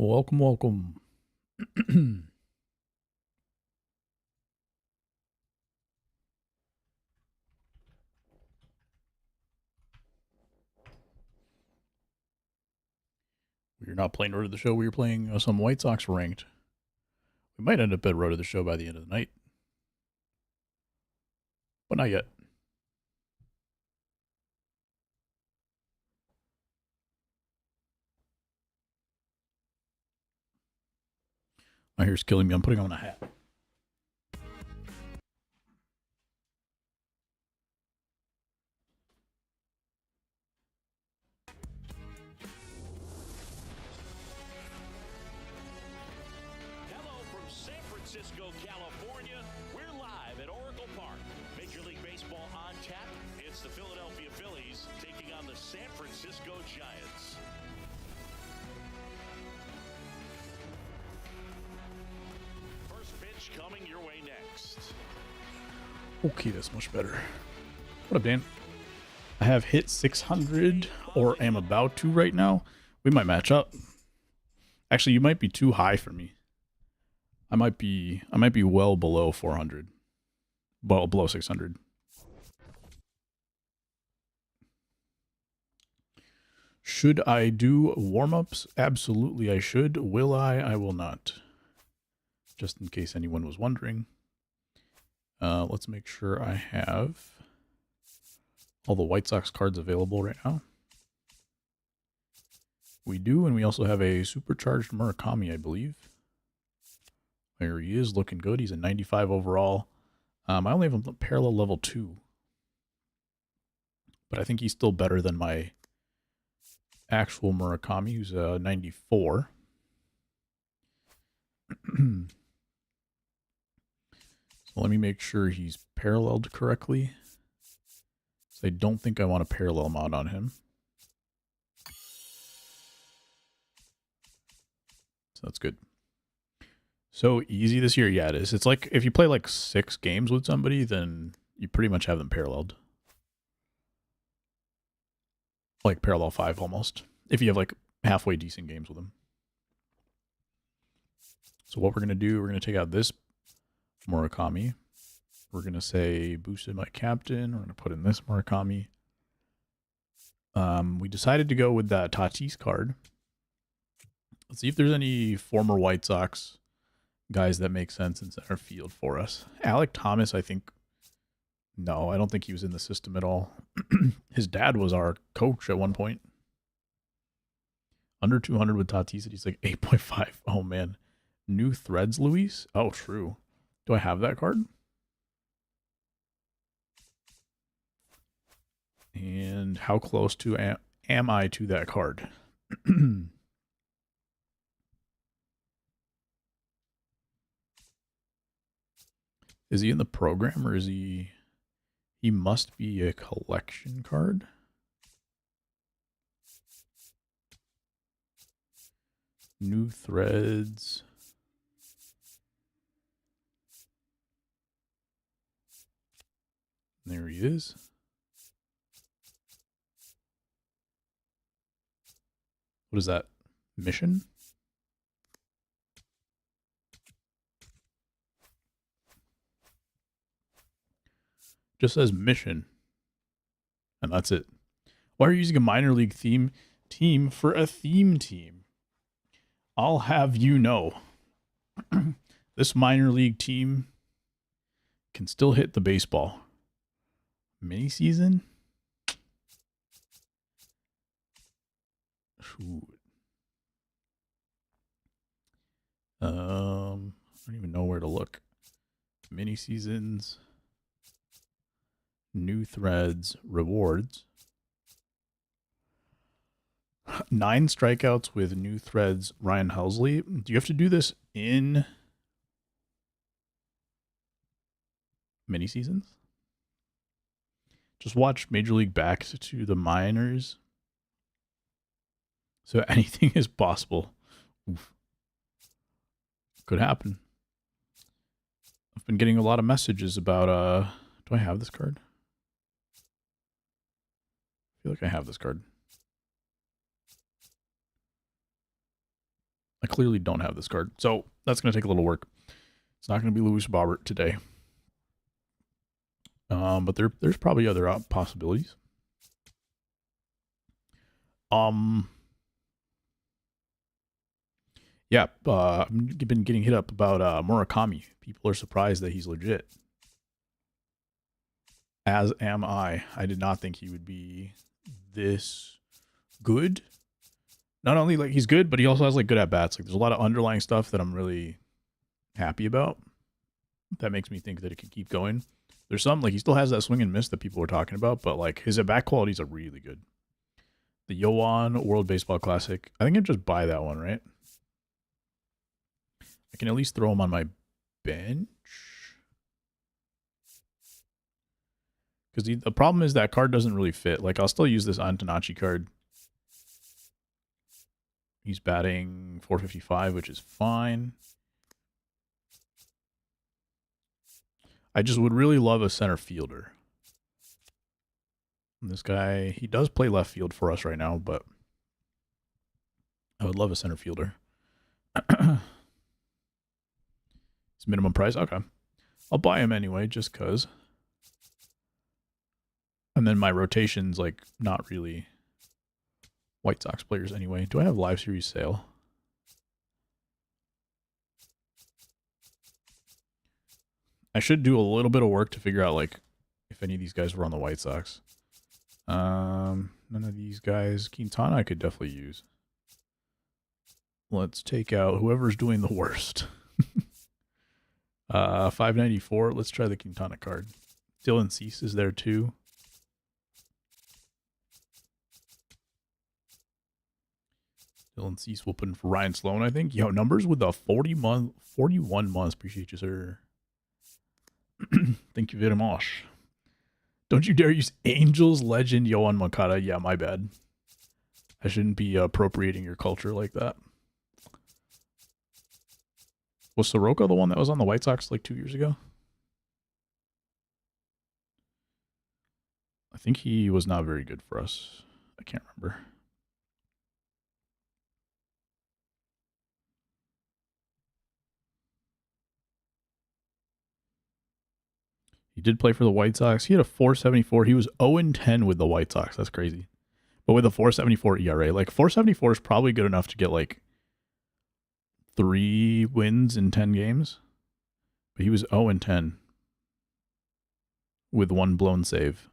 Welcome, welcome. We're not playing Road to the Show. We are playing some White Sox Ranked. We might end up at Road to the Show by the end of the night, but not yet. My hair's killing me. I'm putting on a hat. Hello from San Francisco, California. We're live at Oracle Park. Major League Baseball on tap. It's the Philadelphia Phillies taking on the San Francisco Giants. First pitch coming your way next. Okay, that's much better. What up, Dan? I have hit 600, or am about to right now. We might match up. Actually, you might be too high for me. I might be well below 400. Well, below 600. Should I do warm-ups? Absolutely I should. Will I? I will not. Just in case anyone was wondering. Let's make sure I have all the White Sox cards available right now. We do, and we also have a supercharged Murakami, I believe. There he is, looking good. He's a 95 overall. I only have him parallel level 2. But I think he's still better than my actual Murakami, who's a 94. So let me make sure he's paralleled correctly. So I don't think I want a parallel mod on him. So that's good. So easy this year. Yeah, it is. It's like if you play like 6 games with somebody, then you pretty much have them paralleled. Like parallel 5 almost. If you have like halfway decent games with them. So what we're going to do, we're going to take out this Murakami. We're going to say boosted my captain. We're going to put in this Murakami. We decided to go with that Tatis card. Let's see if there's any former White Sox guys that make sense in center field for us. Alec Thomas, I think. No, I don't think he was in the system at all. His dad was our coach at one point. Under 200 with Tatis, he's like 8.5. Oh, man. New threads, Luis? Oh, true. Do I have that card? And how close to am I to that card? Is he in the program or is he... He must be a collection card. New threads. There he is. What is that? Mission? Just says mission. And that's it. Why are you using a minor league team for a theme team? I'll have you know. This minor league team can still hit the baseball. Mini season? Shoot. I don't even know where to look. Mini seasons. New threads, rewards. 9 strikeouts with new threads, Ryan Helsley. Do you have to do this in mini seasons? Just watch Major League back to the minors. So anything is possible. Oof. Could happen. I've been getting a lot of messages about, do I have this card? I feel like I have this card. I clearly don't have this card. So that's going to take a little work. It's not going to be Luis Robert today. But there's probably other possibilities. Yeah, I've been getting hit up about Murakami. People are surprised that he's legit. As am I. I did not think he would be this good. Not only like he's good, but he also has like good at bats. Like there's a lot of underlying stuff that I'm really happy about. That makes me think that it can keep going. There's some like he still has that swing and miss that people were talking about, but like his at bat qualities are really good. The Yoan World Baseball Classic. I think I'd just buy that one, right? I can at least throw him on my bench. Because the problem is that card doesn't really fit. Like I'll still use this Antonacci card. He's batting 455, which is fine. I just would really love a center fielder. And this guy, he does play left field for us right now, but I would love a center fielder. It's minimum price? Okay. I'll buy him anyway, just because. And then my rotation's like not really White Sox players anyway. Do I have live series sale? I should do a little bit of work to figure out like if any of these guys were on the White Sox. None of these guys. Quintana I could definitely use. Let's take out whoever's doing the worst. 594. Let's try the Quintana card. Dylan Cease is there too. Dylan Cease will put in for Ryan Sloan, I think. Yo, numbers with the 41 months. Appreciate you, sir. Thank you very much. Don't you dare use Angels legend Yoan Moncada. Yeah, my bad. I shouldn't be appropriating your culture like that. Was Soroka the one that was on the White Sox like 2 years ago? I think he was not very good for us. I can't remember. He did play for the White Sox. He had a 4.74. He was 0-10 with the White Sox. That's crazy. But with a 4.74 ERA, like 4.74 is probably good enough to get like 3 wins in 10 games. But he was 0-10 with 1 blown save.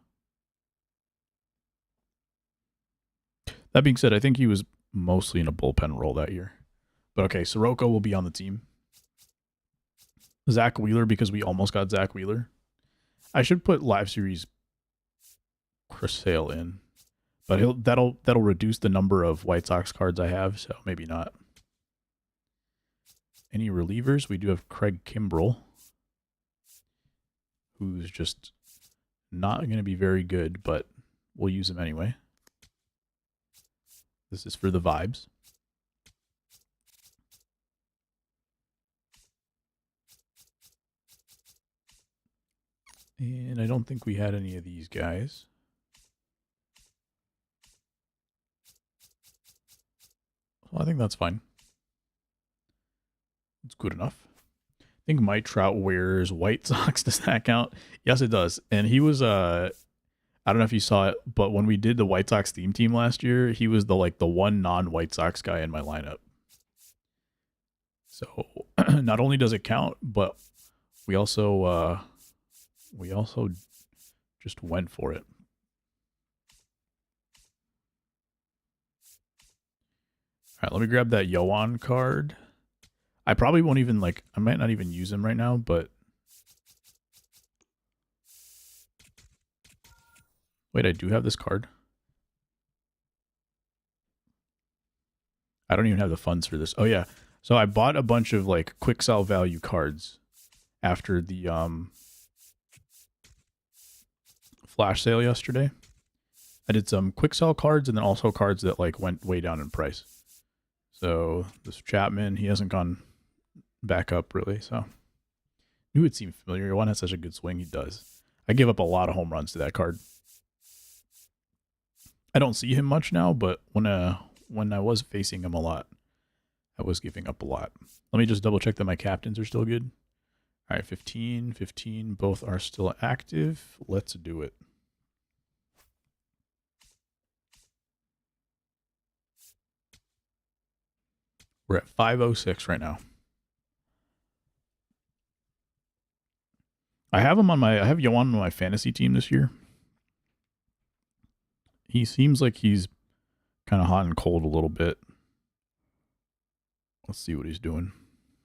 That being said, I think he was mostly in a bullpen role that year. But okay, Soroka will be on the team. Zach Wheeler, because we almost got Zach Wheeler. I should put live series Chris Sale in, but that'll reduce the number of White Sox cards I have, so maybe not. Any relievers? We do have Craig Kimbrell, who's just not going to be very good, but we'll use him anyway. This is for the vibes. And I don't think we had any of these guys. Well, I think that's fine. It's good enough. I think Mike Trout wears White Sox. Does that count? Yes, it does. And he was I don't know if you saw it, but when we did the White Sox theme team last year, he was the one non-White Sox guy in my lineup. So not only does it count, but we also just went for it. All right, let me grab that Yoan card. I probably won't even I might not even use him right now, but wait, I do have this card. I don't even have the funds for this. Oh yeah. So I bought a bunch of quick sell value cards after the flash sale yesterday. I did some quick sell cards and then also cards that went way down in price. So this Chapman, he hasn't gone back up really, so knew it seemed familiar. One has such a good swing, he does. I gave up a lot of home runs to that card. I don't see him much now, but when I was facing him a lot, I was giving up a lot. Let me just double check that my captains are still good. All right, 15, 15. Both are still active. Let's do it. We're at 506 right now. I have Yohan on my fantasy team this year. He seems like he's kind of hot and cold a little bit. Let's see what he's doing.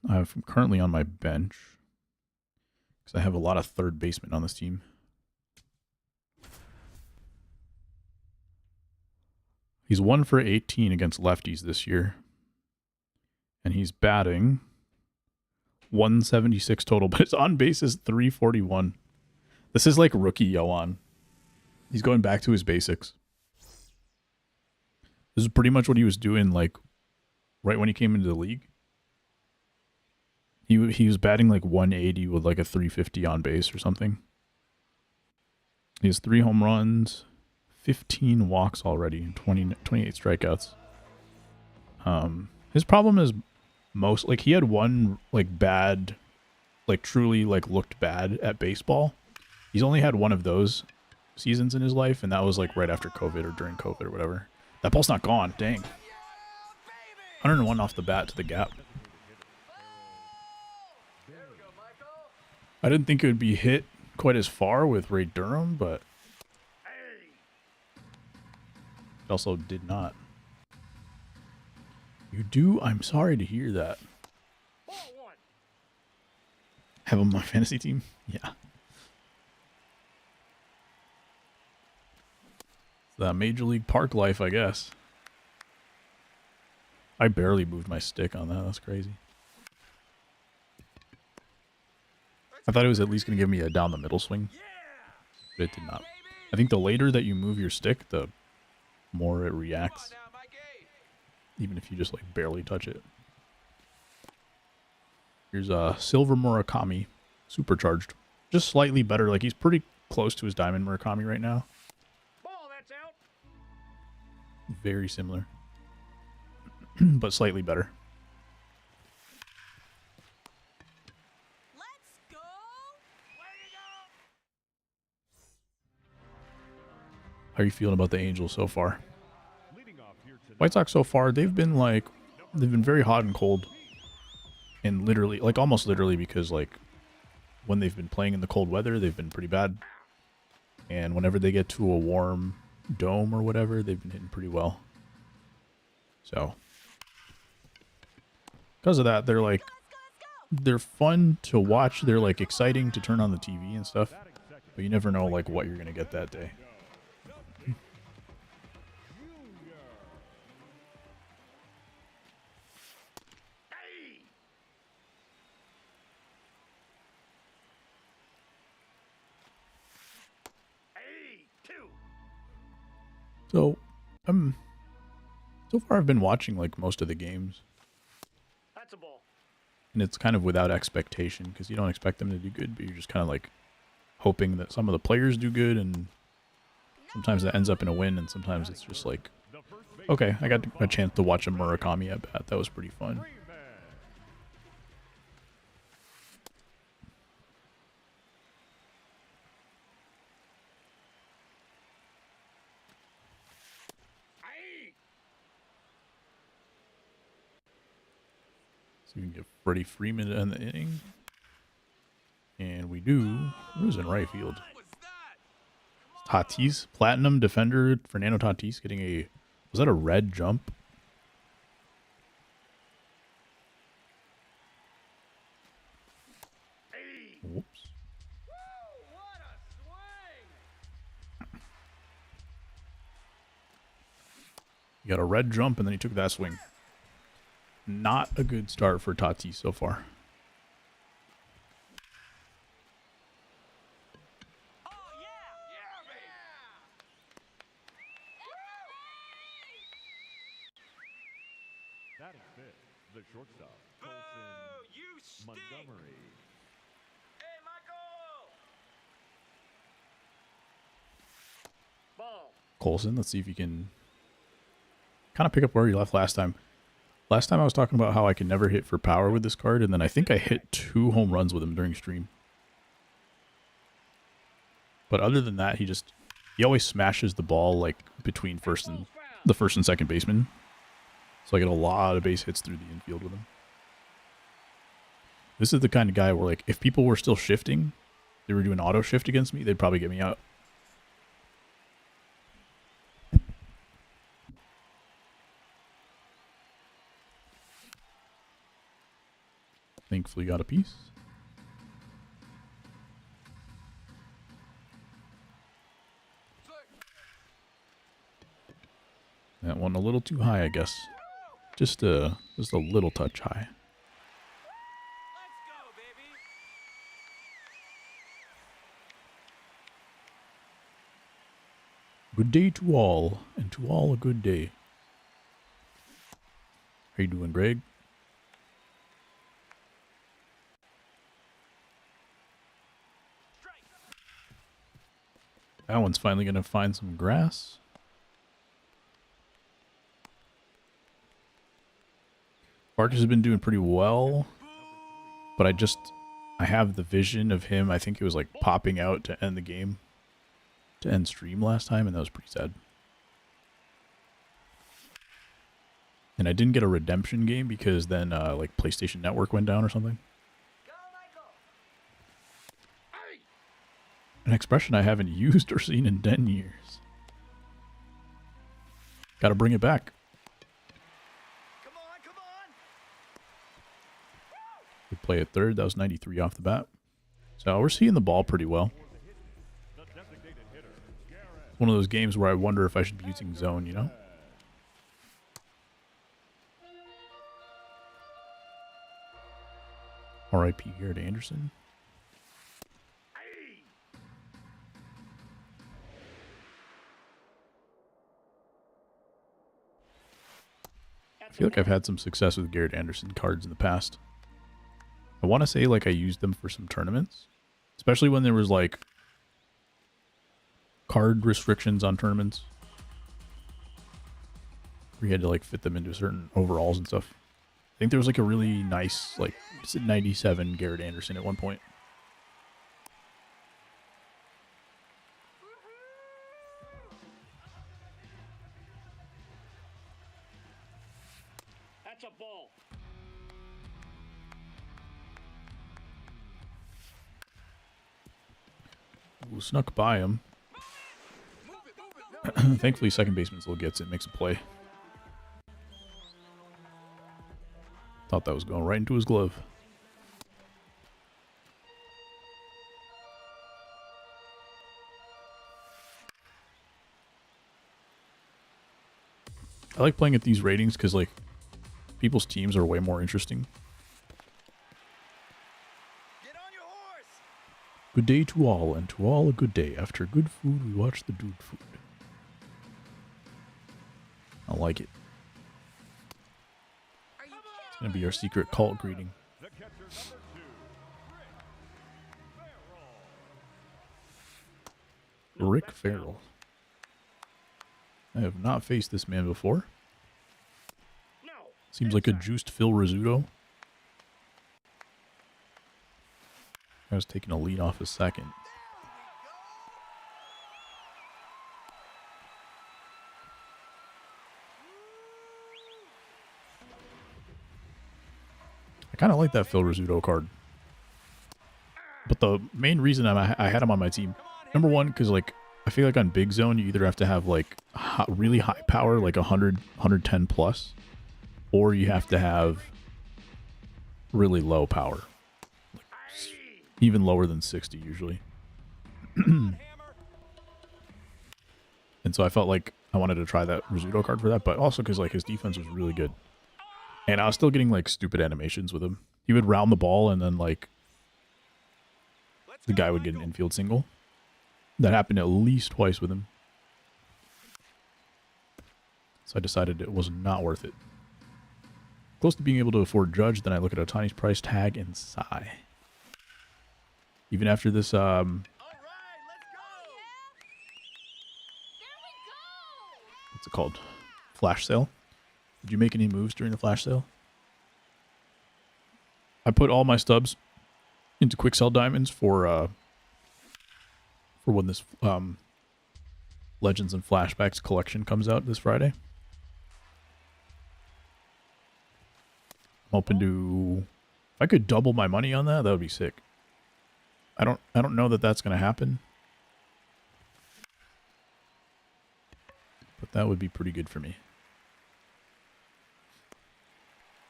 I'm currently on my bench because I have a lot of third basemen on this team. He's 1 for 18 against lefties this year. And he's batting 176 total, but his on base is 341. This is like rookie Yohan. He's going back to his basics. This is pretty much what he was doing, like, right when he came into the league. He was batting like 180 with like a 350 on base or something. He has 3 home runs, 15 walks already, and 28 strikeouts. His problem is he had one like bad, like truly like looked bad at baseball. He's only had one of those seasons in his life, and that was like right after COVID or during COVID or whatever. That ball's not gone. Dang. 101 off the bat to the gap. I didn't think it would be hit quite as far with Ray Durham, but it also did not. You do? I'm sorry to hear that. Have him on my fantasy team? Yeah. The Major League Park life, I guess. I barely moved my stick on that. That's crazy. I thought it was at least going to give me a down the middle swing, but it did not. I think the later that you move your stick, the more it reacts, even if you just like barely touch it. Here's a Silver Murakami, supercharged, just slightly better. Like he's pretty close to his Diamond Murakami right now. Very similar, but slightly better. How are you feeling about the Angels so far? White Sox so far, they've been very hot and cold. And literally, like almost literally, because like when they've been playing in the cold weather, they've been pretty bad. And whenever they get to a warm dome or whatever, they've been hitting pretty well. So because of that, they're fun to watch. They're like exciting to turn on the TV and stuff. But you never know like what you're going to get that day. So, so far I've been watching like most of the games. That's a ball. And it's kind of without expectation because you don't expect them to do good, but you're just kind of like hoping that some of the players do good, and sometimes that ends up in a win, and sometimes it's just like, okay, I got a chance to watch a Murakami at bat. That was pretty fun. So we can get Freddie Freeman in the inning. And we do. Who's in right field? Tatis, platinum defender, Fernando Tatis getting a... Was that a red jump? Whoops. He got a red jump and then he took that swing. Not a good start for Tatis so far. That is fit. The shortstop, Colson Montgomery. Hey, Michael! Ball. Colson, let's see if he can kind of pick up where he left last time. Last time I was talking about how I can never hit for power with this card, and then I think I hit 2 home runs with him during stream. But other than that, he always smashes the ball like between the first and second baseman. So I get a lot of base hits through the infield with him. This is the kind of guy where, like, if people were still shifting, they were doing auto shift against me, they'd probably get me out. Thankfully got a piece. That one a little too high, I guess. Just a little touch high. Good day to all, and to all a good day. How you doing, Greg? That one's finally going to find some grass. Marcus has been doing pretty well, but I have the vision of him. I think it was like popping out to end the game, to end stream last time, and that was pretty sad. And I didn't get a redemption game because then like PlayStation Network went down or something. An expression I haven't used or seen in 10 years. Gotta bring it back. Come on. We play at third. That was 93 off the bat. So we're seeing the ball pretty well. One of those games where I wonder if I should be using zone, you know? R.I.P. Garrett Anderson. I feel like I've had some success with Garrett Anderson cards in the past. I want to say like I used them for some tournaments, especially when there was like card restrictions on tournaments. We had to like fit them into certain overalls and stuff. I think there was like a really nice like 97 Garrett Anderson at one point. That's a ball. Ooh, snuck by him. Thankfully, second baseman still gets it, makes a play. Thought that was going right into his glove. I like playing at these ratings because, like, people's teams are way more interesting. Get on your horse. Good day to all, and to all a good day. After good food, we watch the dude food. I like it. It's going to be our secret cult greeting. Rick Farrell. I have not faced this man before. Seems like a juiced Phil Rizzuto. I was taking a lead off a second. I kind of like that Phil Rizzuto card. But the main reason I had him on my team, number one, because like I feel like on Big Zone, you either have to have like really high power, like 100, 110 plus, or you have to have really low power. Like, even lower than 60 usually. And so I felt like I wanted to try that Rizzuto card for that, but also because like his defense was really good. And I was still getting like stupid animations with him. He would round the ball and then like the guy would get an infield single. That happened at least twice with him. So I decided it was not worth it. Close to being able to afford Judge, then I look at Ohtani's price tag and sigh. Even after this, what's it called? Flash sale. Did you make any moves during the flash sale? I put all my stubs into quick sell diamonds for when this Legends and Flashbacks collection comes out this Friday. I'm hoping to, if I could double my money on that, that would be sick. I don't know that that's going to happen, but that would be pretty good for me.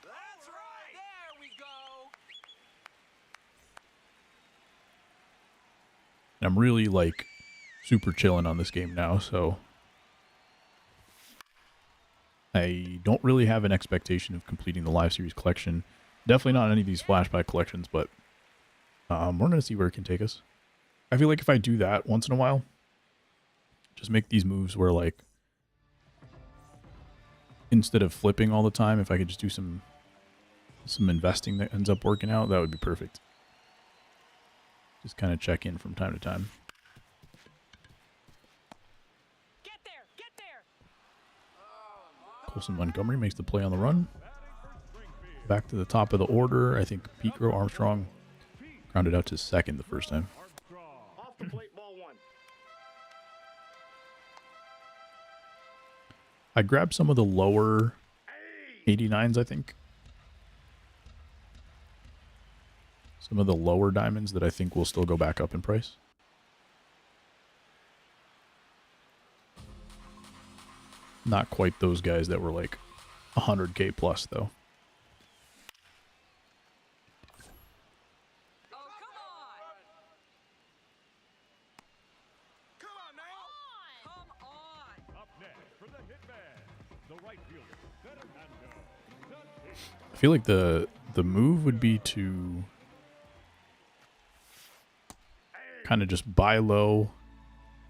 That's right. There we go. And I'm really like super chilling on this game now, so I don't really have an expectation of completing the live series collection. Definitely not any of these flashback collections, but we're gonna see where it can take us. I feel like if I do that once in a while, just make these moves where like instead of flipping all the time, if I could just do some investing that ends up working out, that would be perfect. Just kind of check in from time to time. Get there. Get there. Colson Montgomery makes the play on the run. Back to the top of the order. I think Pete Crow Armstrong grounded out to second the first time. Off the plate, ball one. I grabbed some of the lower 89s, I think. Some of the lower diamonds that I think will still go back up in price. Not quite those guys that were like 100K plus, though. Oh, come on. Come on now. Come on. Up next for the hitman, the right fielder, Fernando. I feel like the move would be to kind of just buy low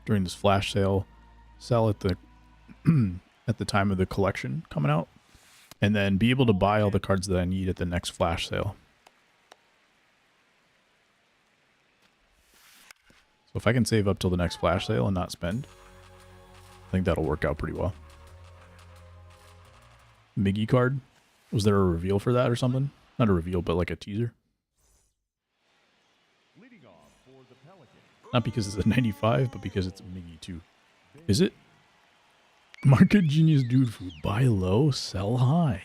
during this flash sale, sell at the at the time of the collection coming out, and then be able to buy all the cards that I need at the next flash sale. So if I can save up till the next flash sale and not spend, I think that'll work out pretty well. Miggy card, was there a reveal for that or something? Not a reveal, but like a teaser. Leading off for the Pelicans. Not because it's a 95, but because it's a Miggy too. Is it? Market Genius Dude Food. Buy low, sell high.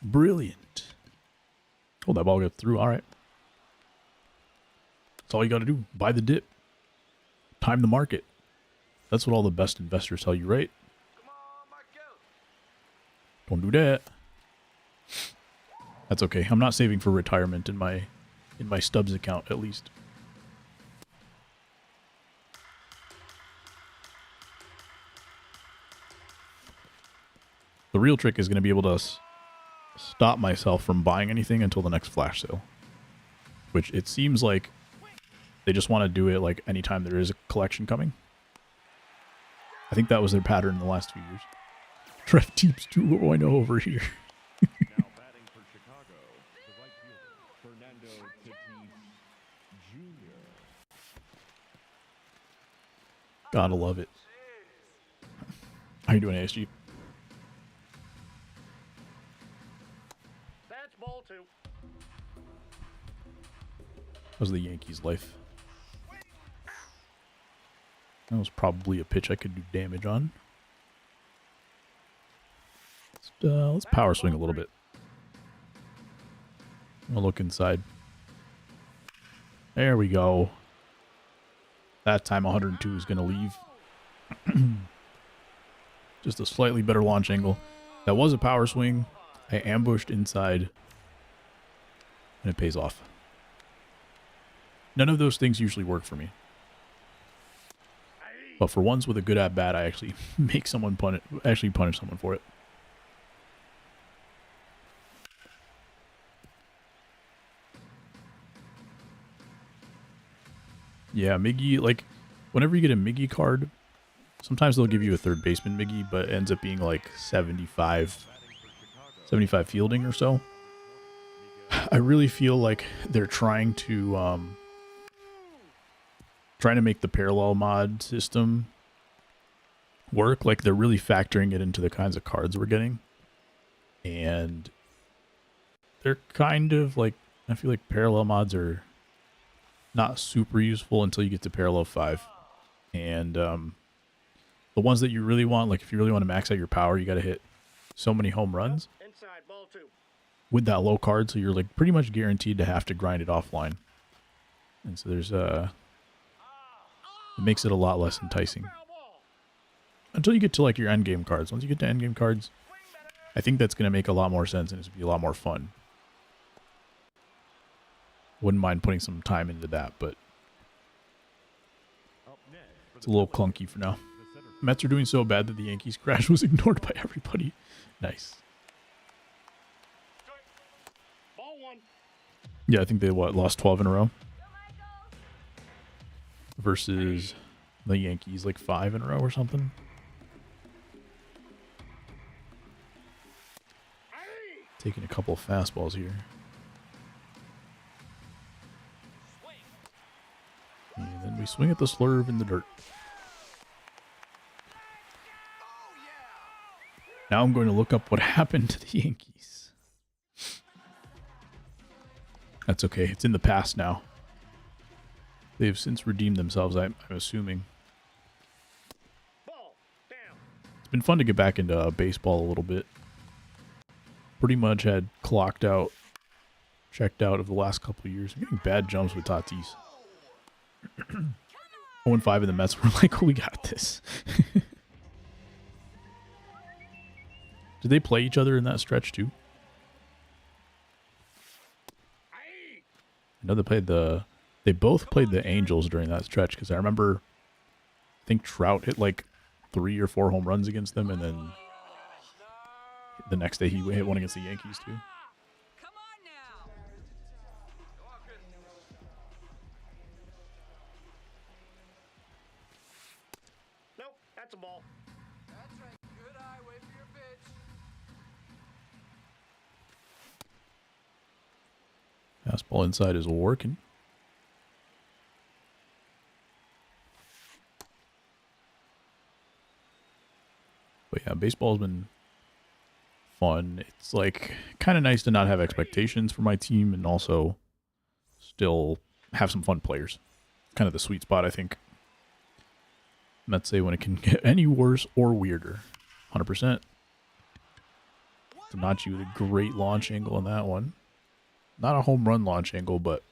Brilliant. Oh, that ball got through. All right. That's all you got to do. Buy the dip. Time the market. That's what all the best investors tell you, right? Come on, Michael. Don't do that. That's okay. I'm not saving for retirement in my Stubbs account, at least. The real trick is going to be able to stop myself from buying anything until the next flash sale. Which it seems like they just want to do it like anytime there is a collection coming. I think that was their pattern in the last 2 years. Trev Teeps 2.0 over here. Now batting for Chicago, the right fielder, Fernando Tatis Jr. Gotta love it. How you doing, ASG? That's ball two. How's the Yankees' life? That was probably a pitch I could do damage on. Let's power swing a little bit. I'll look inside. There we go. That time 102 is going to leave. Just a slightly better launch angle. That was a power swing. I ambushed inside. And it pays off. None of those things usually work for me. But for ones with a good at bat, I actually make someone punish someone for it. Yeah, Miggy, like, whenever you get a Miggy card, sometimes they'll give you a third baseman Miggy, but it ends up being like 75 fielding or so. I really feel like they're trying to make the parallel mod system work. Like they're really factoring it into the kinds of cards we're getting. And they're kind of like, I feel like parallel mods are not super useful until you get to parallel 5. And the ones that you really want, like if you really want to max out your power, you got to hit so many home runs with that low card. So you're like pretty much guaranteed to have to grind it offline. And so there's it makes it a lot less enticing until you get to like your end game cards. Once you get to end game cards, I think that's going to make a lot more sense and it's going to be a lot more fun. Wouldn't mind putting some time into that, but it's a little clunky for now. Mets are doing so bad that the Yankees crash was ignored by everybody. Nice. Yeah, I think they lost 12 in a row versus the Yankees like 5 in a row or something. Taking a couple of fastballs here. And then we swing at the slurve in the dirt. Now I'm going to look up what happened to the Yankees. That's okay. It's in the past now. They have since redeemed themselves, I'm assuming. It's been fun to get back into baseball a little bit. Pretty much had clocked out, checked out of the last couple of years. I'm getting bad jumps with Tatis. 0-5 in the Mets were like, we got this. Did they play each other in that stretch too? I know they both played the Angels during that stretch because I remember, I think Trout hit like 3 or 4 home runs against them, and then the next day he hit one against the Yankees too. That's a ball. That's right. Good eye. Wait for your pitch. Fastball inside is working. But yeah, baseball's been fun. It's like kind of nice to not have expectations for my team and also still have some fun players. Kind of the sweet spot, I think. Let's say when it can get any worse or weirder. 100%. Donachi with a great launch angle on that one. Not a home run launch angle, but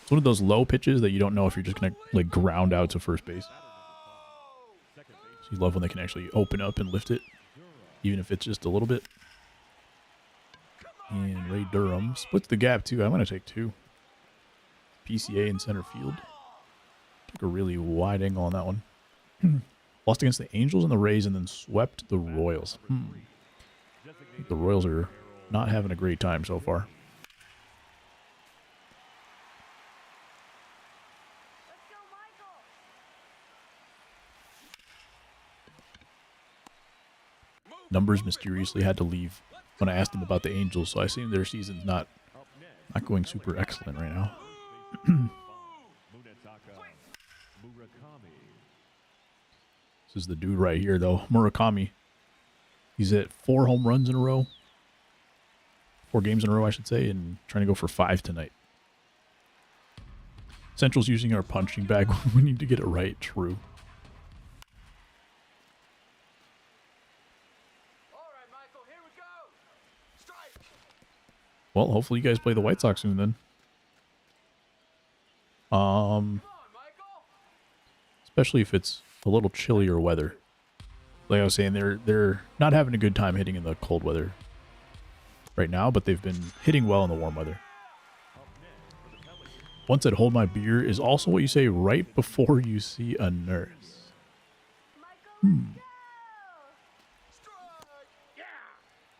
it's one of those low pitches that you don't know if you're just going to like ground out to first base. So you love when they can actually open up and lift it, even if it's just a little bit. And Ray Durham splits the gap too. I'm going to take 2. PCA in center field. Took a really wide angle on that one. Lost against the Angels and the Rays and then swept the Royals. I think the Royals are not having a great time so far. Numbers mysteriously had to leave when I asked him about the Angels, so I assume their season's not going super excellent right now. This is the dude right here, though. Murakami. He's at 4 home runs in a row. 4 games in a row, I should say, and trying to go for 5 tonight. Central's using our punching bag. We need to get it right. True. All right, Michael, here we go. Strike. Well, hopefully you guys play the White Sox soon then. Come on, Michael. Especially if it's a little chillier weather. Like I was saying, they're not having a good time hitting in the cold weather right now, but they've been hitting well in the warm weather. Once I'd hold my beer is also what you say right before you see a nurse.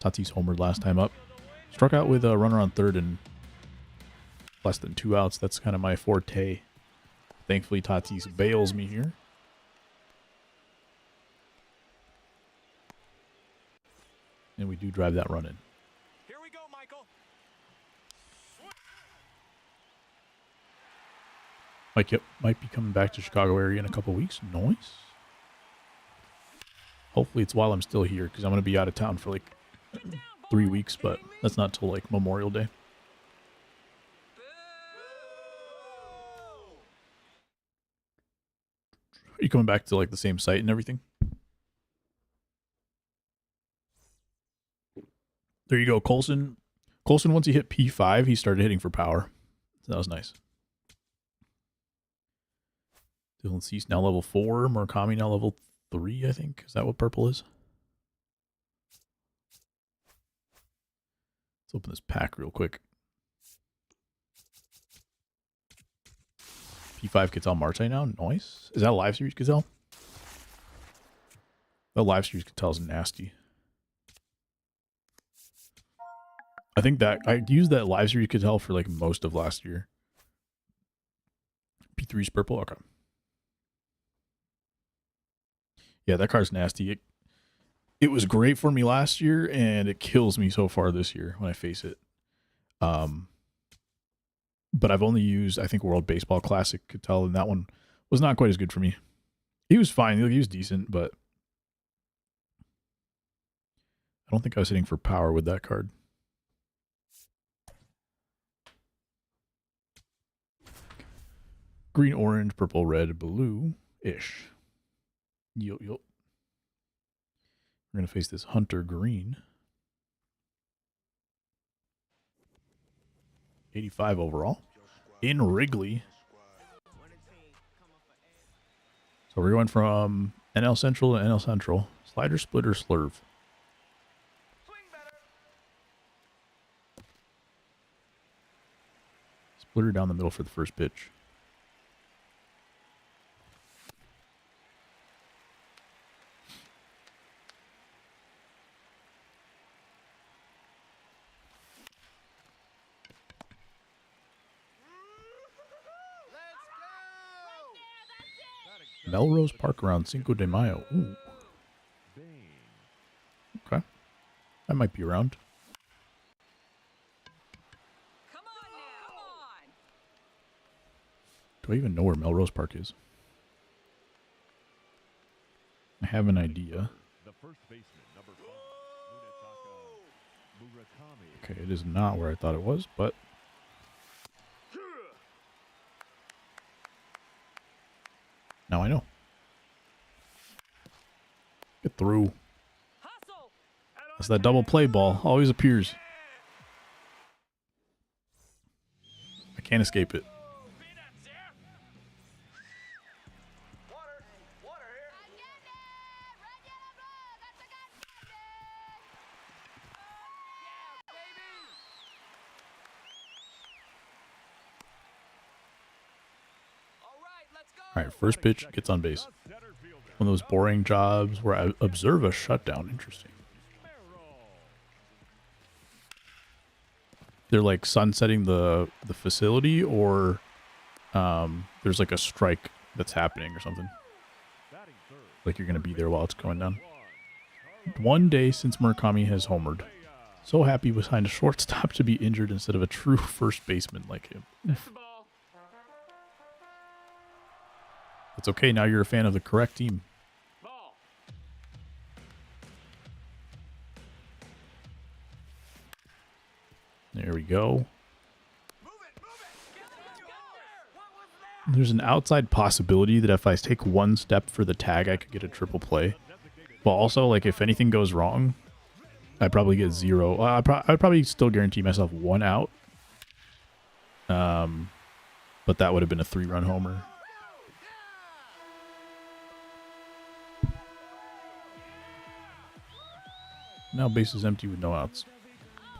Tatis homered last time up. Struck out with a runner on third and less than 2 outs. That's kind of my forte. Thankfully, Tatis bails me here. And we do drive that run in. Here we go, Michael. Might be coming back to Chicago area in a couple weeks. Nice. Hopefully it's while I'm still here because I'm going to be out of town for like 3 weeks, but that's not till like Memorial Day. Are you coming back to like the same site and everything? There you go, Colson. Colson, once he hit P5, he started hitting for power. So that was nice. Dylan Cease now level 4. Murakami now level 3, I think. Is that what purple is? Let's open this pack real quick. P5 Cattell Marte now. Nice. Is that a live series Cattell? The live series Cattell is nasty. I think that I used that live series Cattell for like most of last year. P3's purple. Okay. Yeah, that card's nasty. It was great for me last year, and it kills me so far this year when I face it. But I've only used, I think, World Baseball Classic Cattell, and that one was not quite as good for me. He was fine. He was decent, but I don't think I was hitting for power with that card. Green, orange, purple, red, blue-ish. Yo. We're going to face this Hunter Green. 85 overall. In Wrigley. So we're going from NL Central to NL Central. Slider, splitter, slurve. Splitter down the middle for the first pitch. Melrose Park around Cinco de Mayo. Ooh. Okay. That might be around. Come on now. Come on. Do I even know where Melrose Park is? I have an idea. The first baseman, number 5, Murakami. Okay, it is not where I thought it was, but now I know. Get through. That's that double play ball. Always appears. I can't escape it. Water here. All right, let's go. All right, first pitch gets on base. One of those boring jobs where I observe a shutdown. Interesting. They're like sunsetting the facility, or there's like a strike that's happening or something. Like you're going to be there while it's going down. 1 day since Murakami has homered. So happy behind a shortstop to be injured instead of a true first baseman like him. It's okay, now you're a fan of the correct team. There we go. There's an outside possibility that if I take one step for the tag, I could get a triple play. But also, like, if anything goes wrong, I'd probably get 0. I'd probably still guarantee myself 1 out. But that would have been a 3-run homer. Now base is empty with no outs.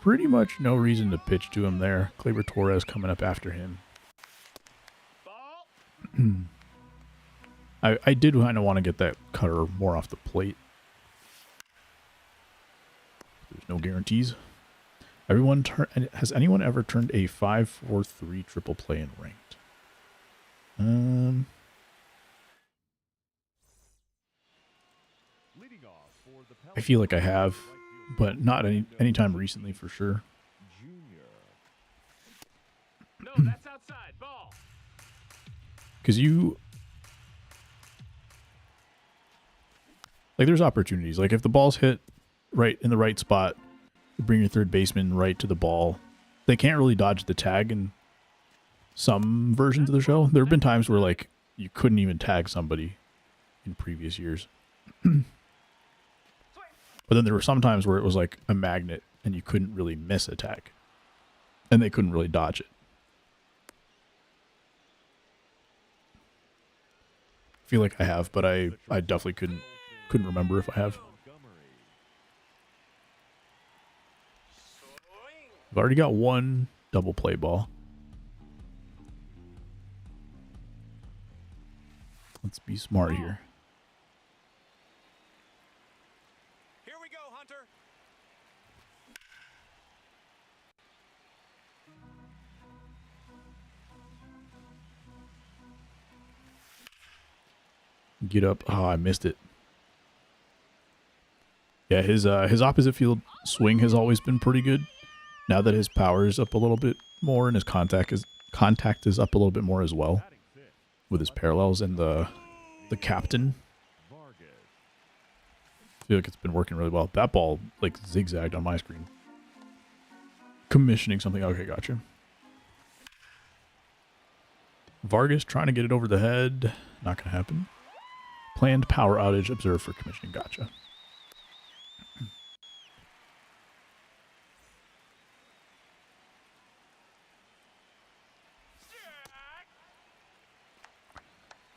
Pretty much no reason to pitch to him there. Gleyber Torres coming up after him. I did kind of want to get that cutter more off the plate. There's no guarantees. Has anyone ever turned a 5-4-3 triple play in ranked? I feel like I have, but not anytime recently for sure. No, that's outside. Ball. Because Like there's opportunities. Like if the ball's hit right in the right spot, you bring your third baseman right to the ball. They can't really dodge the tag in some versions of the show. There have been times where like you couldn't even tag somebody in previous years. But then there were some times where it was like a magnet and you couldn't really miss a tag. And they couldn't really dodge it. I feel like I have, but I definitely couldn't remember if I have. I've already got one double play ball. Let's be smart here. Here we go, Hunter. Get up. Oh, I missed it. Yeah, his opposite field swing has always been pretty good. Now that his power is up a little bit more and his contact is up a little bit more as well, with his parallels and the captain. I feel like it's been working really well. That ball like zigzagged on my screen. Commissioning something. Okay, gotcha. Vargas trying to get it over the head. Not gonna happen. Planned power outage observed for commissioning. Gotcha.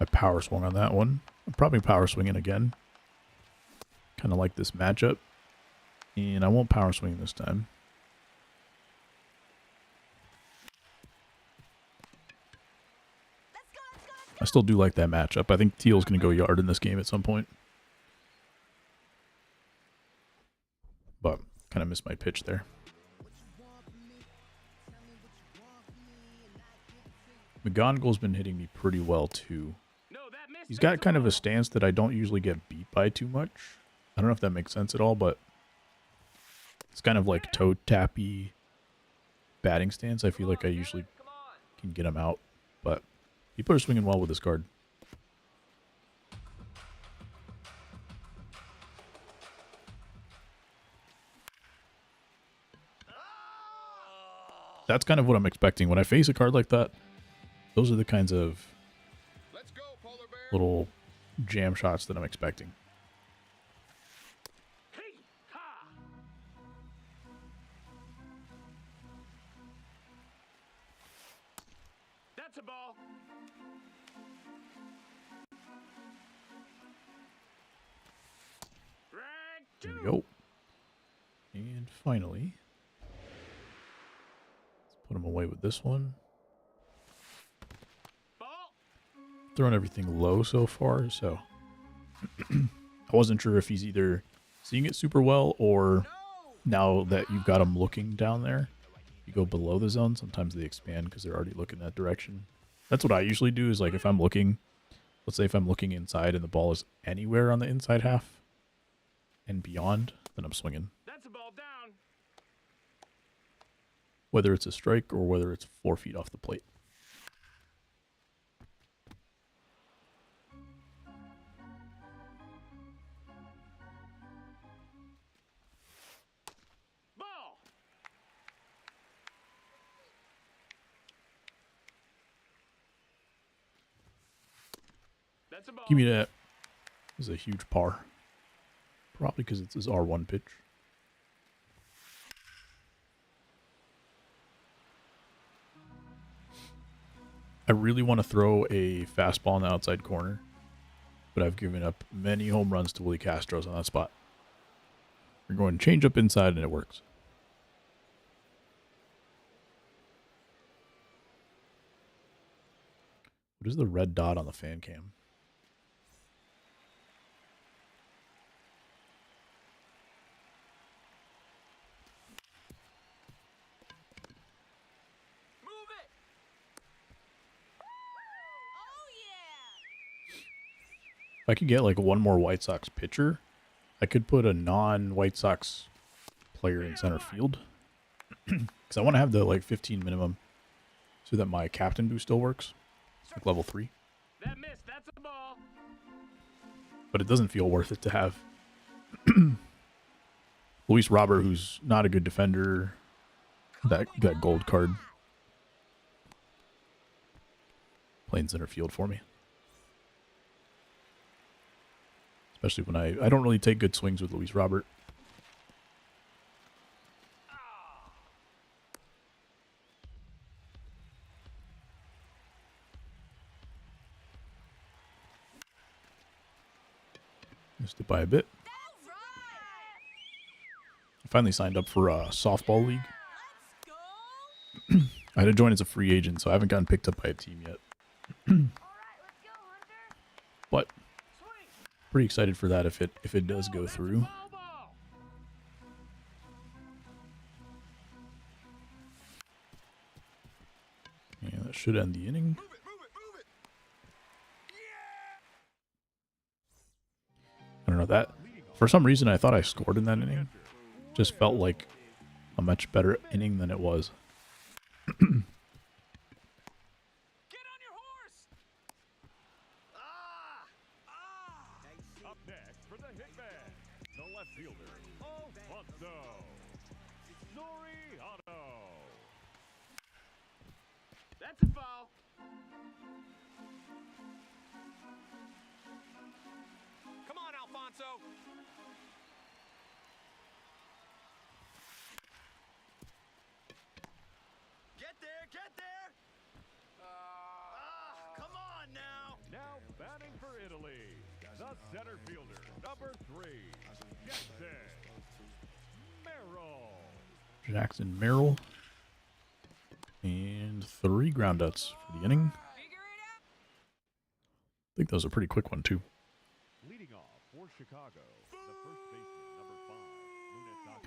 I power swung on that one. I'm probably power swinging again. Kind of like this matchup. And I won't power swing this time. I still do like that matchup. I think Teal's going to go yard in this game at some point. But kind of missed my pitch there. McGonagall's been hitting me pretty well too. He's got kind of a stance that I don't usually get beat by too much. I don't know if that makes sense at all, but it's kind of like toe tappy batting stance. I feel like I usually can get him out, but people are swinging well with this card. That's kind of what I'm expecting. When I face a card like that, those are the kinds of little jam shots that I'm expecting. That's a ball. There we go. And finally, let's put him away with this one. Throwing everything low so far, so I wasn't sure if he's either seeing it super well or now that you've got him looking down there, you go below the zone. Sometimes they expand because they're already looking that direction. That's what I usually do is like if I'm looking, let's say if I'm looking inside and the ball is anywhere on the inside half and beyond, then I'm swinging. That's a ball down. Whether it's a strike or whether it's 4 feet off the plate. Give me that. This is a huge par. Probably because it's his R1 pitch. I really want to throw a fastball in the outside corner, but I've given up many home runs to Willie Castro's on that spot. We're going to change up inside and it works. What is the red dot on the fan cam? If I could get like one more White Sox pitcher, I could put a non-White Sox player in center field. Because I want to have the like 15 minimum so that my captain boost still works. It's like level 3. That missed. That's a ball. But it doesn't feel worth it to have Luis Robert, who's not a good defender. That gold card. Playing center field for me. Especially when I don't really take good swings with Luis Robert. Missed it by a bit. I finally signed up for a softball league. I had to join as a free agent, so I haven't gotten picked up by a team yet. But pretty excited for that if it does go through. Yeah, that should end the inning. I don't know that. For some reason, I thought I scored in that inning. Just felt like a much better inning than it was. Get on your horse! Up next for the hitman, the left fielder, Alfonso Soriano. That's a foul. Come on, Alfonso. Get there. Come on now. Now batting for Italy, the center fielder, number 3, Jackson Merrill. Jackson Merrill. And 3 groundouts for the inning. I think that was a pretty quick one, too. Leading off for Chicago, the first baseman, number 5,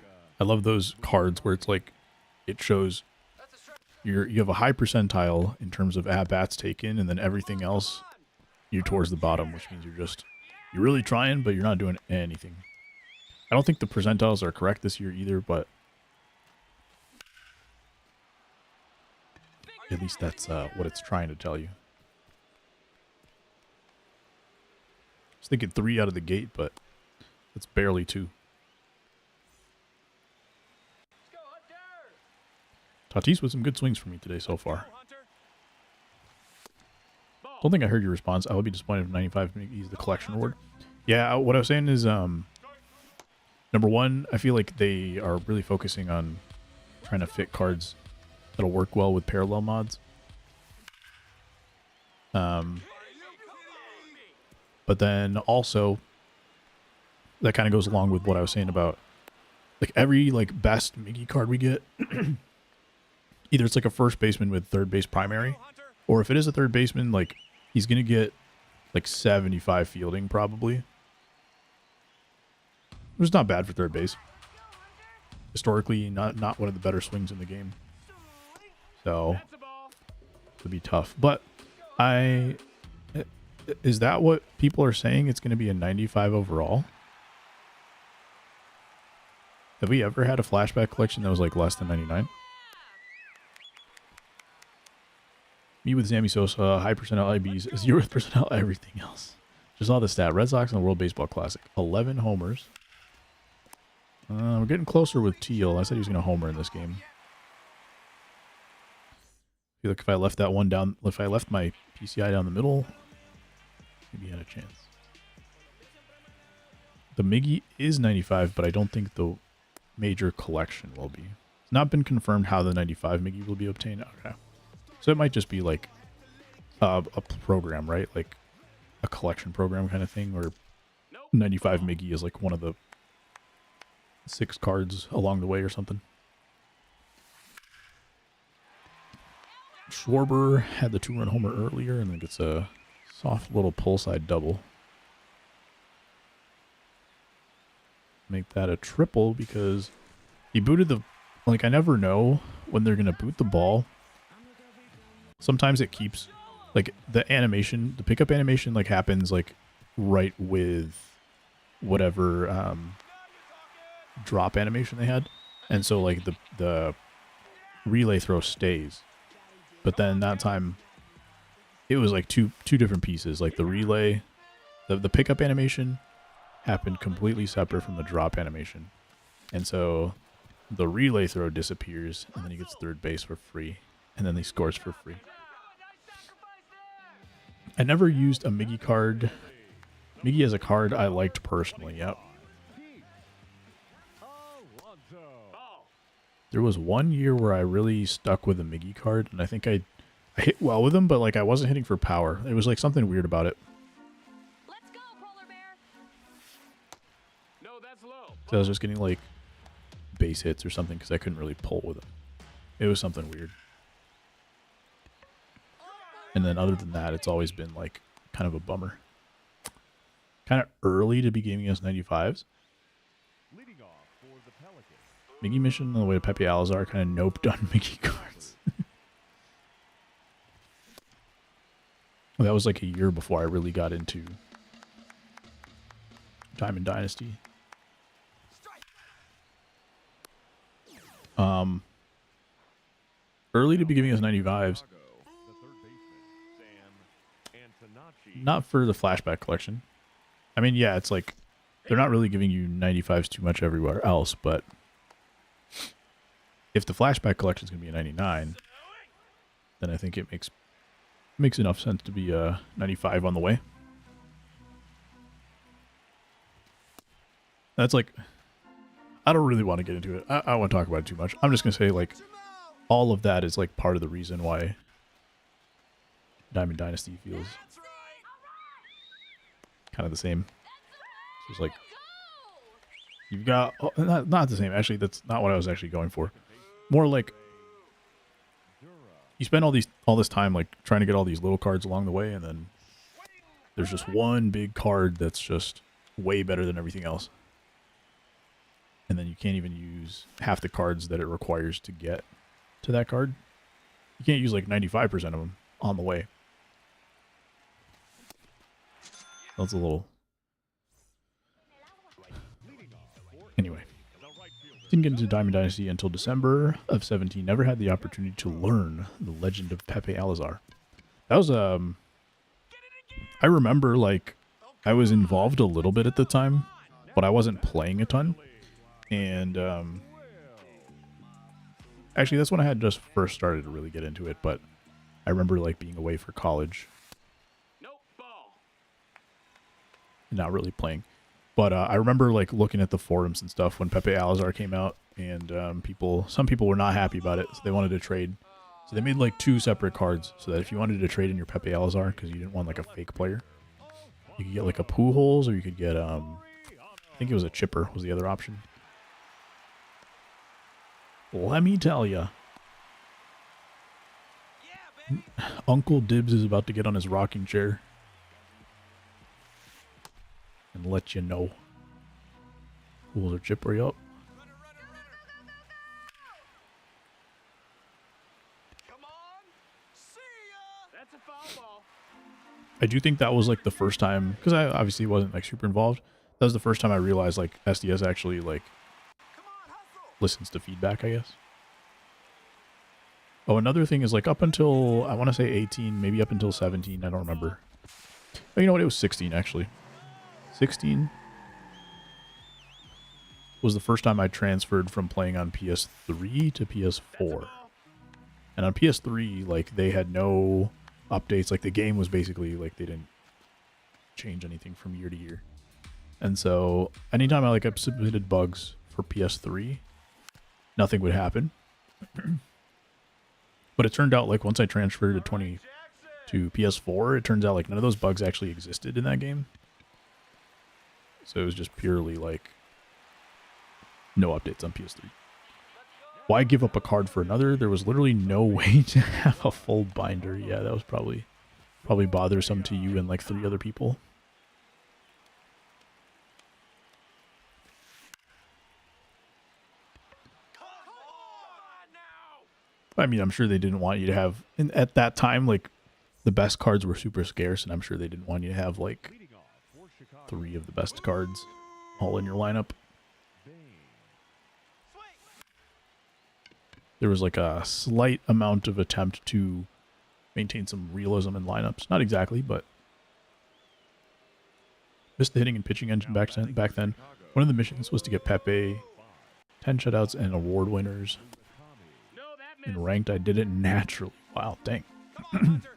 Munetaka. I love those cards where it's like it shows you have a high percentile in terms of at-bats taken, and then everything else you're towards the bottom, which means you're really trying, but you're not doing anything. I don't think the percentiles are correct this year either, but at least that's what it's trying to tell you. I was thinking 3 out of the gate, but it's barely 2. Tatis with some good swings for me today so far. Don't think I heard your response. I would be disappointed if 95 is the collection award. Yeah, what I was saying is, number 1, I feel like they are really focusing on trying to fit cards that'll work well with parallel mods. But then also, that kind of goes along with what I was saying about like every like best Miggy card we get. Either it's like a first baseman with third base primary, or if it is a third baseman, like he's going to get like 75 fielding probably. Which is not bad for third base. Historically, not one of the better swings in the game. So, it'll be tough. But is that what people are saying? It's going to be a 95 overall? Have we ever had a flashback collection that was like less than 99? Me with Sammy Sosa, high percentile IBs, 0th percentile everything else. Just saw the stat. Red Sox in the World Baseball Classic. 11 homers. We're getting closer with Teal. I said he was going to homer in this game. I feel like if I left that one down, if I left my PCI down the middle, maybe he had a chance. The Miggy is 95, but I don't think the major collection will be. It's not been confirmed how the 95 Miggy will be obtained. Okay. So it might just be like a program, right? Like a collection program kind of thing, where 95 Miggy is like one of the 6 cards along the way or something. Schwarber had the 2-run homer earlier and then gets a soft little pull side double. Make that a triple because he booted the... Like, I never know when they're going to boot the ball. Sometimes it keeps... Like, the animation, the pickup animation, like, happens, like, right with whatever drop animation they had. And so, like, the relay throw stays. But then that time, it was, like, two different pieces. Like, the relay, the pickup animation happened completely separate from the drop animation. And so the relay throw disappears, and then he gets third base for free, and then he scores for free. I never used a Miggy card. Miggy as a card I liked personally, yep. There was one year where I really stuck with a Miggy card, and I think I hit well with him, but like I wasn't hitting for power. It was like something weird about it. Let's go, polar bear. No, that's low. So I was just getting like base hits or something because I couldn't really pull with him. It was something weird. And then other than that, it's always been like kind of a bummer. Kind of early to be gaming against 95s. Leading off for the Pelicans. Miggy mission on the way to Pepe Alazar kind of noped on Miggy cards. That was like a year before I really got into Diamond Dynasty. Early to be giving us 95s. The third baseman, Sam Antonacci. Not for the flashback collection. I mean, yeah, it's like they're not really giving you 95s too much everywhere else, but if the flashback collection is going to be a 99, then I think it makes enough sense to be a 95 on the way. That's like, I don't really want to get into it. I don't want to talk about it too much. I'm just going to say, like, all of that is like part of the reason why Diamond Dynasty feels kind of the same. So it's like, you've got, oh, not the same. Actually, that's not what I was actually going for. More like, you spend all this time like trying to get all these little cards along the way, and then there's just one big card that's just way better than everything else. And then you can't even use half the cards that it requires to get to that card. You can't use like 95% of them on the way. That's a little... Anyway. Didn't get into Diamond Dynasty until December of 17. Never had the opportunity to learn the legend of Pepe Alazar. That was, I remember, like, I was involved a little bit at the time, but I wasn't playing a ton. And, actually, that's when I had just first started to really get into it, but I remember, like, being away for college. Nope, ball. Not really playing. But I remember, like, looking at the forums and stuff when Pepe Alazar came out, and some people were not happy about it, so they wanted to trade. So they made, like, 2 separate cards, so that if you wanted to trade in your Pepe Alazar, because you didn't want, like, a fake player, you could get, like, a Pujols, or you could get, I think it was a Chipper was the other option. Let me tell ya, Uncle Dibs is about to get on his rocking chair and let you know. Pujols or Chipper, yup. Come on. See ya. That's a foul ball. I do think that was like the first time, because I obviously wasn't like super involved. That was the first time I realized like SDS actually like listens to feedback, I guess. Oh, another thing is like up until, I want to say 18, maybe up until 17, I don't remember. Oh, you know what? It was 16 actually. 16 was the first time I transferred from playing on PS3 to PS4. And on PS3, like they had no updates. Like the game was basically like they didn't change anything from year to year. And so anytime I submitted bugs for PS3, nothing would happen. But it turned out like once I transferred to PS4, it turns out like none of those bugs actually existed in that game. So it was just purely like no updates on PS3. Why give up a card for another? There was literally no way to have a full binder. Yeah, that was probably bothersome to you and like 3 other people. I mean, I'm sure they didn't want you to have, and at that time, like, the best cards were super scarce, and I'm sure they didn't want you to have, like, 3 of the best cards all in your lineup. There was, like, a slight amount of attempt to maintain some realism in lineups. Not exactly, but Missed the hitting and pitching engine back then. One of the missions was to get Pepe, 10 shutouts, and award winners. No, that In missed. ranked, I did it naturally. Wow, dang. Come on, Hunter.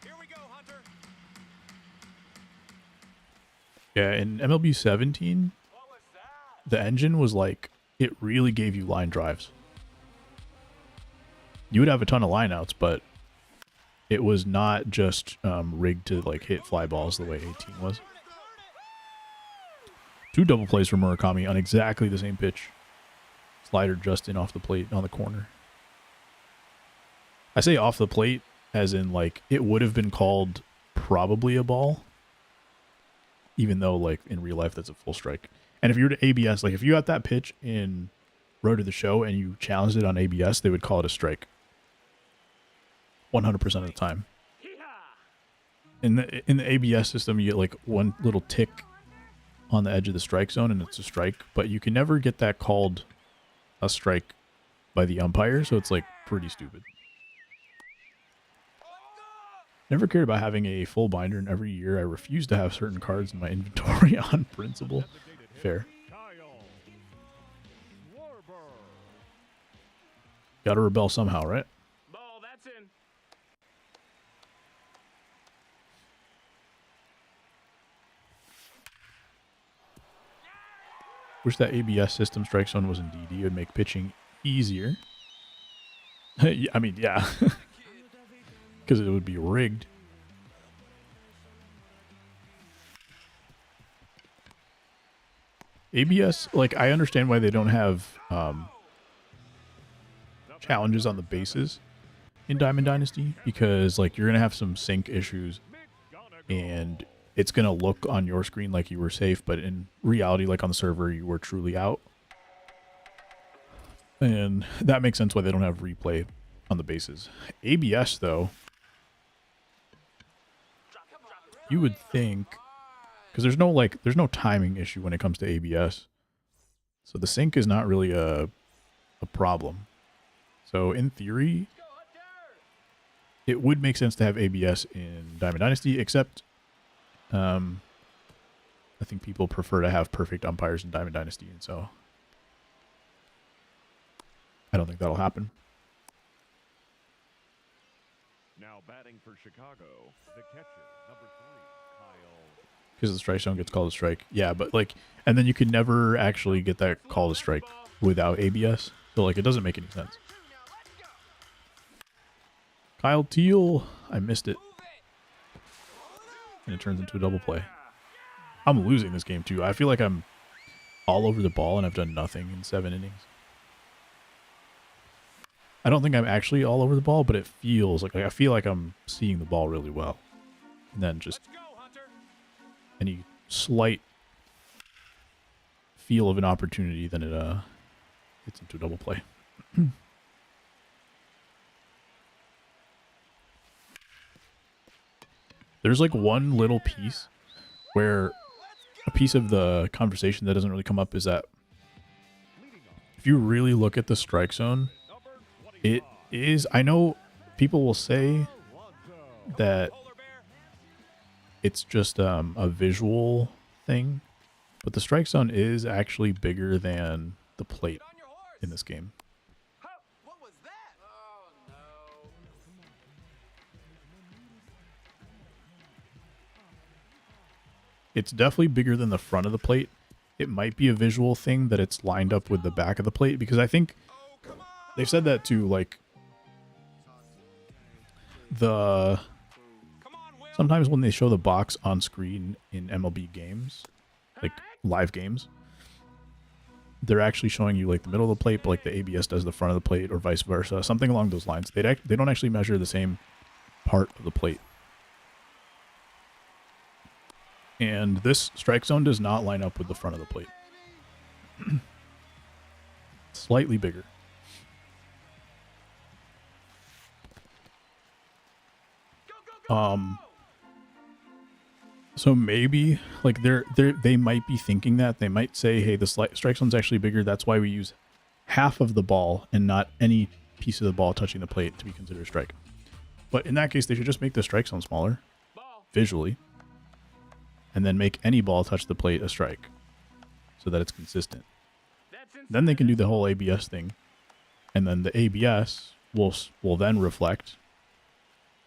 Here we go, Hunter. Yeah, in MLB 17, the engine was like, it really gave you line drives. You would have a ton of lineouts, but it was not just rigged to like hit fly balls the way 18 was. 2 double plays for Murakami on exactly the same pitch. Slider just in off the plate on the corner. I say off the plate as in like it would have been called probably a ball, even though like in real life that's a full strike. And if you were to ABS, like if you got that pitch in Road to the Show and you challenged it on ABS, they would call it a strike 100% of the time. In the ABS system, you get like one little tick on the edge of the strike zone and it's a strike, but you can never get that called a strike by the umpire, so it's like pretty stupid. Never cared about having a full binder, and every year I refuse to have certain cards in my inventory on principle. Fair. Gotta rebel somehow, right? Ball, that's in. Wish that ABS system strike zone was in DD. It would make pitching easier. I mean, yeah. Because it would be rigged. ABS, like, I understand why they don't have challenges on the bases in Diamond Dynasty, because, like, you're going to have some sync issues, and it's going to look on your screen like you were safe, but in reality, like on the server, you were truly out. And that makes sense why they don't have replay on the bases. ABS, though, you would think, because there's no timing issue when it comes to ABS, so the sync is not really a problem. So in theory, it would make sense to have ABS in Diamond Dynasty, except I think people prefer to have perfect umpires in Diamond Dynasty, and so I don't think that'll happen. Now batting for Chicago, the catcher, number 3, Kyle. Because the strike zone gets called a strike. Yeah, but like, and then you could never actually get that called a strike without ABS. So like, it doesn't make any sense. Kyle Teal, I missed it. And it turns into a double play. I'm losing this game too. I feel like I'm all over the ball and I've done nothing in 7 innings. I don't think I'm actually all over the ball, but it feels like I feel like I'm seeing the ball really well. And then just any slight feel of an opportunity, then it gets into a double play. There's like one little piece where a piece of the conversation that doesn't really come up is that if you really look at the strike zone, it is, I know people will say that it's just a visual thing, but the strike zone is actually bigger than the plate in this game. What was that? Oh, no. It's definitely bigger than the front of the plate. It might be a visual thing that it's lined up with the back of the plate, because I think they've said that too, like sometimes when they show the box on screen in MLB games, like live games, they're actually showing you like the middle of the plate, but like the ABS does the front of the plate, or vice versa, something along those lines. They don't actually measure the same part of the plate. And this strike zone does not line up with the front of the plate. Slightly bigger. So maybe like they might be thinking that they might say, hey, the strike zone's actually bigger. That's why we use half of the ball and not any piece of the ball touching the plate to be considered a strike. But in that case, they should just make the strike zone smaller Ball. visually, and then make any ball touch the plate a strike, so that it's consistent. That's inside. Then they can do the whole ABS thing, and then the ABS will then reflect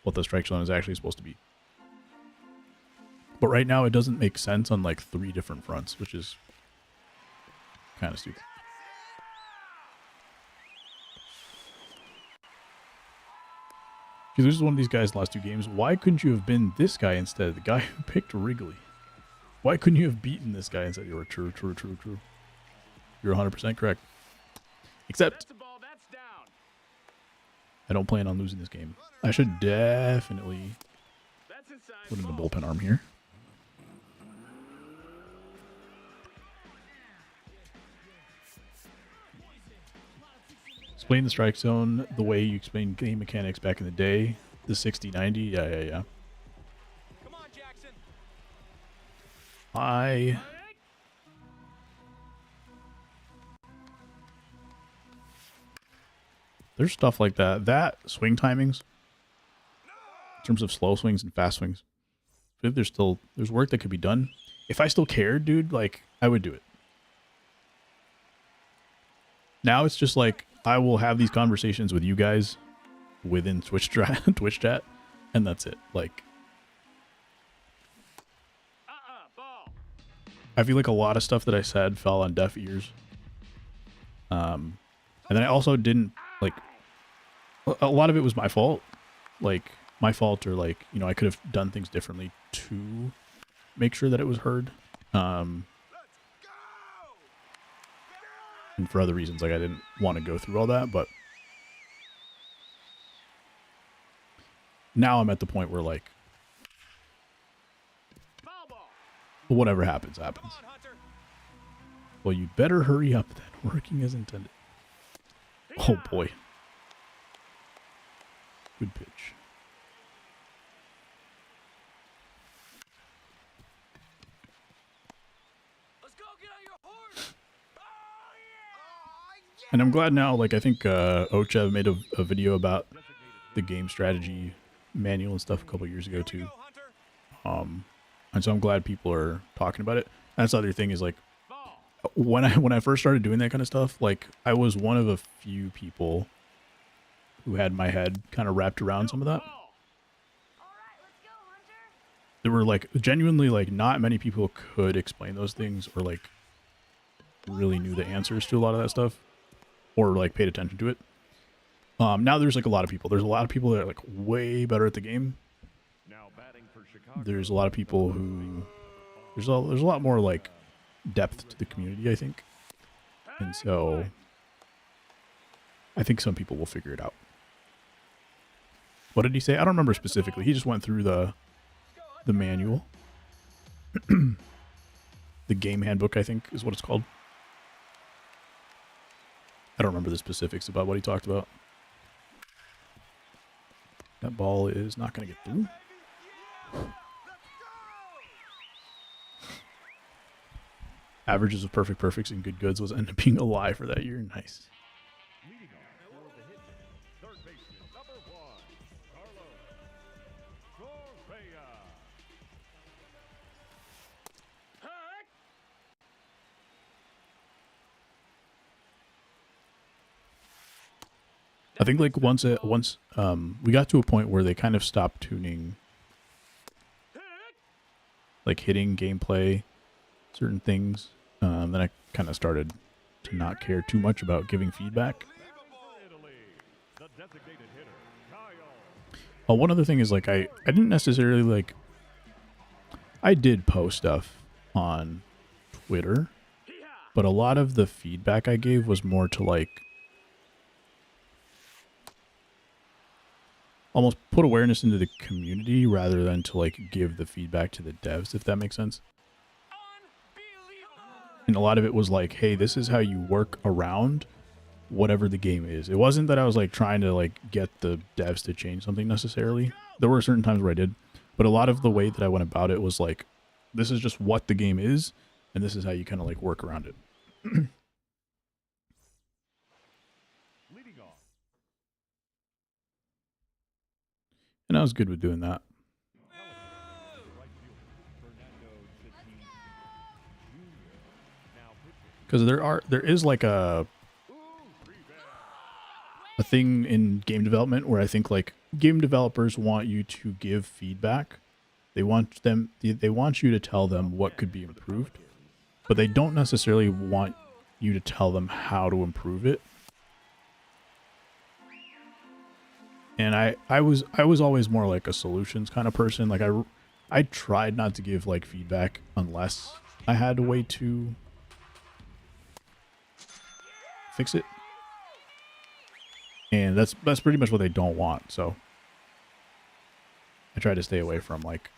what the strike zone is actually supposed to be. But right now, it doesn't make sense on like 3 different fronts, which is kind of stupid. Because this is one of these guys' last 2 games. Why couldn't you have been this guy instead? The guy who picked Wrigley. Why couldn't you have beaten this guy instead? You were true. You're 100% correct. Except, That's the ball. That's down. I don't plan on losing this game. I should definitely That's inside. put in the Ball. bullpen arm here. Explain the strike zone the way you explained game mechanics back in the day. The 60-90. Yeah. Come on, Jackson. There's stuff like that. That swing timings, in terms of slow swings and fast swings, I think there's work that could be done. If I still cared, dude, like I would do it. Now it's just like I will have these conversations with you guys within Twitch chat, and that's it. Like Ball. I feel like a lot of stuff that I said fell on deaf ears. And then I also didn't like. A lot of it was my fault, or like, you know, I could have done things differently to make sure that it was heard. And for other reasons, like I didn't want to go through all that, but now I'm at the point where like, Ball. whatever happens, happens. Come on, Hunter. Well, you better hurry up then. Working as intended. Oh boy. Good pitch. Let's go. Get on your horse. Oh, yeah. And I'm glad now, like I think Ochev made a video about the game strategy manual and stuff a couple years ago too. Go, Hunter. And so I'm glad people are talking about it. That's the other thing is like Ball. when I first started doing that kind of stuff, like I was one of a few people who had my head kind of wrapped around some of that. Ball. All right, let's go, Hunter. There were like genuinely like not many people could explain those things or like really knew the answers to a lot of that stuff or like paid attention to it. Now there's like a lot of people. There's a lot of people that are like way better at the game. Now batting for Chicago. There's a lot of people who there's a lot more like depth to the community, I think. And so I think some people will figure it out. What did he say? I don't remember specifically. He just went through the manual. The game handbook, I think, is what it's called. I don't remember the specifics about what he talked about. That ball is not going to get through. Averages of perfect perfects and good goods was end up being a lie for that year. Nice. Leading off for the hitman, third baseman, number 1, Carlos Correa. I think like once we got to a point where they kind of stopped tuning like hitting gameplay, certain things. Then I kind of started to not care too much about giving feedback. Italy, the designated hitter, Kyle. One other thing is like I didn't necessarily like I did post stuff on Twitter, but a lot of the feedback I gave was more to like almost put awareness into the community rather than to like give the feedback to the devs, if that makes sense. And a lot of it was like, hey, this is how you work around whatever the game is. It wasn't that I was like trying to like get the devs to change something necessarily. There were certain times where I did, but a lot of the way that I went about it was like, this is just what the game is, and this is how you kind of like work around it. Leading off. And I was good with doing that. Right fielder Fernando Tatis Jr. Now pitching. Because there is like a thing in game development where I think like game developers want you to give feedback. They want you to tell them what could be improved, but they don't necessarily want you to tell them how to improve it. And I was always more like a solutions kind of person. Like I tried not to give like feedback unless I had a way to fix it. And that's pretty much what they don't want. So I try to stay away from like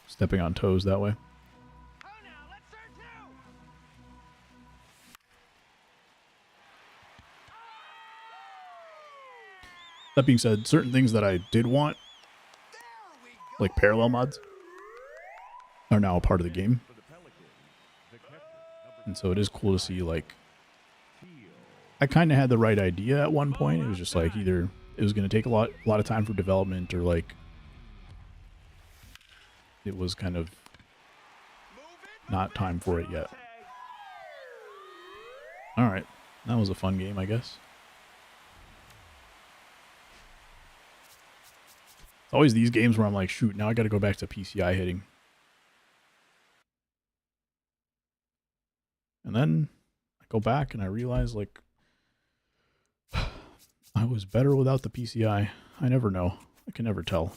stepping on toes that way. Oh, now, let's turn two. That being said, certain things that I did want, There we go. like parallel mods, are now a part of the game. For the Pelicans, the catcher, number And so it is cool to see like Teal. I kind of had the right idea at one point. It was just like either it was going to take a lot of time for development, or like it was kind of not time for it yet. All right, that was a fun game, I guess. It's always these games where I'm like, shoot, now I got to go back to PCI hitting. And then I go back and I realize like I was better without the PCI. I never know. I can never tell.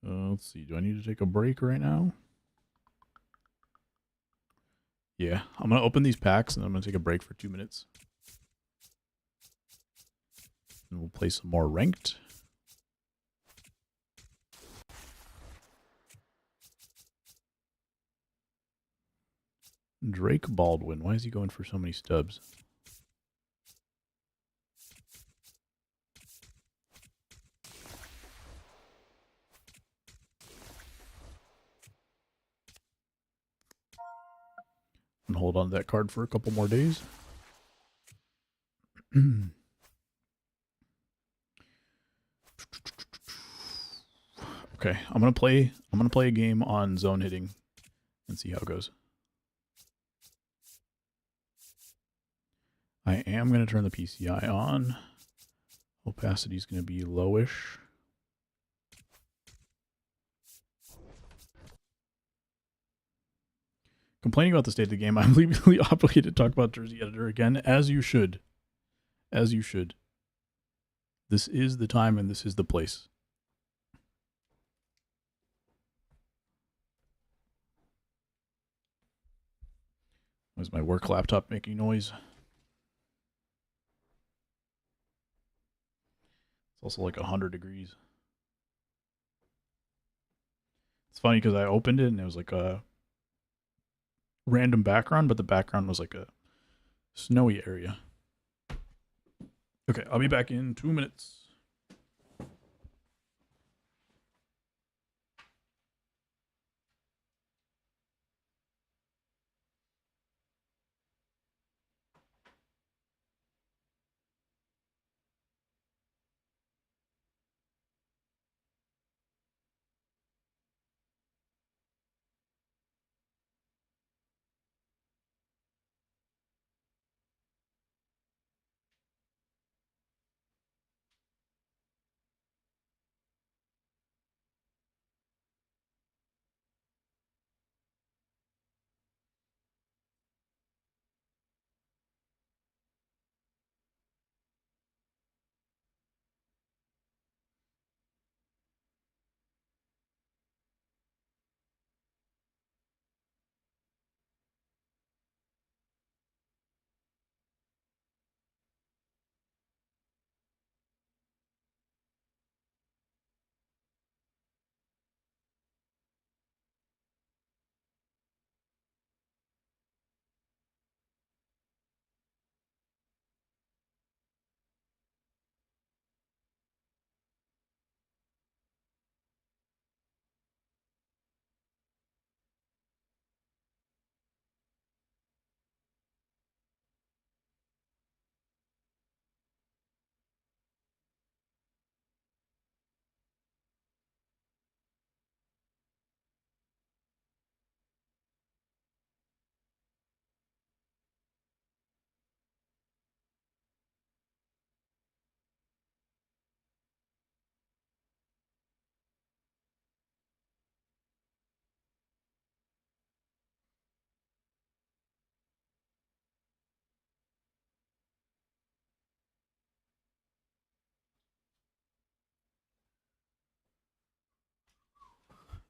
Let's see. Do I need to take a break right now? Yeah, I'm going to open these packs and I'm going to take a break for 2 minutes. And we'll play some more ranked. Drake Baldwin. Why is he going for so many stubs? And hold on to that card for a couple more days. Okay, I'm gonna play a game on zone hitting and see how it goes. I am gonna turn the PCI on. Opacity is gonna be lowish. Complaining about the state of the game, I'm legally obligated to talk about Jersey Editor again, as you should. As you should. This is the time and this is the place. Was my work laptop making noise? It's also like 100 degrees. It's funny because I opened it and it was like a random background, but the background was like a snowy area. Okay, I'll be back in 2 minutes.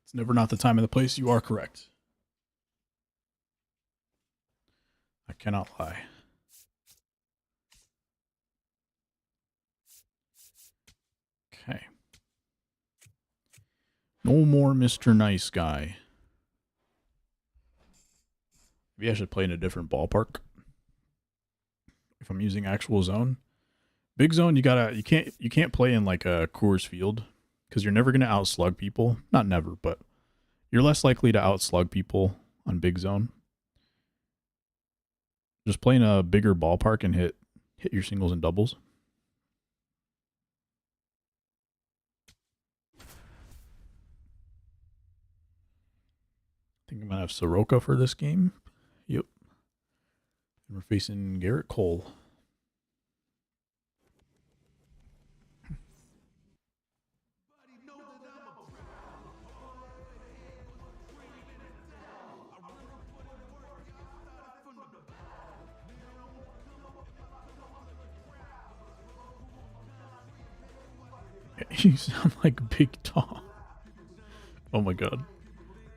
It's never not the time and the place. You are correct. I cannot lie. Okay. No more Mr. Nice Guy. Maybe I should play in a different ballpark. If I'm using actual zone. Big zone, you can't play in like a Coors Field because you're never gonna outslug people. Not never, but you're less likely to outslug people on big zone. Just play in a bigger ballpark and hit your singles and doubles. I think I'm gonna have Soroka for this game. Yep. And we're facing Garrett Cole. You sound like Big Tom. Oh my god.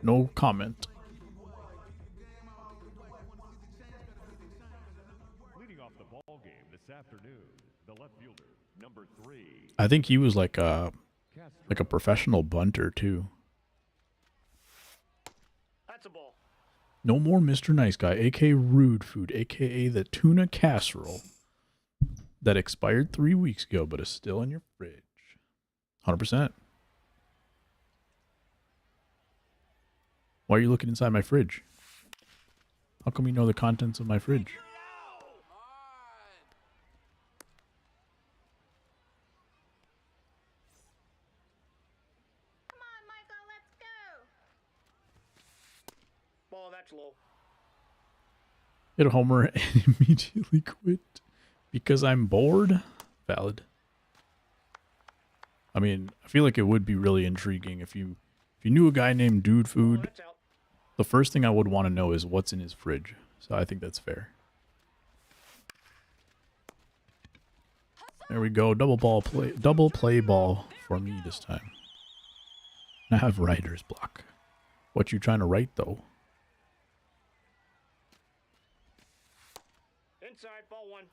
No comment. Leading off the ball game this afternoon, the left fielder, number 3. I think he was like a professional bunter too. That's a ball. No more Mr. Nice Guy, aka Rude Food, aka the tuna casserole that expired 3 weeks ago but is still in your fridge. 100%. Why are you looking inside my fridge? How come you know the contents of my fridge? Come on, Michael, let's go. Ball, that's low. Hit a homer and immediately quit because I'm bored. Valid. I mean, I feel like it would be really intriguing if you knew a guy named Dude Food. That's out. The first thing I would want to know is what's in his fridge. So I think that's fair. There we go. Double play ball for me this time. And I have writer's block. What you trying to write though? Inside, ball 1.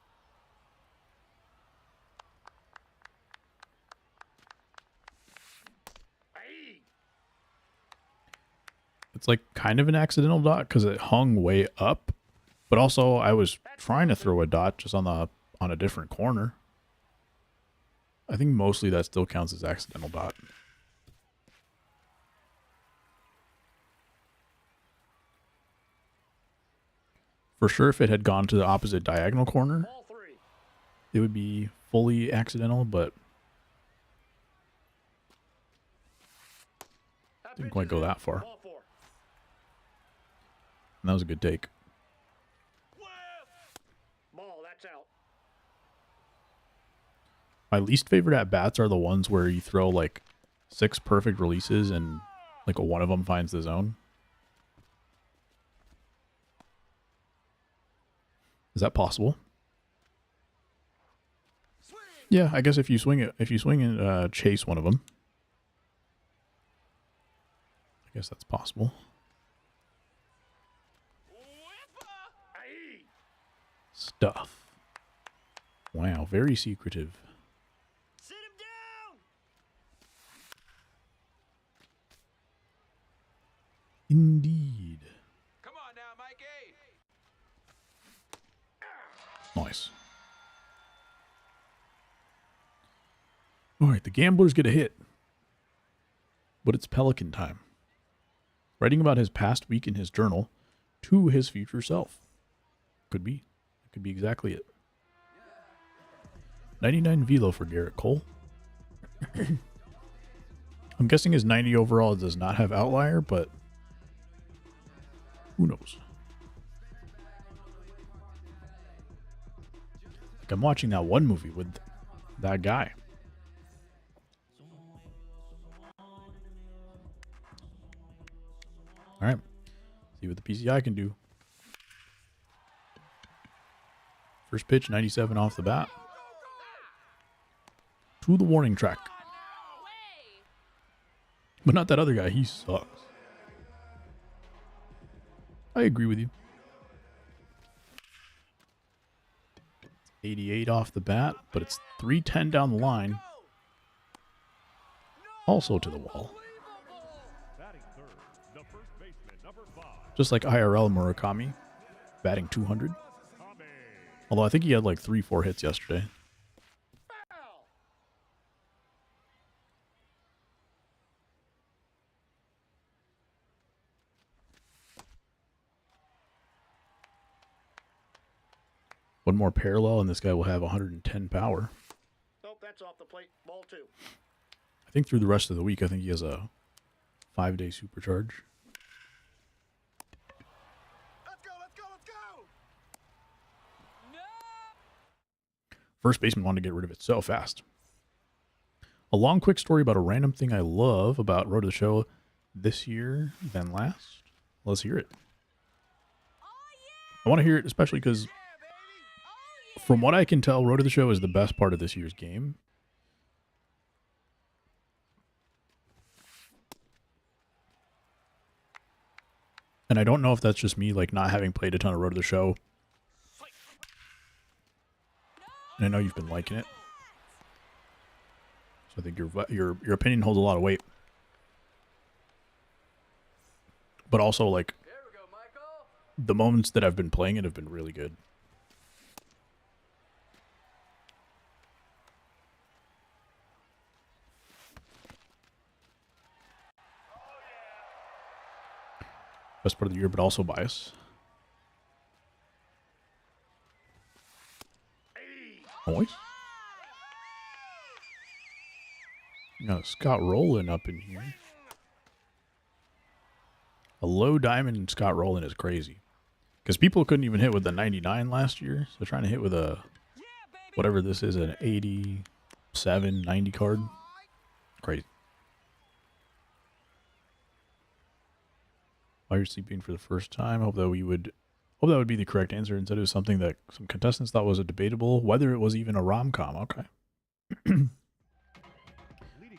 Aye. It's like kind of an accidental dot because it hung way up. But also I was trying to throw a dot just on a different corner. I think mostly that still counts as accidental dot. For sure, if it had gone to the opposite diagonal corner, Ball 3. it would be fully accidental, but didn't quite go that far. Ball 4. And that was a good take. Ball, that's out. My least favorite at bats are the ones where you throw like 6 perfect releases and like one of them finds the zone. Is that possible? Yeah, I guess if you swing and chase one of them, I guess that's possible. Aye. Stuff. Wow, very secretive. Sit him down. Indeed. Come on now, Mikey. Nice. All right, the gamblers get a hit. But it's Pelican time. Writing about his past week in his journal to his future self. Could be. It could be exactly it. 99 velo for Garrett Cole. I'm guessing his 90 overall does not have outlier, but who knows? Like I'm watching that one movie with that guy. All right. See what the PCI can do. First pitch, 97 off the bat. To the warning track. But not that other guy. He sucks. I agree with you. 88 off the bat, but it's 310 down the line. Also to the wall. Batting third, the first baseman, number 5. Just like IRL Murakami, batting 200. Although I think he had like 3-4 hits yesterday. One more parallel, and this guy will have 110 power. Nope, that's off the plate. Ball 2. I think through the rest of the week, I think he has a 5-day supercharge. Let's go, let's go, let's go! No! First baseman wanted to get rid of it so fast. A long, quick story about a random thing I love about Road to the Show this year than last. Let's hear it. I want to hear it, especially because from what I can tell, Road to the Show is the best part of this year's game. And I don't know if that's just me, like, not having played a ton of Road to the Show. And I know you've been liking it. So I think your opinion holds a lot of weight. But also, like, the moments that I've been playing it have been really good. Best part of the year, but also bias. Nice. Got a Scott Rowland up in here. A low diamond in Scott Rowland is crazy. Because people couldn't even hit with the 99 last year. So trying to hit with a, whatever this is, an 87, 90 card. Crazy. While you're sleeping for the first time, hope that would be the correct answer. Instead, it was something that some contestants thought was a debatable, whether it was even a rom-com. Okay.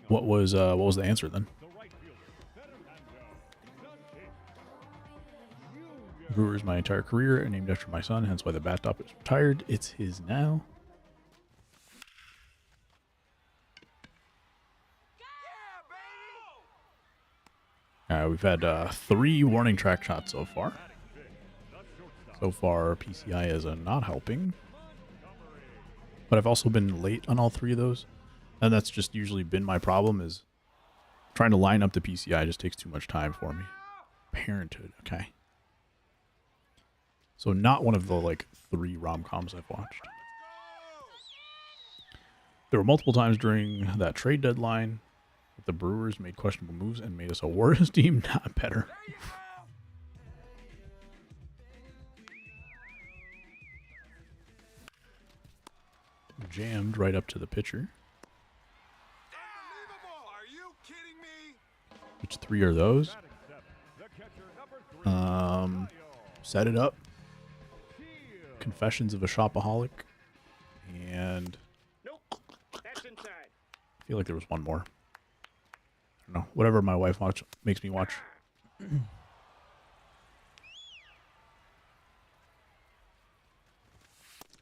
What was the answer then? Brewers my entire career, and named after my son, hence why the bat top is retired. It's his now. We've had 3 warning track shots so far. So far, PCI is not helping. But I've also been late on all 3 of those. And that's just usually been my problem, is trying to line up the PCI just takes too much time for me. Parenthood, okay. So not one of the, like, 3 rom-coms I've watched. There were multiple times during that trade deadline that the Brewers made questionable moves and made us a worse team, not better. Jammed right up to the pitcher. Are you kidding me? Which 3 are those? Set it up. Confessions of a Shopaholic. And Nope, that's inside. I feel like there was one more. I don't know. Whatever my wife makes me watch.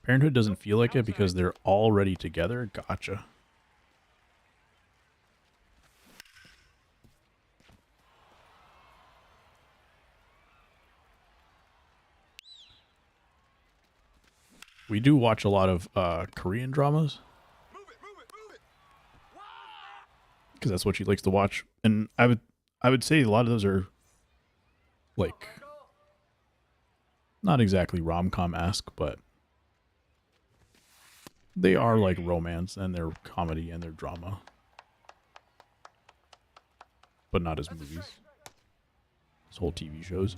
Parenthood doesn't feel like it because they're already together. Gotcha. We do watch a lot of Korean dramas. Move it! Because that's what she likes to watch. And I would say a lot of those are, like, not exactly rom-com-esque, but they are like romance, and they're comedy, and they're drama. But not as movies. This whole TV shows.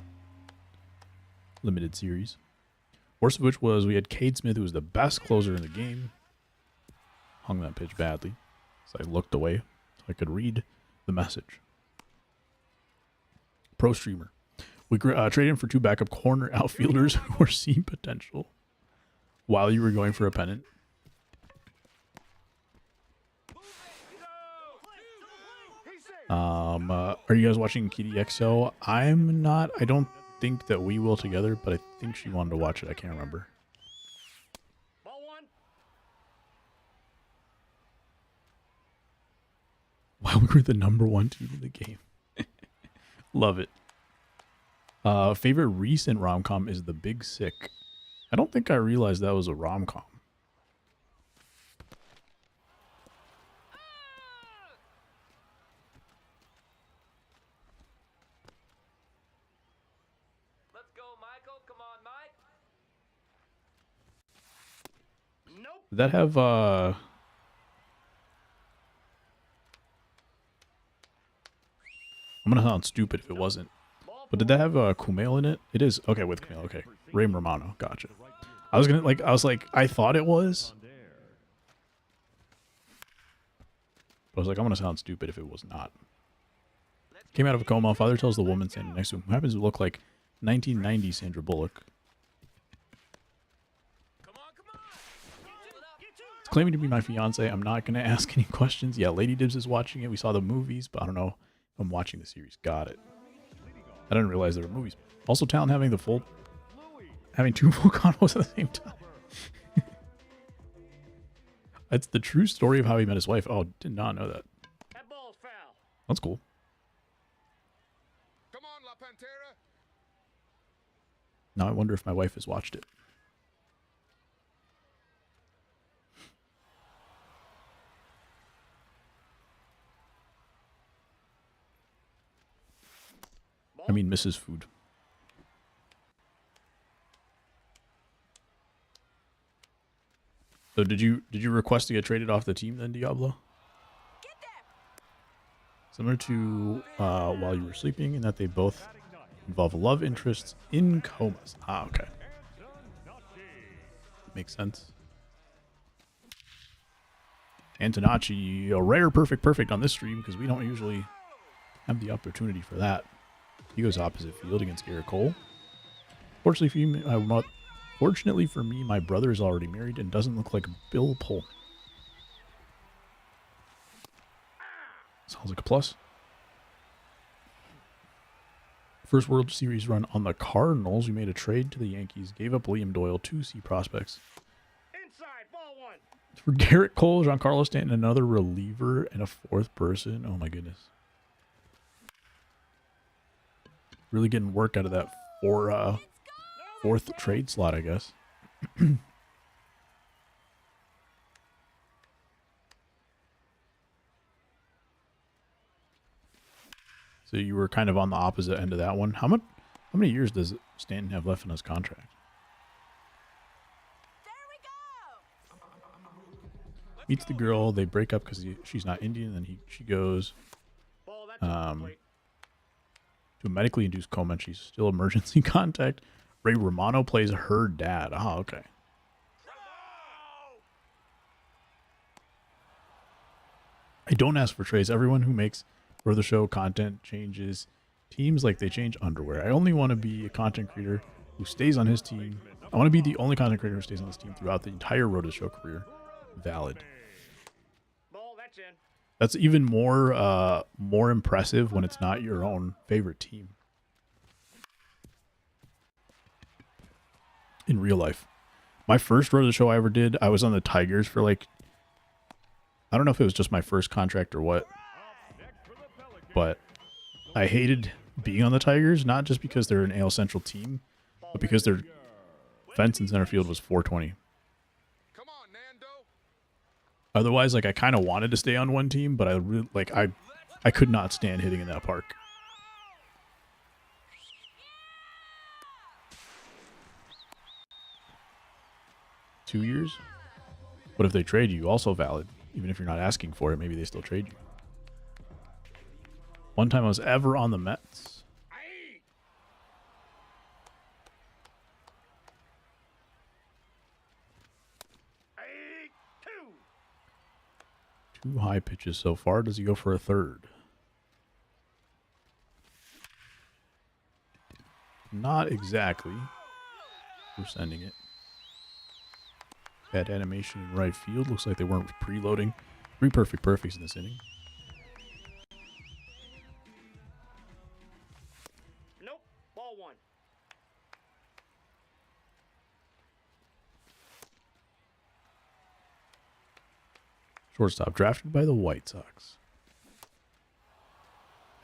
Limited series. Worst of which was we had Cade Smith, who was the best closer in the game. Hung that pitch badly. So I looked away so I could read the message. Pro streamer. We traded him for 2 backup corner outfielders who were seeing potential while you were going for a pennant. Are you guys watching Kitty XO? I'm not. I don't think that we will together, but I think she wanted to watch it. I can't remember. Ball one. Wow, we were the #1 team in the game. Love it. Favorite recent rom-com is The Big Sick. I don't think I realized that was a rom-com. Let's go, Michael. Come on, Mike. Did that have I'm gonna sound stupid if it wasn't. But did that have Kumail in it? It is. Okay, with Kumail. Okay. Ray Romano. Gotcha. I was I thought it was. But I was like, I'm gonna sound stupid if it was not. Came out of a coma. Father tells the woman standing next to him, who happens to look like 1990 Sandra Bullock. Come on, come on. It's claiming to be my fiance. I'm not gonna ask any questions. Yeah, Lady Dibs is watching it. We saw the movies, but I don't know if I'm watching the series. Got it. I didn't realize there were movies. Also, Talon having two full combos at the same time. That's the true story of how he met his wife. Oh, did not know that. That ball's foul. That's cool. Come on, La Pantera. Now I wonder if my wife has watched it. I mean, Mrs. Food. So did you request to get traded off the team then, Diablo? Similar to While You Were Sleeping, in that they both involve love interests in comas. Ah, okay. Makes sense. Antonacci, a rare perfect on this stream because we don't usually have the opportunity for that. He goes opposite field against Garrett Cole. Fortunately for me, my brother is already married and doesn't look like Bill Pullman. Sounds like a plus. First World Series run on the Cardinals. We made a trade to the Yankees. Gave up Liam Doyle, 2 C prospects. Inside, ball one. For Garrett Cole, Giancarlo Stanton, another reliever, and a 4th person. Oh my goodness. Really getting work out of that 4th trade slot, I guess. So you were kind of on the opposite end of that one. How many years does Stanton have left in his contract? Meets the girl. They break up because she's not Indian. Then she goes Ball, that's off the plate. to a medically induced coma. And she's still emergency contact. Ray Romano plays her dad. Oh, okay. I don't ask for trades. Everyone who makes for the show content changes teams like they change underwear. I only want to be a content creator who stays on his team. I want to be the only content creator who stays on this team throughout the entire Road to the Show career. Valid. Ball, that's in. That's even more impressive when it's not your own favorite team. In real life. My first Road to the Show I ever did, I was on the Tigers for like, I don't know if it was just my first contract or what, but I hated being on the Tigers, not just because they're an AL Central team, but because their fence in center field was 420. Come on, Nando. Otherwise, like, I kind of wanted to stay on one team, but I could not stand hitting in that park. Two years? What if they trade you? Also valid. Even if you're not asking for it, maybe they still trade you. One time I was ever on the Mets. Two high pitches so far. Does he go for a third? Not exactly. We're sending it. Bad animation in right field. Looks like they weren't preloading. 3 perfects in this inning. Ball one. Shortstop drafted by the White Sox.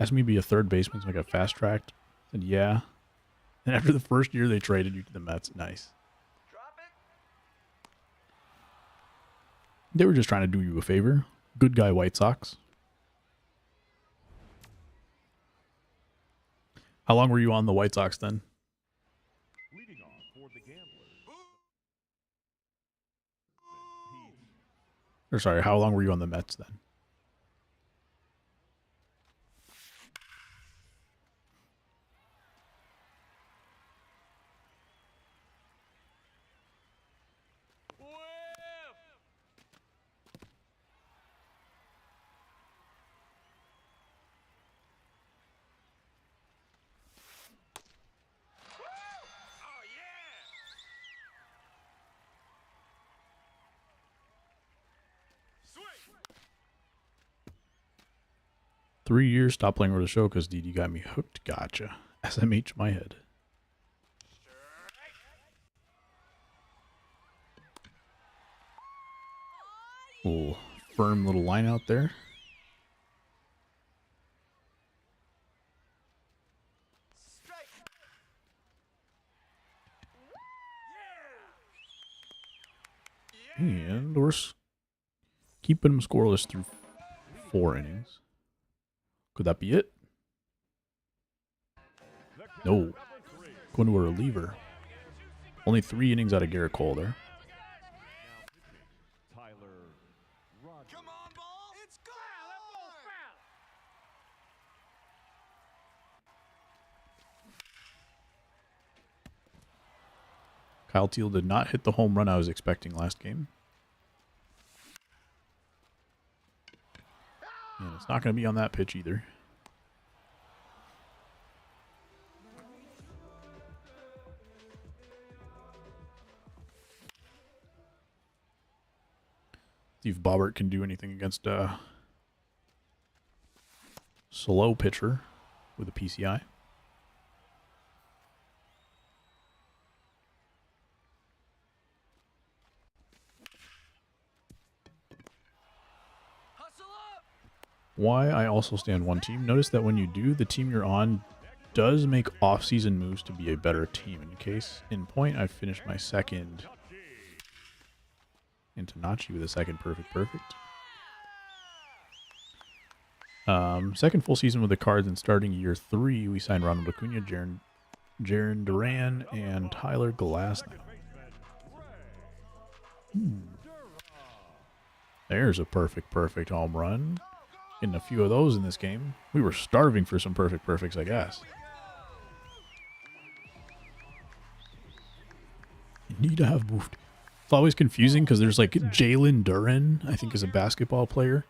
Asked me to be a third baseman, so I got fast tracked. Said yeah. And after the first year, they traded you to the Mets. Nice. Drop it. They were just trying to do you a favor. Good guy, White Sox. How long were you on the White Sox then? Leading off for the Gamblers. Or sorry, how long were you on the Mets then? Whip. 3 years, stopped playing for the show because DD got me hooked. Gotcha. SMH my head. Little firm little line out there. Strike. And we're keeping them scoreless through 4 innings. Could that be it? No. Going to a reliever. Only 3 innings out of Garrett Cole there. Tyler Rogers. Come on, ball. It's Foul. That ball's foul. Kyle Teal did not hit the home run I was expecting last game. And it's not going to be on that pitch either. See if Bobbert can do anything against a slow pitcher with a PCI. Hustle up. Why I also stand one team. Notice that when you do, the team you're on does make off-season moves to be a better team. In case, in point, I finished my second into Nachi with a second perfect. Second full season with the Cards, and starting year 3, we signed Ronald Acuna, Jaron Duran, and Tyler Glasnow. There's a perfect home run. Getting a few of those in this game. We were starving for some perfects, I guess. You need to have moved. It's always confusing because there's like Jalen Duran, I think is a basketball player.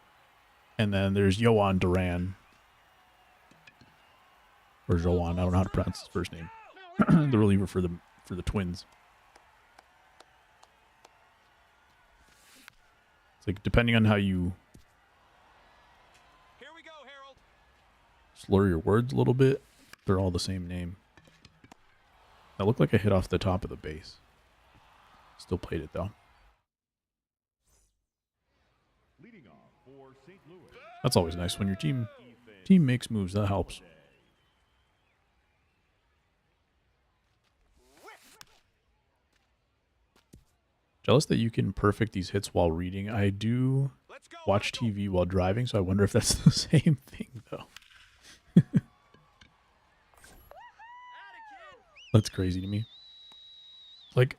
And then there's Yohan Duran. Or Johan, I don't know how to pronounce his first name. The reliever for the Twins. It's like depending on how you Here we go, Harold. slur your words a little bit, they're all the same name. That looked like a hit off the top of the base. Still played it though. Leading off for St. Louis. That's always nice when your team makes moves. That helps. Jealous that you can perfect these hits while reading. I do Let's go. watch TV while driving, so I wonder if that's the same thing though. Atta kid. That's crazy to me. Like,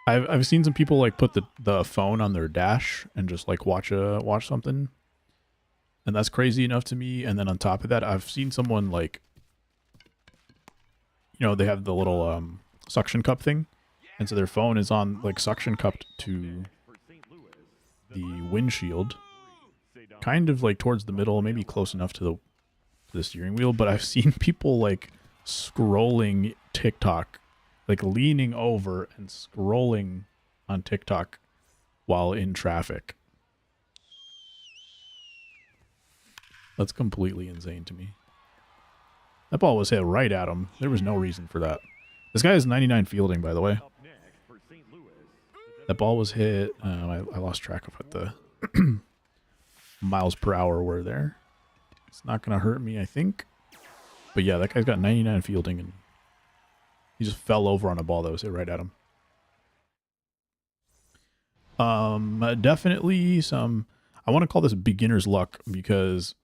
I've seen some people like put the phone on their dash and just like watch something, and that's crazy enough to me. And then on top of that, I've seen someone like, you know, they have the little suction cup thing, and so their phone is on like suction cupped to For St. Louis. the windshield, kind of like towards the middle, maybe close enough to the steering wheel. But I've seen people like scrolling TikTok, like leaning over and scrolling on TikTok while in traffic. That's completely insane to me. That ball was hit right at him. There was no reason for that. This guy has 99 fielding, by the way. Up next for St. Louis. That ball was hit. I lost track of what the miles per hour were there. It's not going to hurt me, I think. But yeah, that guy's got 99 fielding, and he just fell over on a ball that was hit right at him. Definitely some... I want to call this beginner's luck because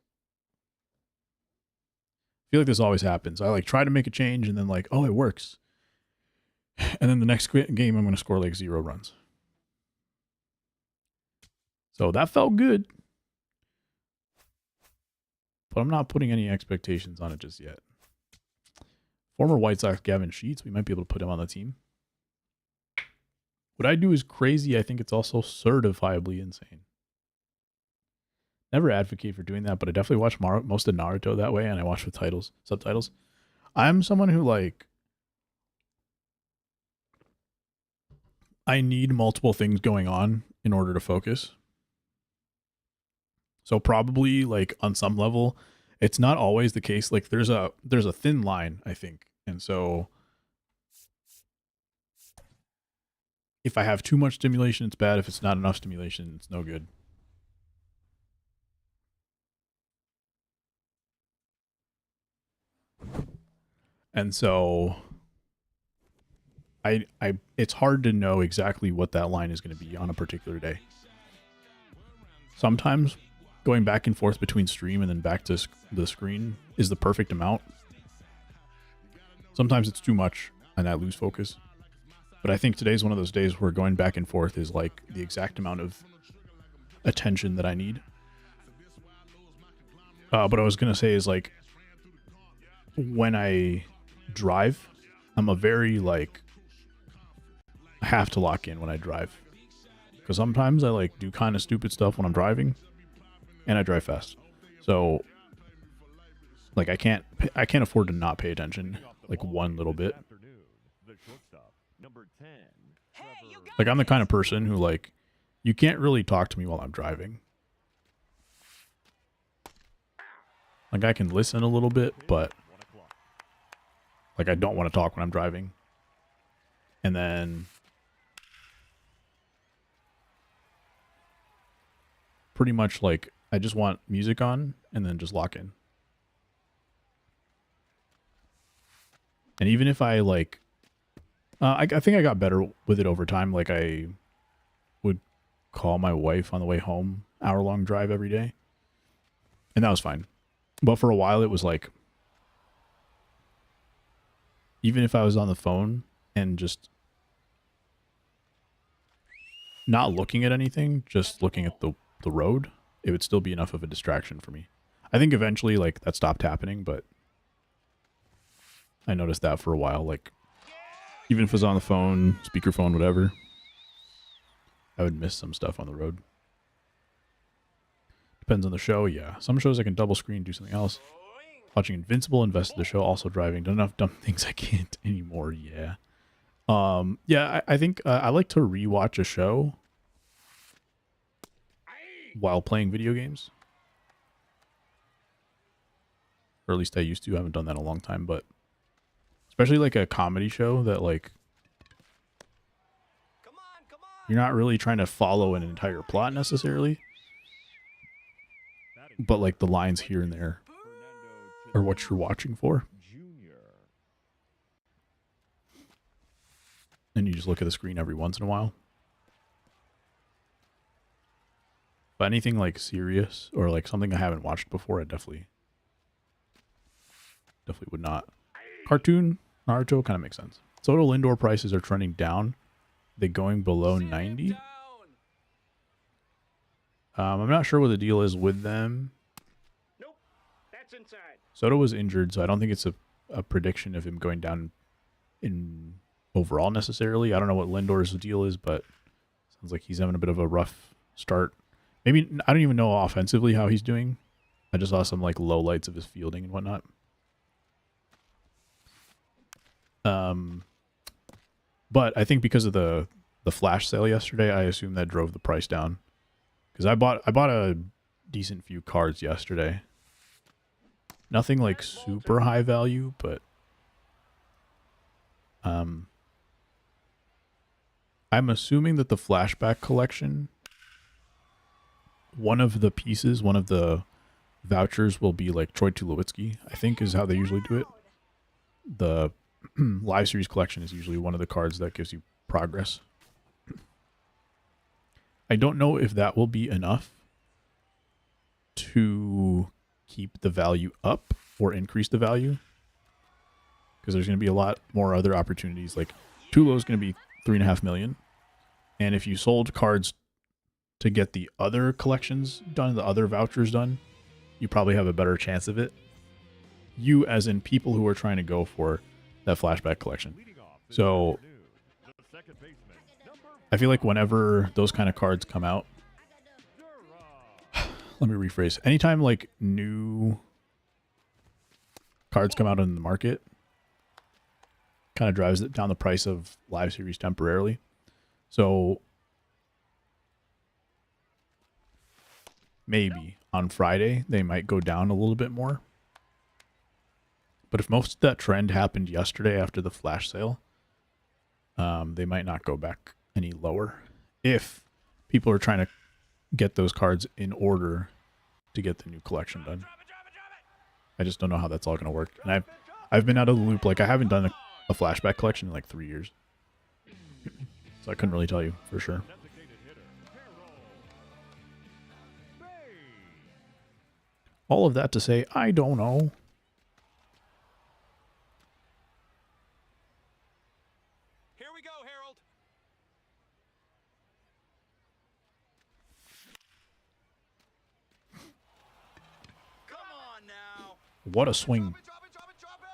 I feel like this always happens. I like try to make a change and then like, oh, it works. And then the next game, I'm going to score like 0 runs. So that felt good. But I'm not putting any expectations on it just yet. Former White Sox Gavin Sheets, we might be able to put him on the team. What I do is crazy. I think it's also certifiably insane. Never advocate for doing that, but I definitely watch most of Naruto that way, and I watch with subtitles. I'm someone who like... I need multiple things going on in order to focus. So probably like on some level, it's not always the case. Like there's a thin line, I think. And so if I have too much stimulation, it's bad. If it's not enough stimulation, it's no good. And so it's hard to know exactly what that line is going to be on a particular day. Sometimes going back and forth between stream and then back to the screen is the perfect amount. Sometimes it's too much and I lose focus. But I think today's one of those days where going back and forth is like the exact amount of attention that I need. But I was going to say is like when I drive, I'm a very like I have to lock in when I drive. Because sometimes I like do kind of stupid stuff when I'm driving. And I drive fast. So like I can't afford to not pay attention like one little bit. Like I'm the kind of person who like you can't really talk to me while I'm driving. Like I can listen a little bit, but like I don't want to talk when I'm driving. And then pretty much like I just want music on and then just lock in. And even if I like, I think I got better with it over time. Like I would call my wife on the way home, hour-long drive every day. And that was fine. But for a while it was like, even if I was on the phone and just not looking at anything, just looking at the road, it would still be enough of a distraction for me. I think eventually like that stopped happening, but I noticed that for a while. Like even if it was on the phone, speakerphone, whatever, I would miss some stuff on the road. Depends on the show. Yeah. Some shows I can double screen, do something else. Watching Invincible, invested the show, also driving. Done enough dumb things I can't anymore. Yeah. Yeah, I think I like to rewatch a show while playing video games. Or at least I used to. I haven't done that in a long time, but especially like a comedy show that like you're not really trying to follow an entire plot necessarily. But like the lines here and there are what you're watching for. And you just look at the screen every once in a while. But anything like serious or like something I haven't watched before, I definitely would not. Cartoon, Naruto kind of makes sense. Soto Lindor prices are trending down. They're going below 90. I'm not sure what the deal is with them. Nope, that's inside. Soto was injured, so I don't think it's a prediction of him going down in overall necessarily. I don't know what Lindor's deal is, but sounds like he's having a bit of a rough start. Maybe, I don't even know offensively how he's doing. I just saw some like low lights of his fielding and whatnot. But I think because of the flash sale yesterday, I assume that drove the price down. Because I bought a decent few cards yesterday. Nothing like super high value, but I'm assuming that the flashback collection, one of the pieces, one of the vouchers will be like Troy Tulowitzki, I think is how they usually do it. The live series collection is usually one of the cards that gives you progress. I don't know if that will be enough to keep the value up or increase the value, because there's going to be a lot more other opportunities. Like Tulo is going to be 3.5 million, and if you sold cards to get the other collections done, the other vouchers done, you probably have a better chance of it. You, as in people who are trying to go for that flashback collection. So I feel like whenever those kind of cards come out, let me rephrase. Anytime like new cards come out in the market, kind of drives it down the price of live series temporarily. So maybe on Friday they might go down a little bit more. But if most of that trend happened yesterday after the flash sale, they might not go back any lower if people are trying to get those cards in order to get the new collection done. I just don't know how that's all going to work. And I've been out of the loop. Like, I haven't done a flashback collection in like 3 years. So I couldn't really tell you for sure. All of that to say, I don't know. Here we go, Harold. Come on now. What a swing. Drop it, drop it, drop it.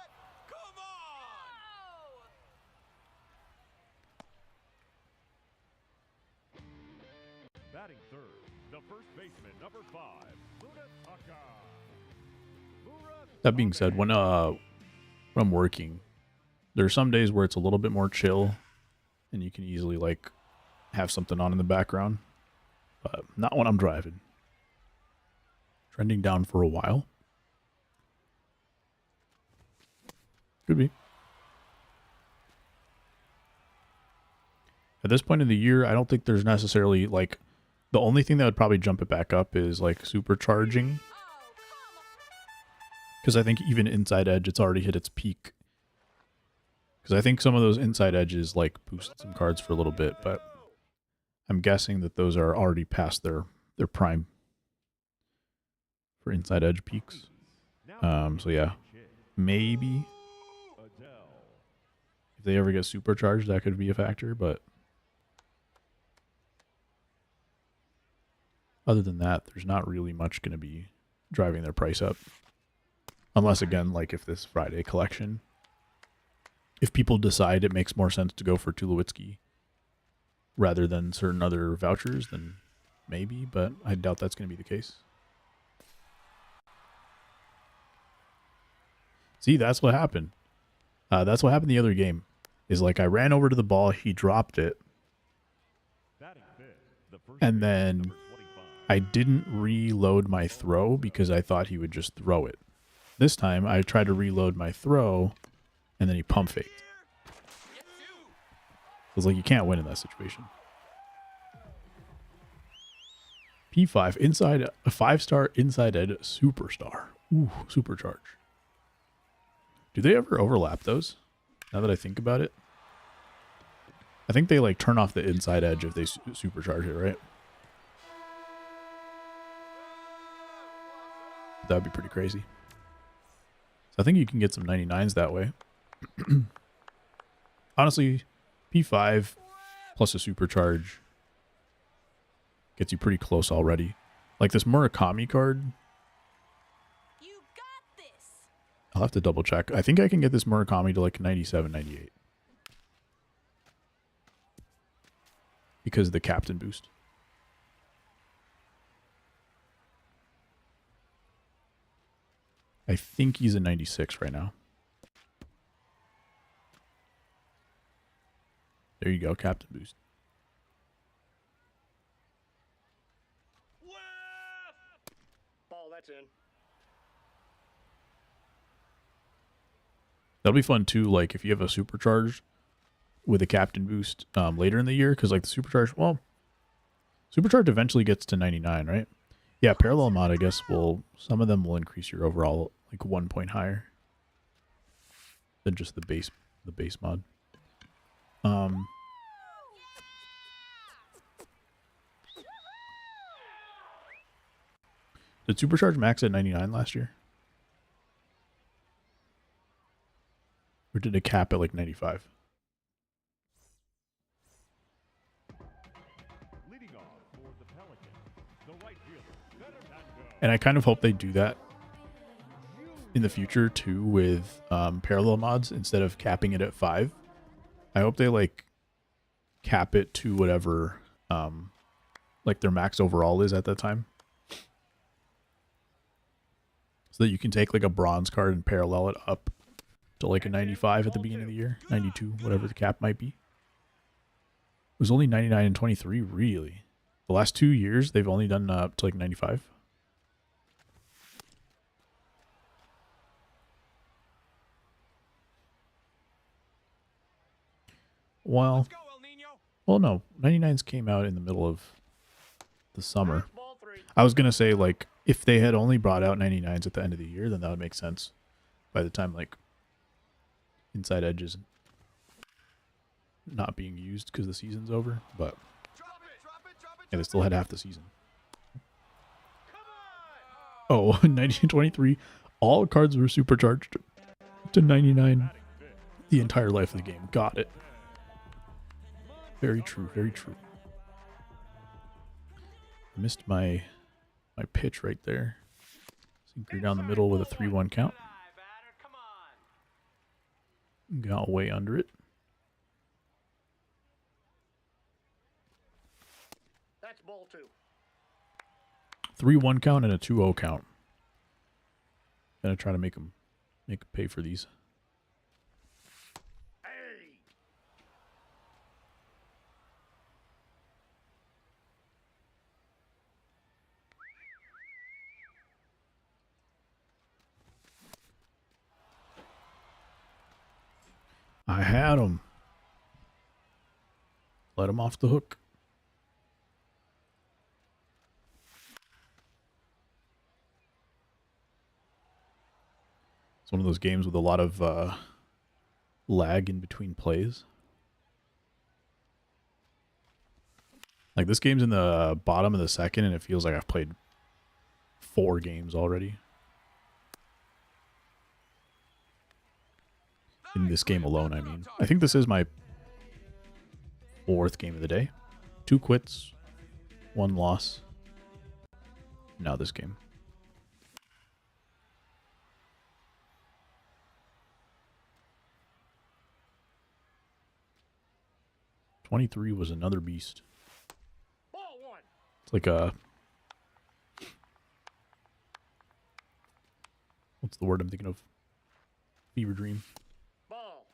Come on. Batting third, the first baseman, number 5, Murataka. That being said, when I'm working, there are some days where it's a little bit more chill and you can easily like have something on in the background, but not when I'm driving. Trending down for a while. Could be. At this point in the year, I don't think there's necessarily like, the only thing that would probably jump it back up is like supercharging. Because I think even Inside Edge, it's already hit its peak. Because I think some of those Inside Edges like boosted some cards for a little bit, but I'm guessing that those are already past their prime for Inside Edge peaks. So yeah, maybe if they ever get supercharged, that could be a factor, but other than that, there's not really much going to be driving their price up. Unless, again, like if this Friday collection, if people decide it makes more sense to go for Tulowitzki rather than certain other vouchers, then maybe, but I doubt that's going to be the case. See, that's what happened. That's what happened the other game. Is like I ran over to the ball, he dropped it, and then I didn't reload my throw because I thought he would just throw it. This time, I tried to reload my throw, and then he pump faked. I was like, you can't win in that situation. P5, inside a 5-star Inside Ed Superstar. Ooh, supercharge. Do they ever overlap those? Now that I think about it. I think they like turn off the Inside Edge if they supercharge it, right? That'd be pretty crazy. So I think you can get some 99s that way. Honestly, P5 plus a supercharge gets you pretty close already. Like this Murakami card. You got this. I'll have to double check. I think I can get this Murakami to like 97, 98. Because of the captain boost. I think he's a 96 right now. There you go, captain boost. Ball, that's in. That'll be fun too. Like if you have a supercharged with a captain boost later in the year, because like the supercharged, well, supercharged eventually gets to 99, right? Yeah, parallel mod, I guess, some of them will increase your overall like 1 point higher than just the base mod. Did supercharge max at 99 last year? Or did it cap at like 95? Leading off for the Pelicans, the right fielder, Fernando. And I kind of hope they do that in the future too with parallel mods instead of capping it at 5. I hope they like cap it to whatever like their max overall is at that time. So that you can take like a bronze card and parallel it up to like a 95 at the beginning of the year. 92, whatever the cap might be. It was only 99 and 23, really. The last 2 years, they've only done up to like 95. Well, Let's go, El Nino. well, no. 99s came out in the middle of the summer. Ball 3. I was going to say, like, if they had only brought out 99s at the end of the year, then that would make sense. By the time, like, Inside Edge is not being used because the season's over. But, Drop it. yeah, they still had half the season. Oh, 1923, all cards were supercharged to 99 the entire life of the game. Got it. Very true, very true. I missed my pitch right there. Sinker down the middle with a 3-1 count. Got way under it. That's ball 2. 3-1 count and a 2-0 count. Gonna try to make them pay for these. Hey. I had him. Let him off the hook. It's one of those games with a lot of lag in between plays. Like this game's in the bottom of the second, and it feels like I've played 4 games already. In this game alone, I mean. I think this is my 4th game of the day. 2 quits, 1 loss. Now this game. '23 was another beast. Ball 1. It's like a... What's the word I'm thinking of? Fever dream. Ball.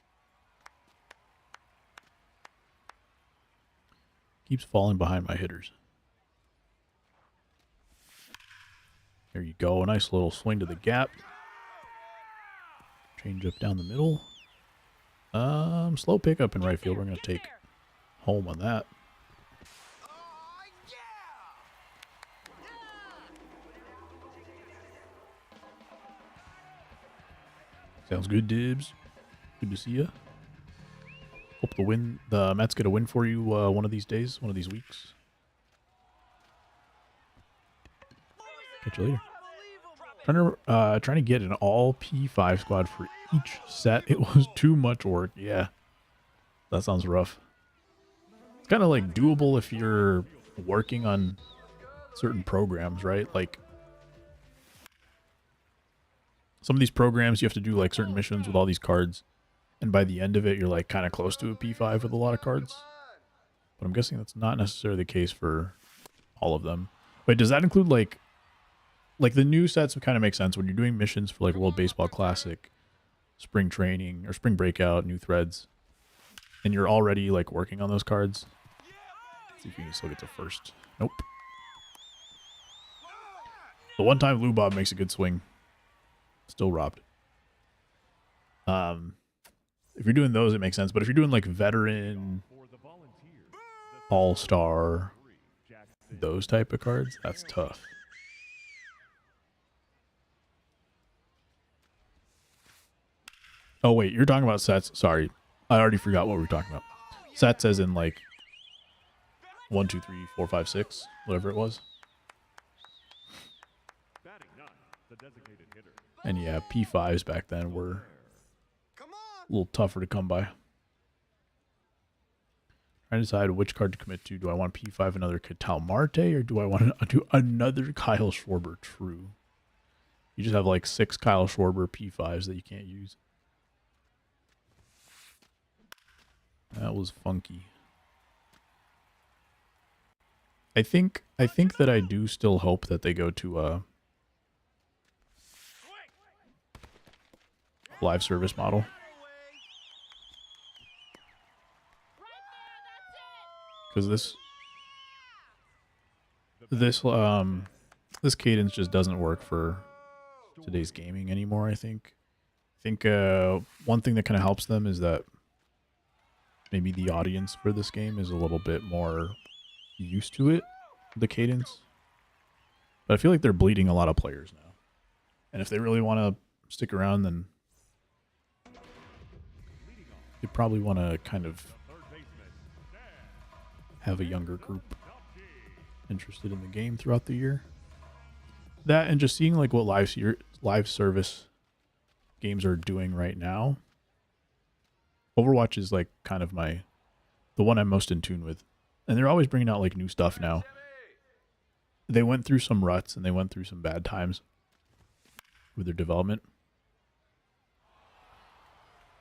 Keeps falling behind my hitters. There you go. A nice little swing to the gap. Change up down the middle. Slow pickup in right field. We're going to take home on that. Sounds good, Dibs. Good to see ya. Hope the Mets get a win for you one of these days, one of these weeks. Catch you later. Trying to get an all P5 squad for each set. It was too much work. Yeah, that sounds rough. It's kind of like doable if you're working on certain programs, right? Like some of these programs, you have to do like certain missions with all these cards, and by the end of it, you're like kind of close to a P5 with a lot of cards. But I'm guessing that's not necessarily the case for all of them. Wait, does that include like the new sets would kind of make sense when you're doing missions for like World Baseball Classic, Spring Training, or Spring Breakout, New Threads, and you're already like working on those cards? Let's see if you can still get to first. Nope. The one time Lou Bob makes a good swing. Still robbed. If you're doing those, it makes sense. But if you're doing like veteran, all-star, those type of cards, that's tough. Oh wait, you're talking about sets. Sorry, I already forgot what we were talking about. Sets as in like 1, 2, 3, 4, 5, 6, whatever it was. And yeah, P5s back then were a little tougher to come by. Trying to decide which card to commit to. Do I want P5 another Ketel Marte, or do I want to do another Kyle Schwarber? True. You just have like 6 Kyle Schwarber P5s that you can't use. That was funky. I think that I do still hope that they go to live service model. Because this cadence just doesn't work for today's gaming anymore, I think. One thing that kind of helps them is that maybe the audience for this game is a little bit more used to it, the cadence. But I feel like they're bleeding a lot of players now. And if they really want to stick around, then they probably want to kind of have a younger group interested in the game throughout the year. That and just seeing like what live service games are doing right now. Overwatch is like kind of the one I'm most in tune with. And they're always bringing out like new stuff now. They went through some ruts and they went through some bad times with their development.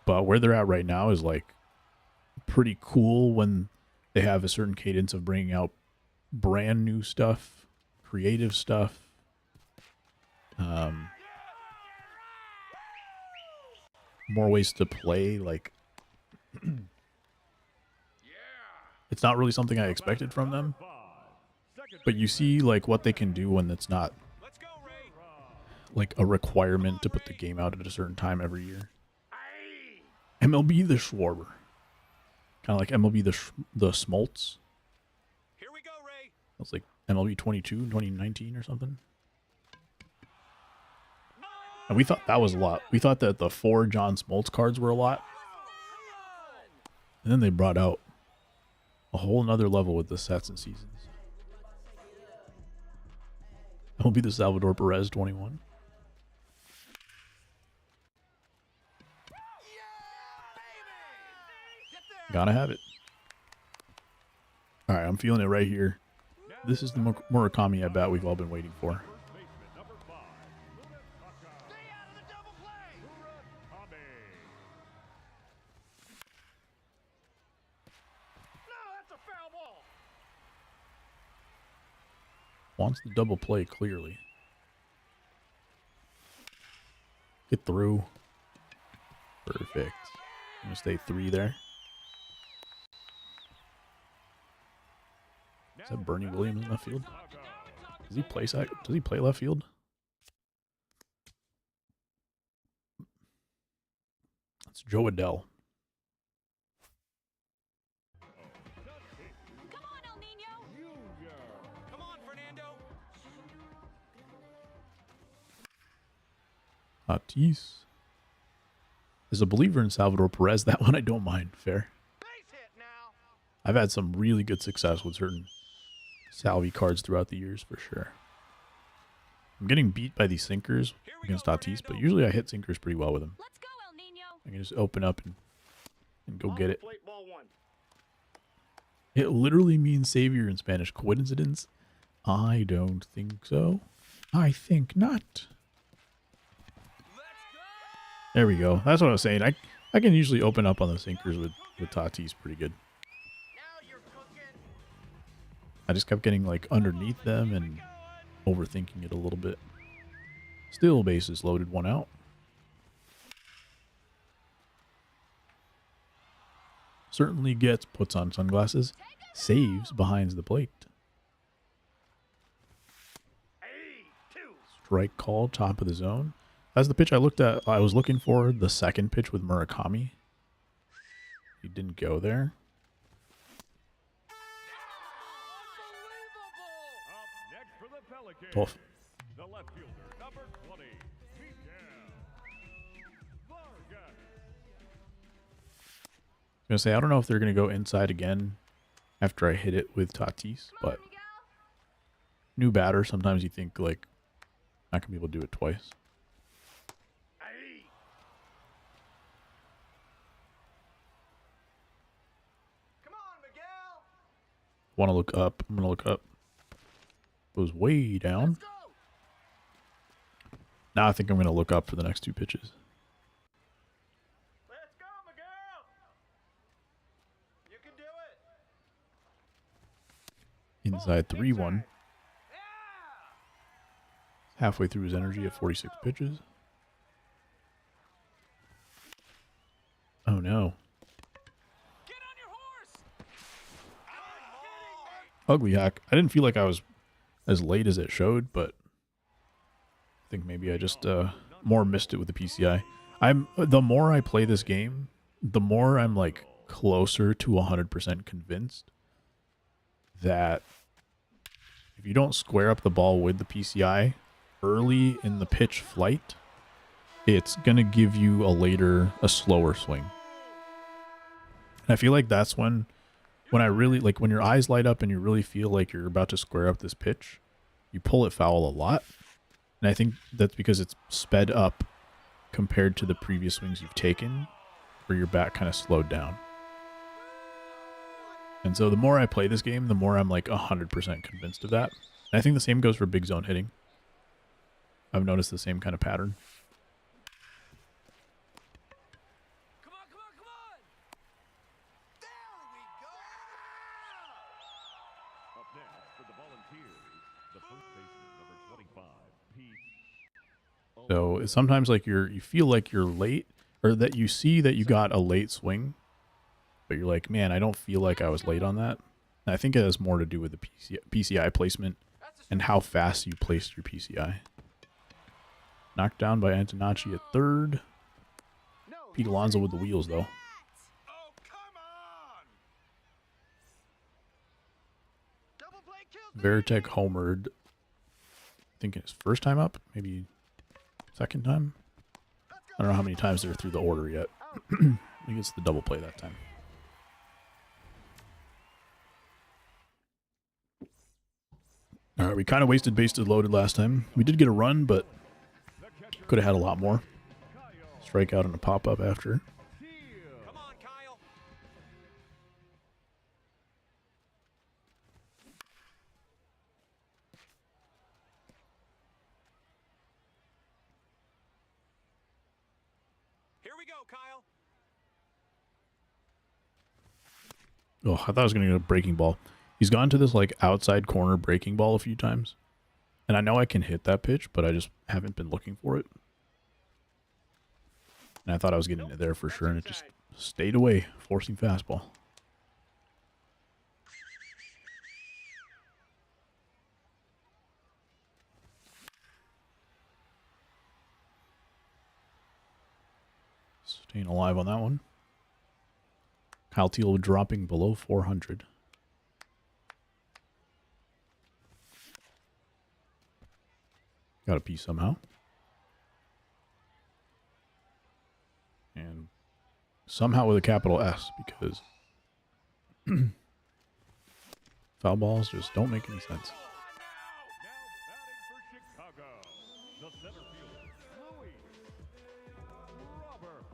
But where they're at right now is like pretty cool when they have a certain cadence of bringing out brand new stuff, creative stuff. More ways to play, like it's not really something I expected from them, but you see like what they can do when it's not like a requirement to put the game out at a certain time every year. MLB The Schwarber. Kind of like MLB the Smoltz. Here we go, Ray. That's like MLB 22, 2019 or something. And we thought that was a lot. We thought that the 4 John Smoltz cards were a lot. And then they brought out a whole nother level with the sets and seasons. MLB the Salvador Perez 21. Gotta have it. Alright, I'm feeling it right here. This is the Murakami at bat we've all been waiting for. Wants the double play clearly. Get through. Perfect. I'm gonna stay 3 there. Is that Bernie Williams in left field? Does he play left field? That's Joe Adele. Come on, El Nino. Come on, Fernando. Tatis. As a believer in Salvador Perez, that one I don't mind. Fair. Base hit now. I've had some really good success with certain Salvi cards throughout the years, for sure. I'm getting beat by these sinkers against Tatis, but usually I hit sinkers pretty well with them. Let's go, El Nino. I can just open up and go get it. Plate ball 1. It literally means savior in Spanish. Coincidence? I don't think so. I think not. There we go. That's what I was saying. I can usually open up on the sinkers with Tatis pretty good. Now you're cooking. I just kept getting like underneath them and overthinking it a little bit. Still bases loaded, 1 out. Certainly gets, puts on sunglasses, saves behind the plate. Strike call, top of the zone. That's the pitch I was looking for, the second pitch with Murakami. we didn't go there. Up next for the Pelicans. Tough. The left fielder, number 20, Miguel Vargas. I was gonna say, I don't know if they're gonna go inside again after I hit it with Tatis, but new batter, sometimes you think like not gonna be able to do it twice. Come on, Miguel. Want to look up? I'm gonna look up. It was way down. Let's go. Now I think I'm gonna look up for the next two pitches. Let's go, Miguel. You can do it. Inside 3-1. Halfway through his energy at 46 pitches. Oh no. Get on your horse! Ugly hack. I didn't feel like I was as late as it showed, but I think maybe I just more missed it with the PCI. The more I play this game, the more I'm like closer to 100% convinced that if you don't square up the ball with the PCI early in the pitch flight, it's gonna give you a slower swing. And I feel like that's when I really, like, when your eyes light up and you really feel like you're about to square up this pitch, you pull it foul a lot. And I think that's because it's sped up compared to the previous swings you've taken, where your bat kind of slowed down. And so the more I play this game, the more I'm like 100% convinced of that. And I think the same goes for big zone hitting. I've noticed the same kind of pattern. Come on, come on, come on! There we go. Up next for the Volunteers, the first baseman, number 25, Pete. So it's sometimes like you feel like you're late, or that you see that you got a late swing, but you're like, man, I don't feel like I was late on that. And I think it has more to do with the PCI placement and how fast you placed your PCI. Knocked down by Antonacci at third. No, Pete Alonso with the wheels, though. Oh, come on. Double play kills the Veritek homered, I think his first time up, maybe second time. I don't know how many times they're through the order yet. I think it's the double play that time. All right, we kind of wasted bases loaded last time. We did get a run, but could have had a lot more. Strikeout and a pop-up after. Come on, Kyle. Here we go, Kyle. Oh, I thought I was going to get a breaking ball. He's gone to this like outside corner breaking ball a few times. And I know I can hit that pitch, but I just haven't been looking for it. And I thought I was getting it there for sure, and it just stayed away, forcing fastball. Staying alive on that one. Kyle Teal dropping below 400. Got a piece somehow. And somehow with a capital S, because foul balls just don't make any sense. Now batting for Chicago, the center fielder, Louis Robert.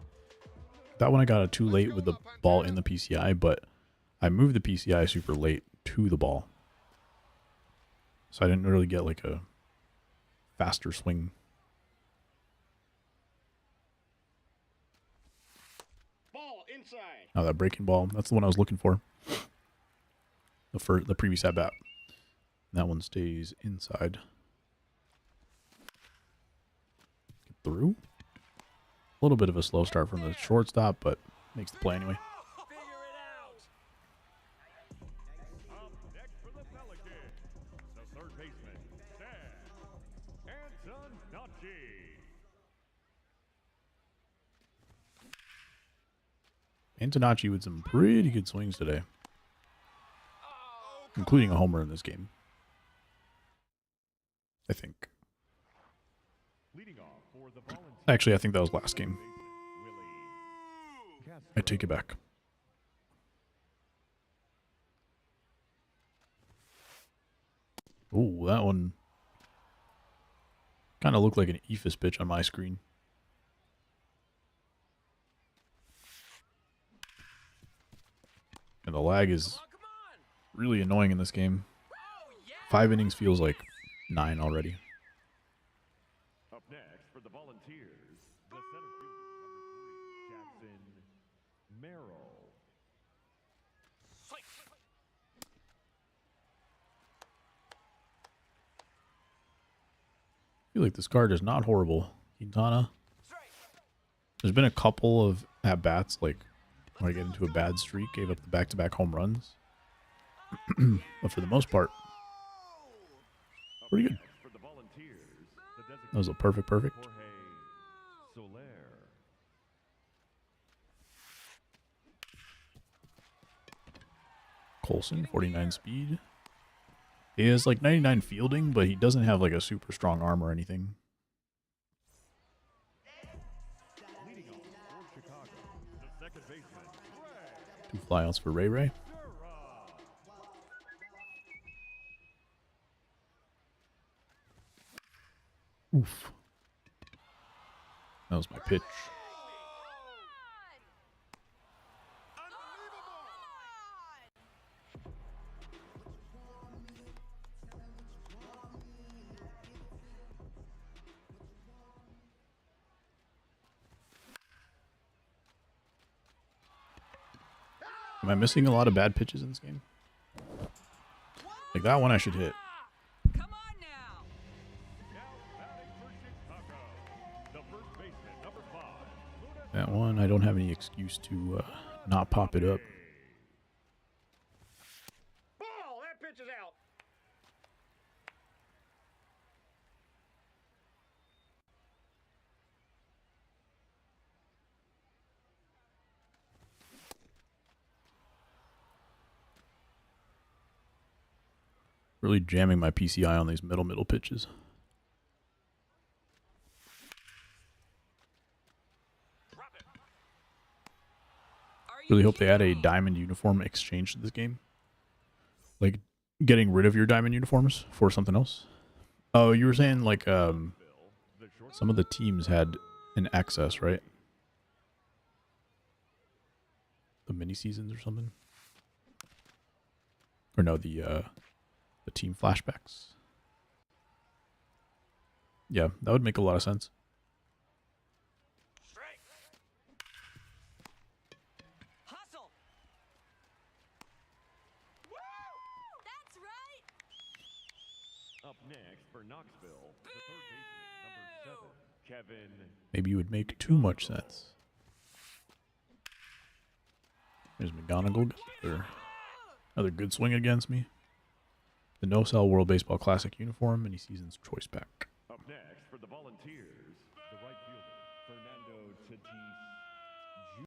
That one I got it too late with the ball in the PCI, but I moved the PCI super late to the ball. So I didn't really get like a faster swing. Ball inside. Now that breaking ball, that's the one I was looking for. The previous at bat. That one stays inside. Get through. A little bit of a slow start from the shortstop, but makes the play anyway. Figure it out! Up next for the Pelicans, the third baseman, Sam Antonacci. Antonacci with some pretty good swings today, including a homer in this game, I think. Leading off for the Volunteers. Actually, I think that was last game. Willie I take it back. Ooh, that one kind of looked like an ephus pitch on my screen. And the lag is really annoying in this game. 5 innings feels like 9 already. Up next for the Volunteers, the center fielder, number 3, Jackson Merrill. I feel like this card is not horrible. Quintana. There's been a couple of at-bats, like, when I get into a bad streak, gave up the back-to-back home runs. But for the most part, pretty good. For the Volunteers, the That was a perfect. Jorge Soler. Colson, 49 speed. He has like 99 fielding, but he doesn't have like a super strong arm or anything. Leading off for Chicago, the second baseman, 2 flyouts for Ray Ray. Oof. That was my pitch. Am I missing a lot of bad pitches in this game? Like that one I should hit. Come on now. Now batting for Chicago, the first baseman, number 5. That one I don't have any excuse to not pop it up. Ball! That pitch is out. Really jamming my PCI on these middle pitches. Really hope they add a diamond uniform exchange to this game. Like getting rid of your diamond uniforms for something else. Oh, you were saying like some of the teams had an excess, right? The mini seasons or something. Or no, the team flashbacks. Yeah, that would make a lot of sense. Strike. Hustle. Woo! That's right. Up next for Knoxville, the third baseman, number 7, Kevin. Maybe it would make too much sense. There's McGonigal. Another good swing against me. The No-Sell World Baseball Classic uniform, mini seasons choice pack. Up next for the Volunteers, the right fielder, Fernando Tatis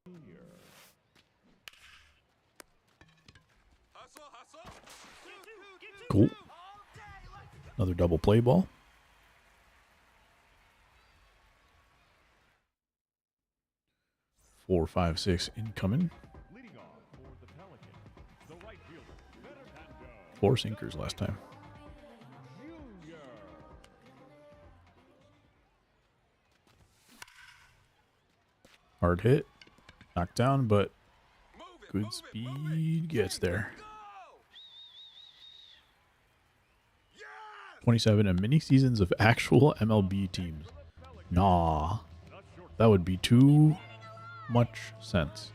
Jr. Hustle, hustle. Cool. Another double play ball. Four, 5, 6 incoming. Leading off for the Pelicans, the right fielder, Fernando 4 sinkers last time. Jr. Hard hit. Knocked down, but Move it, good move it, move it. speed gets there. Go! Yes! 27 and mini seasons of actual MLB teams. Nah. That would be too much sense.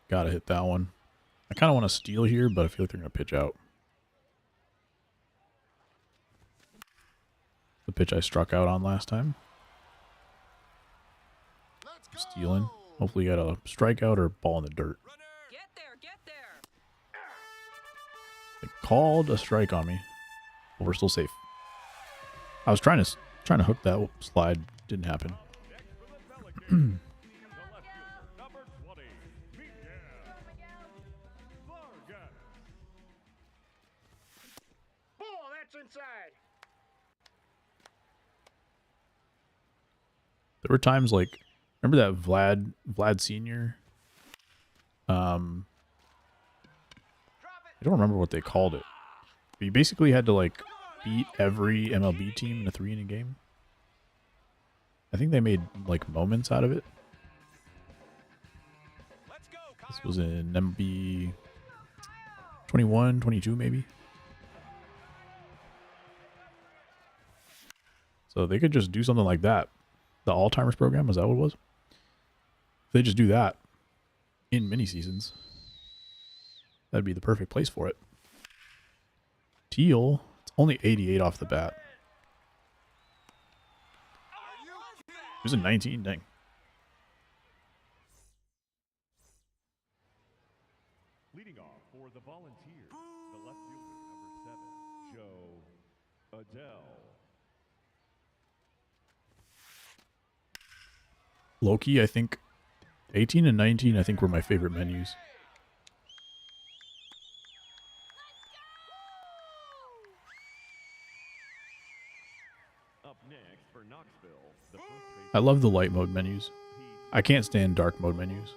Gotta hit that one. I kind of want to steal here, but I feel like they're going to pitch out. The pitch I struck out on last time. Let's go! Stealing. Hopefully you got a strikeout or ball in the dirt. Runner. Get there, get there. They called a strike on me, but we're still safe. I was trying to hook that slide. Didn't happen. Ball, that's inside. There were times like, remember that Vlad Senior? I don't remember what they called it. But you basically had to like beat every MLB team in a 3-inning game. I think they made like moments out of it. This was in MLB 21, 22 maybe. So they could just do something like that. The All-Timers program, is that what it was? If they just do that in mini seasons, that'd be the perfect place for it. Teal, it's only 88 off the bat. It was a 19, dang. Leading off for the Volunteers, the left fielder, number 7, Joe Adele. Loki, I think 18 and 19, I think were my favorite menus. Up next for Knoxville, the first I love the light mode menus. I can't stand dark mode menus.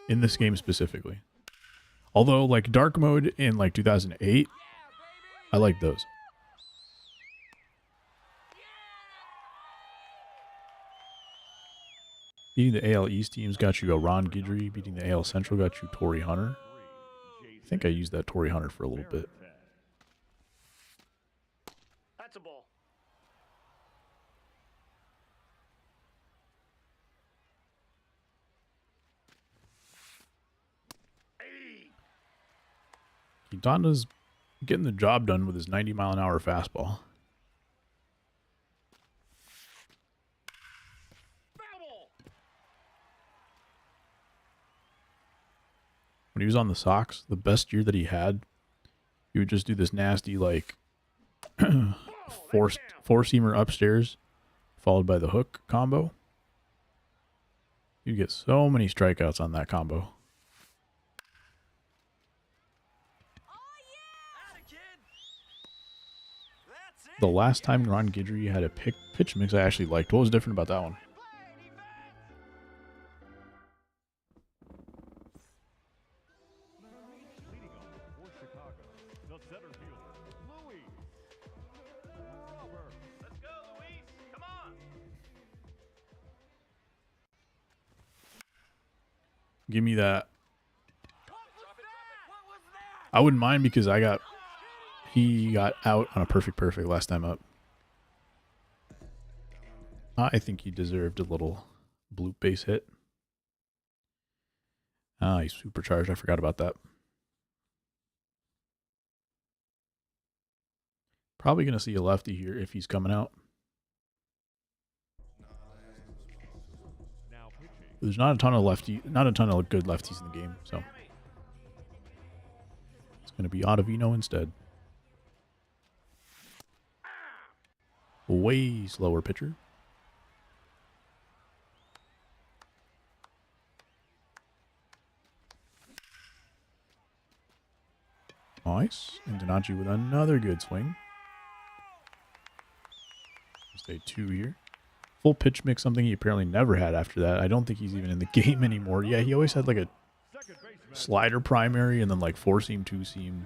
In this game specifically. Although, like, dark mode in, like, 2008, I like those. Beating the AL East teams got you a Ron Guidry. Beating the AL Central got you Torrey Hunter. I think I used that Torrey Hunter for a little bit. That's a ball. Quintana's getting the job done with his 90-mile-an-hour fastball. When he was on the Sox, the best year that he had, he would just do this nasty, like, four-seamer upstairs, followed by the hook combo. You get so many strikeouts on that combo. The last time Ron Guidry had a pitch mix I actually liked. What was different about that one? Leading off for Chicago, the center fielder, Louis Robert. Let's go, Luis. Come on. Give me that. I wouldn't mind because he got out on a perfect last time up. I think he deserved a little bloop base hit. Ah, he's supercharged. I forgot about that. Probably going to see a lefty here if he's coming out. Now pitching, There's not a ton of good lefties in the game, so it's going to be Ottavino instead. Way slower pitcher. Nice. And Donachi with another good swing. Stay 2 here. Full pitch mix, something he apparently never had after that. I don't think he's even in the game anymore. Yeah, he always had like a second baseman, slider primary and then like 4-seam, 2-seam,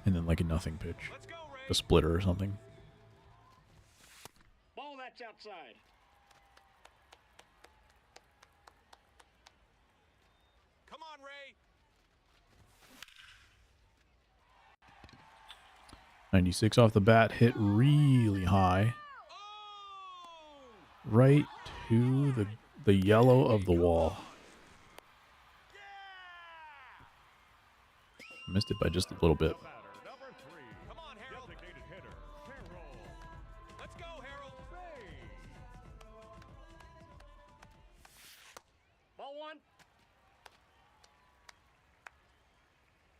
and then like a nothing pitch. A splitter or something. Ball, that's outside. Come on, Ray. 96 off the bat, hit really high. Right to the yellow of the wall. Missed it by just a little bit. batter, number 3. Come on, Harold. Designated hitter, Harold Let's go, Harold. Baines. Ball one.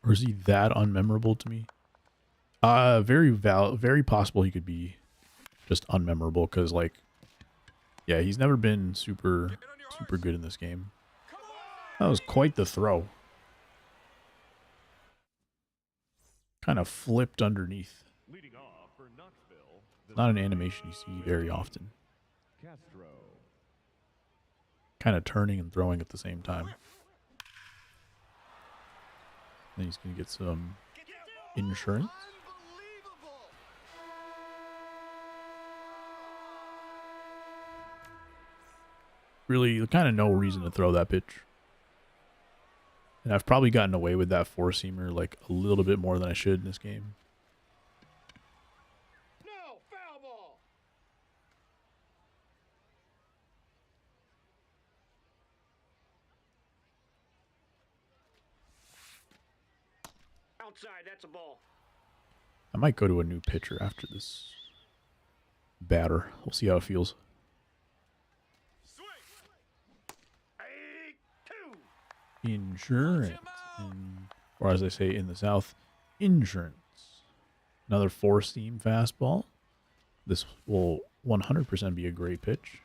Or is he that unmemorable to me? Very possible he could be just unmemorable because, like, yeah, he's never been super good in this game. That was quite the throw. Kind of flipped underneath. Leading off for Knoxville, the Not an animation you see very often. Castro. Kind of turning and throwing at the same time. Then he's going to get some insurance. Really, kind of no reason to throw that pitch. And I've probably gotten away with that four-seamer like a little bit more than I should in this game. No, foul ball. Outside, that's a ball. I might go to a new pitcher after this batter. We'll see how it feels. Swing. 8-2. Insurance. Or as I say in the South, insurance. Another four-seam fastball. This will 100% be a great pitch.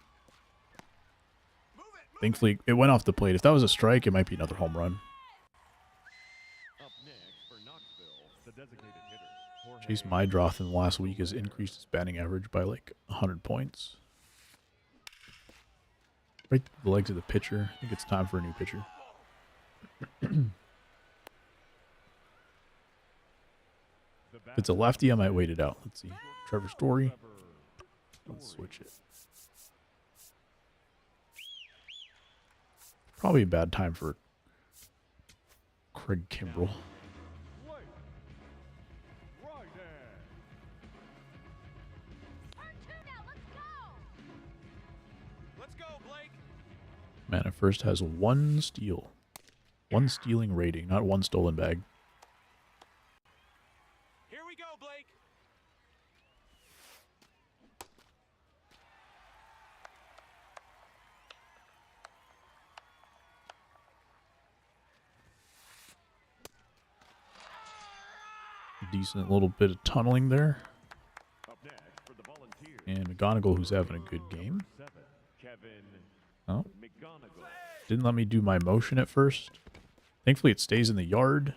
Thankfully, it went off the plate. If that was a strike, it might be another home run. Up next for Knoxville, the designated hitter. Jorge Chase Mydroth in the last week has increased his batting average by like 100 points. Right through the legs of the pitcher. I think it's time for a new pitcher. If it's a lefty, I might wait it out. Let's see. Trevor Story. Let's switch it. Probably a bad time for Craig Kimbrell. Blake. Right hand. Turn two now. Let's go. Let's go, Blake. Mana First has one steal. One stealing rating, not one stolen bag. Here we go, Blake. Decent little bit of tunneling there. Up next for the Volunteers. And McGonigal, who's having a good game. 7, Kevin Oh, McGonigal. didn't let me do my motion at first. Thankfully, it stays in the yard.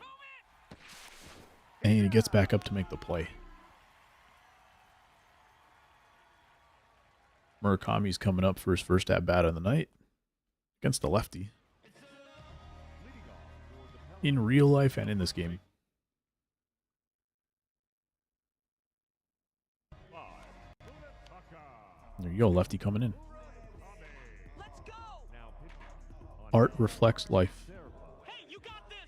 And he gets back up to make the play. Murakami's coming up for his first at-bat of the night. Against the lefty. In real life and in this game. There you go, lefty coming in. Let's go. Now pitching on Art reflects life. Hey, you got this.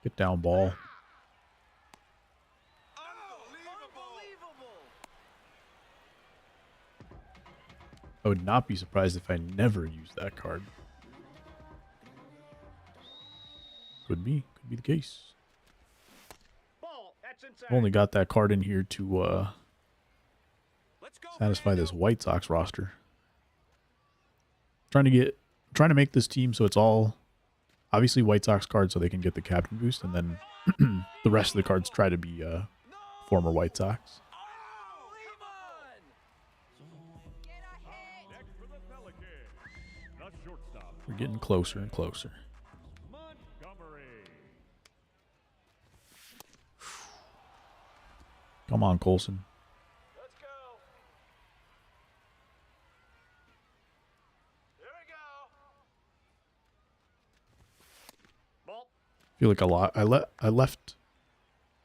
Get down, ball. Unbelievable. I would not be surprised if I never used that card. Could be the case. Ball. That's inside. I've only got that card in here to Let's go. satisfy this White Sox roster. Trying to make this team so it's all obviously White Sox cards so they can get the captain boost, and then the rest of the cards try to be former White Sox. Oh, come on. Get a hit. next for the Pelicans. The shortstop, We're getting closer and closer. Montgomery. Come on, Colson. Let's go. Here we go. Ball. I feel like I left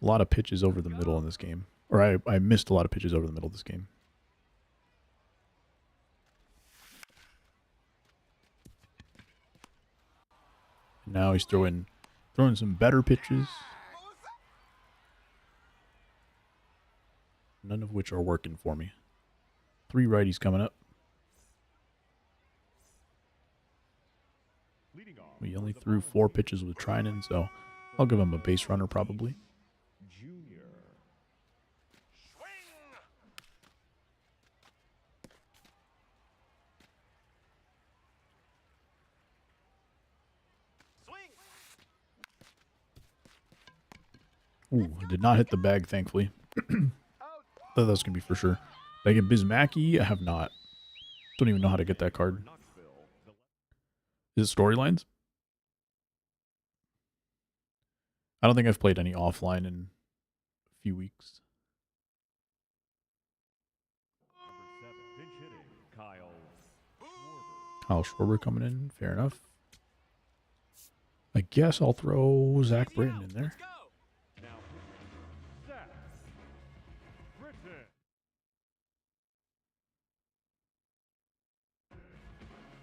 a lot of pitches over the middle in this game. Or I missed a lot of pitches over the middle of this game. Now he's throwing some better pitches. None of which are working for me. 3 righties coming up. Leading off We for only the threw 4 Volunteers, pitches with Trinan, so I'll give him a base runner probably. Junior. Swing. Swing. Ooh, I did not hit the bag, thankfully. Thought that was going to be for sure. Did I get Bismacki? I have not. Don't even know how to get that card. Is it storylines? I don't think I've played any offline in a few weeks. Pinch hitting, Kyle Kyle Schwarber coming in. Fair enough. I guess I'll throw Zach Britton in there. Let's go. Now, Zach Britton.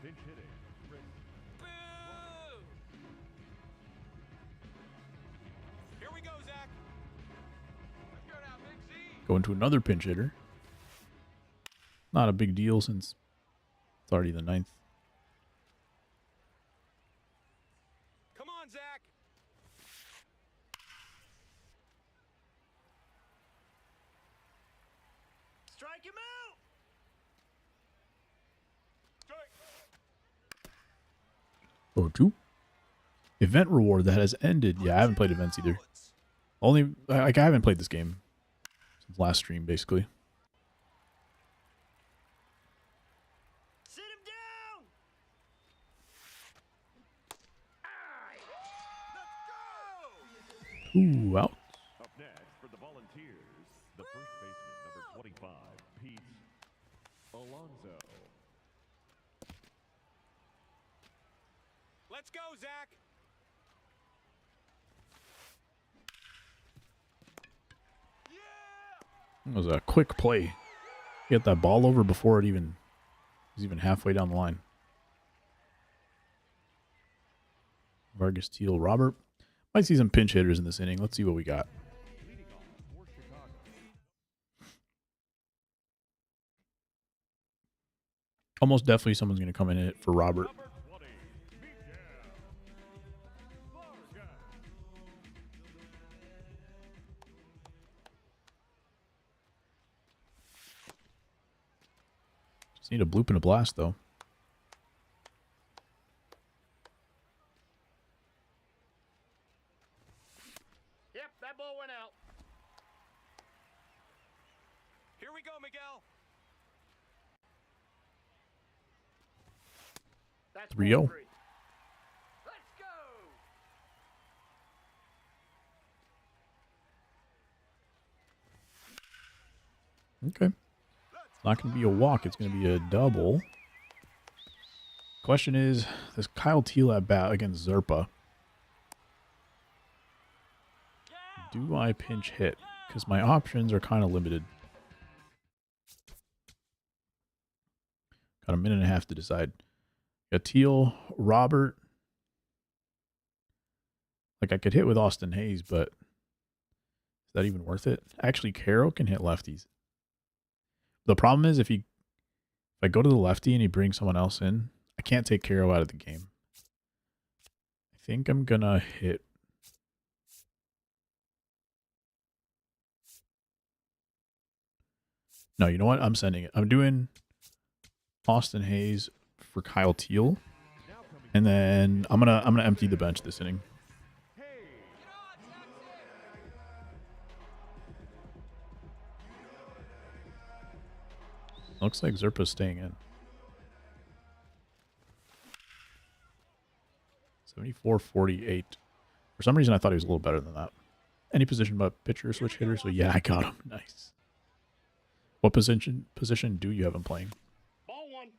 Pinch hitting, Britton. Boo! Here we go, Zach. Let's go now, Big Z. Going to another pinch hitter. Not a big deal since it's already the 9th. Come on, Zach. Strike him out. Strike. Oh, 2. Event reward that has ended. Yeah, I haven't played events either. Only, like, I haven't played this game since last stream, basically. Sit him down. Let's go. Ooh, out. Up next for the Volunteers, the first baseman, number 25, Pete Alonso. Let's go, Zach. Yeah. That was a quick play. Get that ball over before it even was even halfway down the line. Vargas, Teal, Robert. Might see some pinch hitters in this inning. Let's see what we got. Leading off for Chicago. Almost definitely someone's going to come in it for Robert. Number 20, Miguel Vargas. Just need a bloop and a blast, though. Yep, that ball went out. Here we go, Miguel. That's 3-0. ball 3. Let's go. Okay. It's not going to be a walk. It's going to be a double. Question is, does Kyle Teal at bat against Zerpa? Do I pinch hit? Because my options are kind of limited. Got a minute and a half to decide. Got Teal, Robert. Like, I could hit with Austin Hayes, but is that even worth it? Actually, Caro can hit lefties. The problem is if I go to the lefty and he brings someone else in, I can't take Caro out of the game. I think I'm going to hit. No, you know what? I'm sending it. I'm doing Austin Hayes for Kyle Teal. And then I'm gonna empty the bench this inning. Looks like Zerpa's staying in. 74-48. For some reason, I thought he was a little better than that. Any position but pitcher, switch hitter. So yeah, I got him. Nice. What position do you have him playing? Ball 1.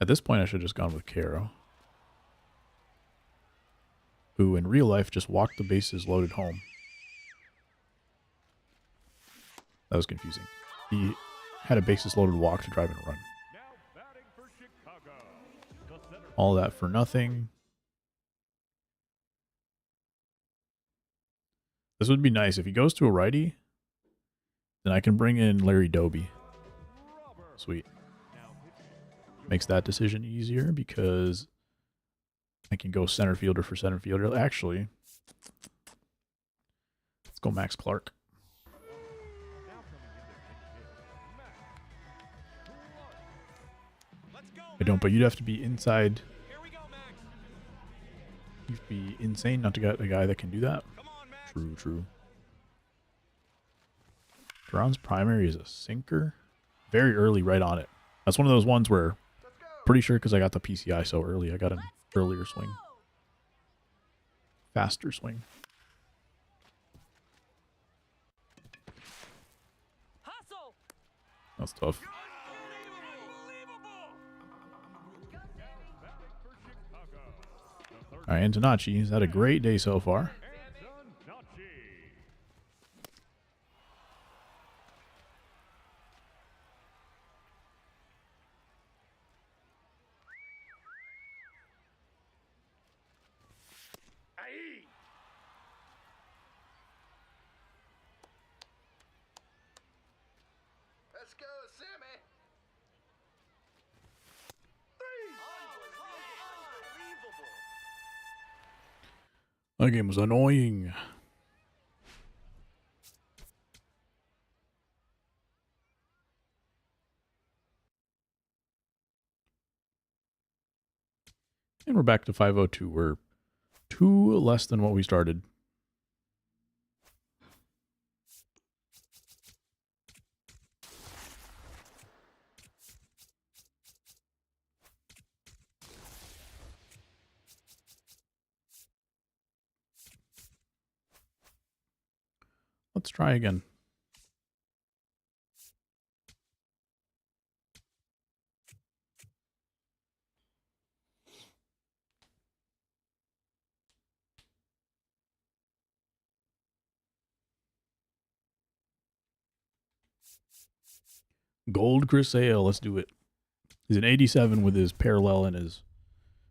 At this point, I should have just gone with Caro, who in real life just walked the bases loaded home. That was confusing. He had a bases loaded walk to drive in a run. Now batting for Chicago. The center All that for nothing. This would be nice. If he goes to a righty, then I can bring in Larry Doby. Robert. Sweet. Now pitching. Makes that decision easier because I can go center fielder for center fielder. Actually, let's go Max Clark. Now coming in to pinch hit, Max Clark. I don't, but you'd have to be inside. Here we go, Max. You'd be insane not to get a guy that can do that. Come on, Max. True. Duran's primary is a sinker. Very early, right on it. That's one of those ones where, pretty sure because I got the PCI so early, I got an earlier swing. Faster swing. Hustle. That's tough. All right, Antonacci has had a great day so far. Let's go, Sammy. That game was annoying. And we're back to 502. We're 2 less than what we started. Let's try again. Gold Chris Sale, let's do it. He's an 87 with his parallel and his...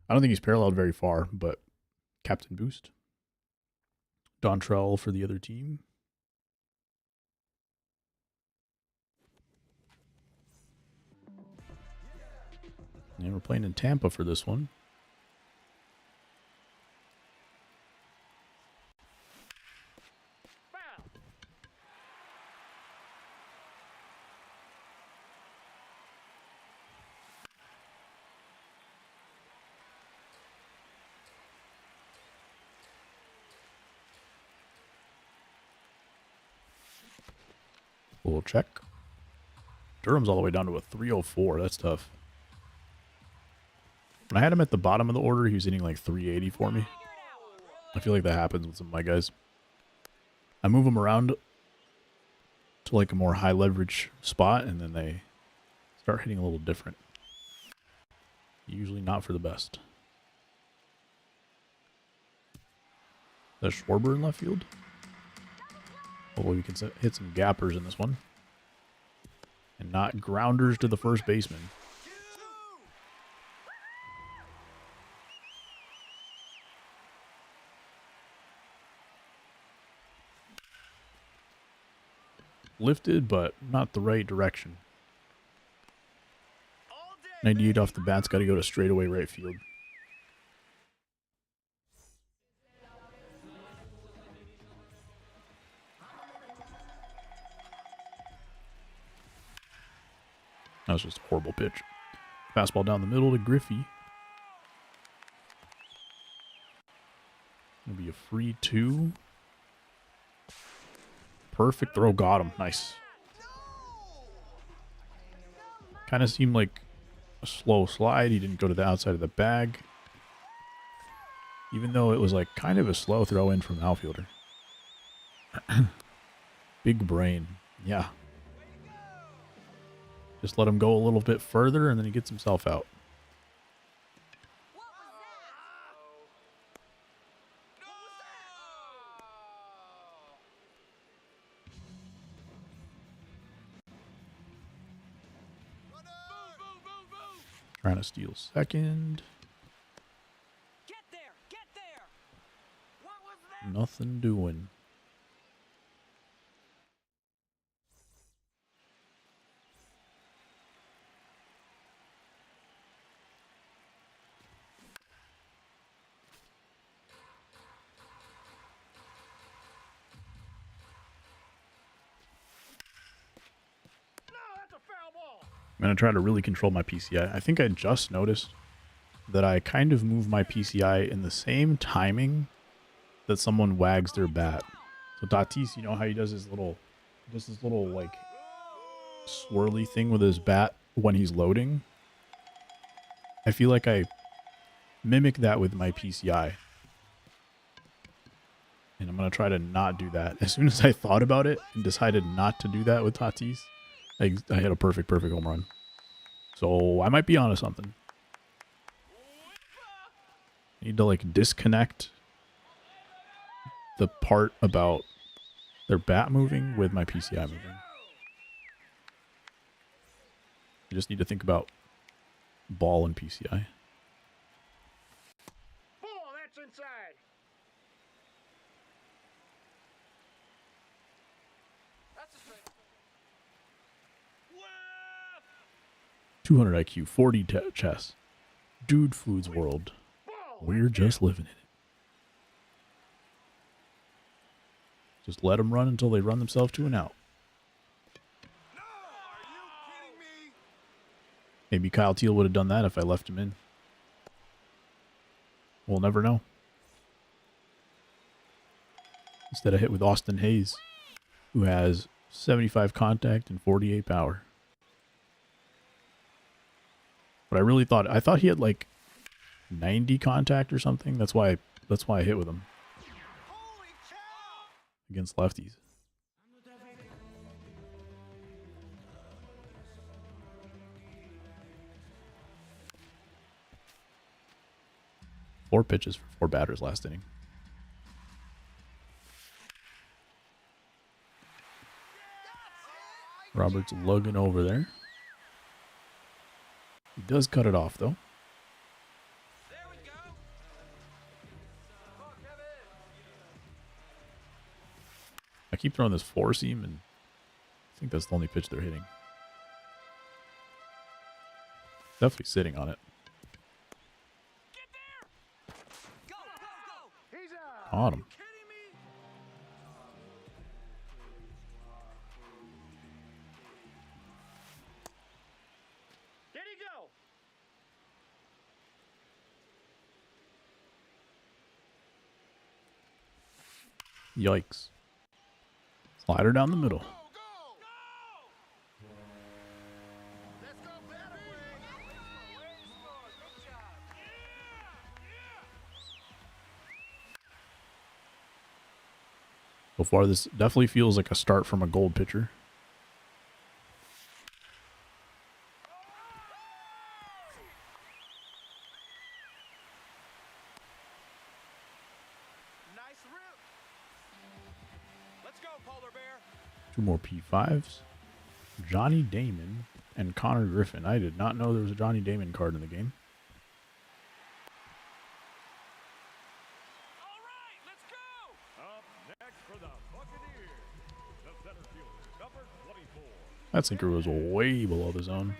I don't think he's paralleled very far, but Captain Boost. Dontrell for the other team. And we're playing in Tampa for this one. We'll check. Durham's all the way down to a 304. That's tough. When I had him at the bottom of the order, he was hitting like 380 for me. I feel like that happens with some of my guys. I move them around to like a more high leverage spot, and then they start hitting a little different. Usually not for the best. There's Schwarber in left field. Hopefully we can hit some gappers in this one. And not grounders to the first baseman. Lifted, but not the right direction. 98 off the bat's got to go to straightaway right field. That was just a horrible pitch. Fastball down the middle to Griffey. Gonna be a free 2. Perfect throw, got him. Nice. Kind of seemed like a slow slide. He didn't go to the outside of the bag. Even though it was like kind of a slow throw in from the outfielder. Big brain. Yeah. Just let him go a little bit further, and then he gets himself out. Trying to steal second. Get there. What was that? Nothing doing. going to try to really control my PCI. I think I just noticed that I kind of move my PCI in the same timing that someone wags their bat. So Tatis, you know how he does his little, like swirly thing with his bat when he's loading? I feel like I mimic that with my PCI. And I'm going to try to not do that. As soon as I thought about it and decided not to do that with Tatis, I hit a perfect home run. So I might be onto something. I need to like disconnect the part about their bat moving with my PCI moving. I just need to think about ball and PCI. Ball, that's inside. That's a strike. 200 IQ, 40 chess. Dude Foods World. We're just living in it. Just let them run until they run themselves to an out. No! Are you kidding me? Maybe Kyle Teal would have done that if I left him in. We'll never know. Instead I hit with Austin Hayes, who has 75 contact and 48 power. But I thought he had like 90 contact or something. That's why I hit with him Holy cow! against lefties. Four pitches for 4 batters last inning. Roberts lugging over there. He does cut it off though. There we go. Come on, Kevin. I keep throwing this 4-seam, and I think that's the only pitch they're hitting. Definitely sitting on it. Get there. Go, go, go. He's out. Caught him. Kidding me? Did he go? Yikes. Slider down the middle. Go, go. No! Let's go better way. Way smart. Good job. So far, this definitely feels like a start from a gold pitcher. Nice rip. Let's go, polar bear. 2 more P5s. Johnny Damon and Connor Griffin. I did not know there was a Johnny Damon card in the game. All right, let's go. Up next for the Buccaneers, the center fielder, number 24. That sinker was way below the zone.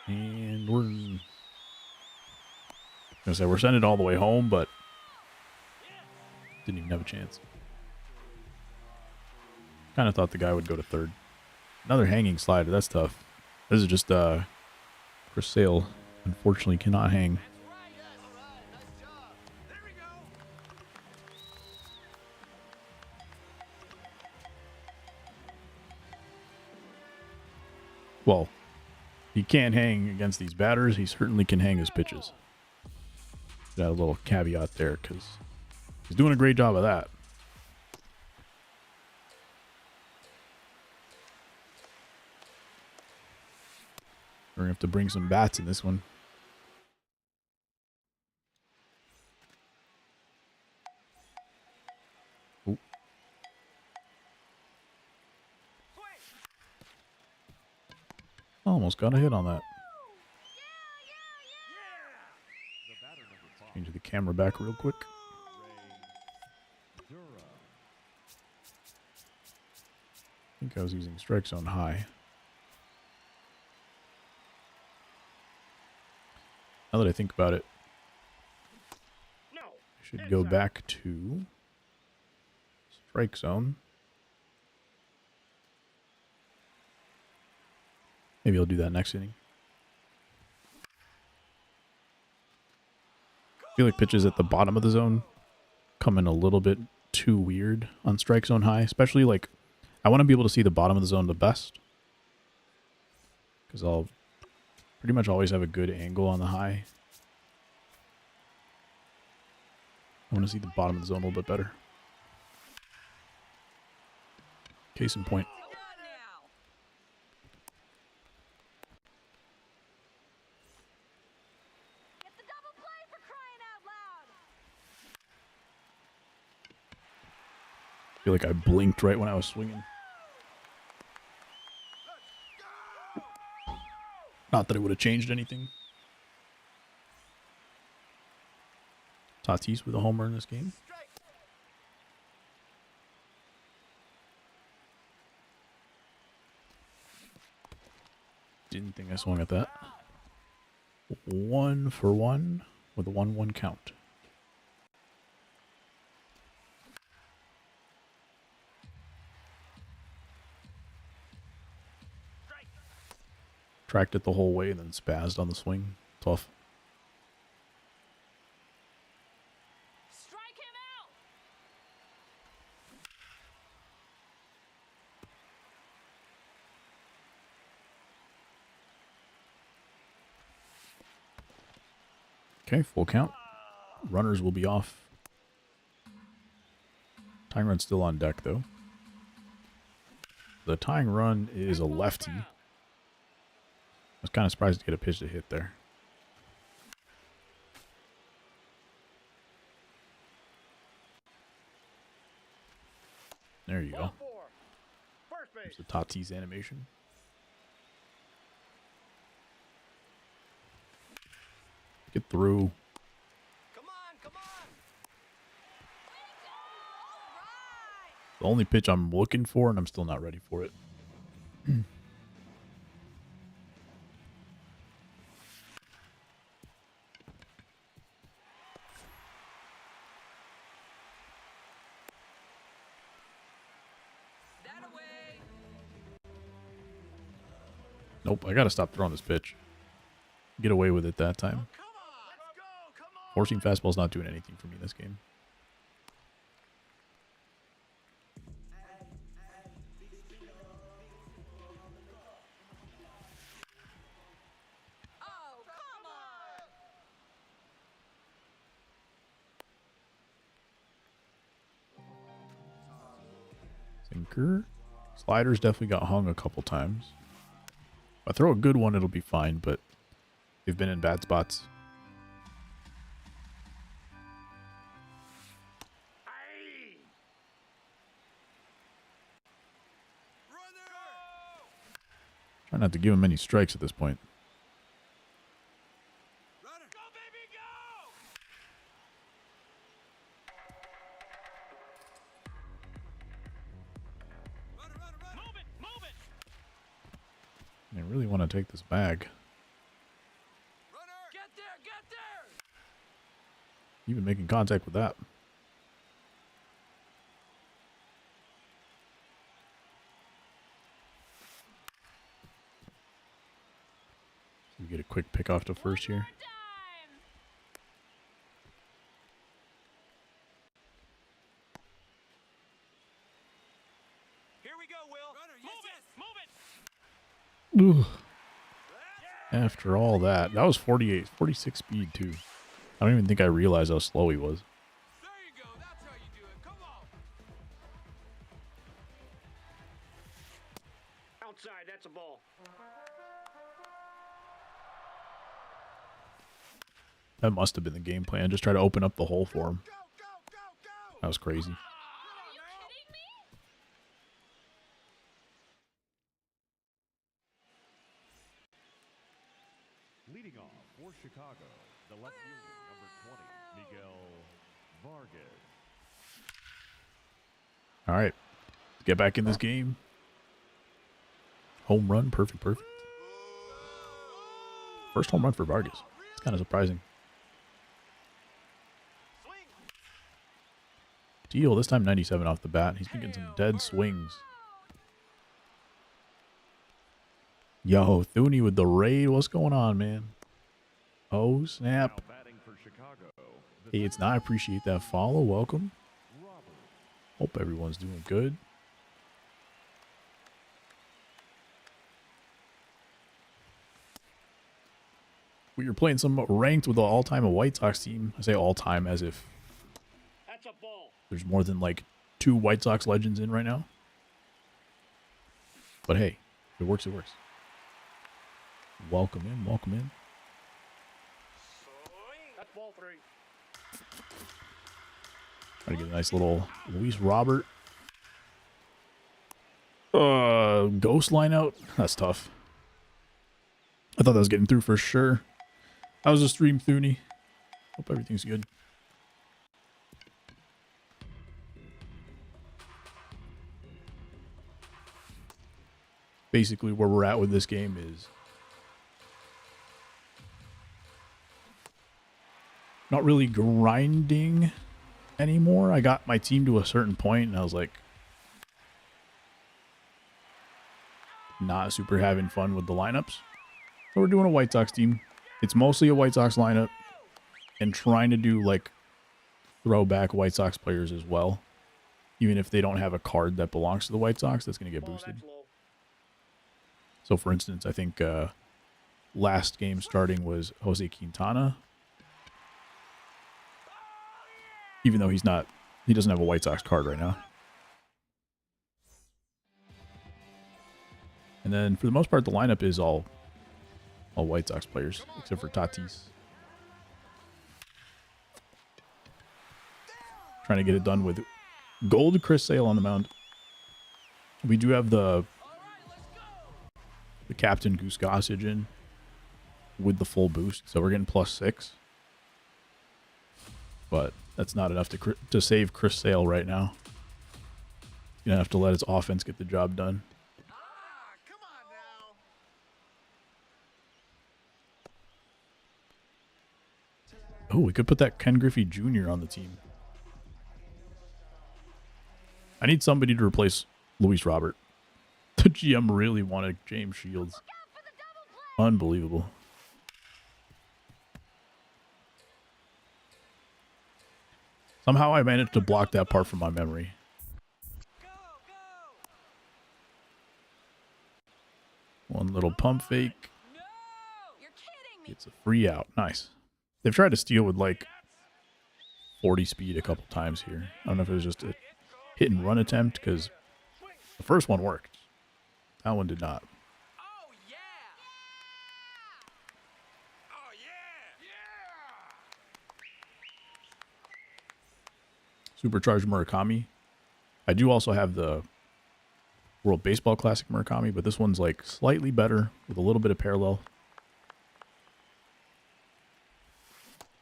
And we're sending it all the way home, but didn't even have a chance. Kind of thought the guy would go to third. Another hanging slider. That's tough. This is just for sale. Unfortunately, cannot hang. That's right. Yes. All right. Nice job. There we go. Well, he can't hang against these batters. He certainly can hang his pitches. Got a little caveat there because he's doing a great job of that. We're going to have to bring some bats in this one. Ooh. Almost got a hit on that. Change the camera back real quick. I think I was using strike zone high. Now that I think about it, No. I should go back to strike zone. Maybe I'll do that next inning. I feel like pitches at the bottom of the zone come in a little bit too weird on strike zone high, especially like I want to be able to see the bottom of the zone the best because I'll pretty much always have a good angle on the high. I want to see the bottom of the zone a little bit better. Case in point. Come on now. Get the double play for crying out loud. I feel like I blinked right when I was swinging. Not that it would have changed anything. Tatis with a homer in this game. Strike. Didn't think I swung at that. 1 for 1 with a 1-1 count. Strike. Tracked it the whole way and then spazzed on the swing. Tough. Strike him out. Okay, full count. Runners will be off. Tying run's still on deck, though. The tying run is a lefty. I was kind of surprised to get a pitch to hit there. There you go. Ball four. First There's base. the Tatis animation. Get through. Come on, come on. All right. The only pitch I'm looking for, and I'm still not ready for it. That away. Nope, I gotta stop throwing this pitch. Get away with it that time. Come on. Let's go. Come on. Forcing fastball's not doing anything for me in this game. Oh, come on. Sinker. Sliders definitely got hung a couple times. If I throw a good one, it'll be fine, but they've been in bad spots. Aye. Runner. Try not to give him any strikes at this point. Runner. Go, baby, go. Move it, move it. I really want to take this bag. Runner. Get there, get there. Even making contact with that. So we get a quick pick off to first here. Time. Here we go, Will. Runner, move it, move it. Ugh. After all that, that was 48, 46 speed too. I don't even think I realized how slow he was. There you go. That's how you do it. Come on. Outside, that's a ball. That must have been the game plan. Just try to open up the hole for him. Go, go, go, go. That was crazy. Are you kidding me? Leading off for Chicago, the left fielder, number 20, Miguel Vargas. All right. Let's get back in this game. Home run. Perfect, perfect. First home run for Vargas. It's kind of surprising. Swing. Deal. This time 97 off the bat. He's been getting some dead swings. Yo, Thuney with the raid. What's going on, man? Oh, snap. Now batting for Chicago. Hey, it's not. I appreciate that follow. Welcome. Hope everyone's doing good. We were playing some ranked with the all-time White Sox team. I say all-time as if That's a ball. there's more than like 2 White Sox legends in right now. But hey, if it works, it works. Welcome in, welcome in. That's ball 3. Trying to get a nice little Luis Robert. Ghost line out. That's tough. I thought that was getting through for sure. How's the stream, Thuney? Hope everything's good. Basically, where we're at with this game is not really grinding anymore. I got my team to a certain point, and I was like, not super having fun with the lineups. So we're doing a White Sox team. It's mostly a White Sox lineup and trying to do like throwback White Sox players as well. Even if they don't have a card that belongs to the White Sox, that's going to get boosted. So for instance, I think last game starting was Jose Quintana. Even though he doesn't have a White Sox card right now. And then for the most part, the lineup is all White Sox players, except for Tatis. Trying to get it done with gold Chris Sale on the mound. We do have the captain Goose Gossage in with the full boost, so we're getting +6. But that's not enough to save Chris Sale right now. You're gonna have to let his offense get the job done. Come on now. Oh, we could put that Ken Griffey Jr. on the team. I need somebody to replace Luis Robert. The GM really wanted James Shields. Unbelievable. Somehow I managed to block that part from my memory. One little pump fake. No! You're kidding me. It's a free out. Nice. They've tried to steal with like 40 speed a couple times here. I don't know if it was just a hit and run attempt because the first one worked. That one did not. Oh, yeah. Oh, yeah. Supercharged Murakami. I do also have the World Baseball Classic Murakami, but this one's like slightly better with a little bit of parallel.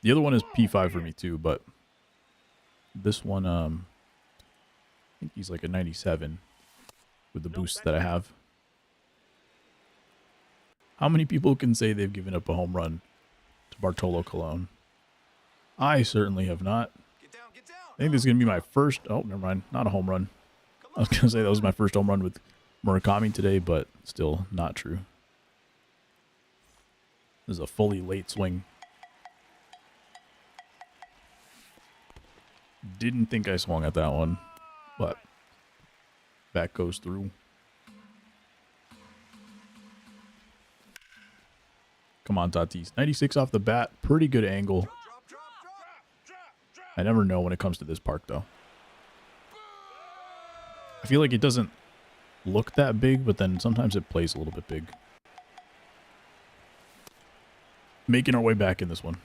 The other one is P5 for me too, but this one, I think he's like a 97 with the boosts that I have. How many people can say they've given up a home run to Bartolo Colon? I certainly have not. Get down, get down. I think this is going to be my first... Oh, never mind. Not a home run. I was going to say that was my first home run with Murakami today, but still not true. This is a fully late swing. Didn't think I swung at that one, but that goes through. Come on, Tatis. 96 off the bat. Pretty good angle. Drop, drop, drop. I never know when it comes to this park, though. I feel like it doesn't look that big, but then sometimes it plays a little bit big. Making our way back in this one.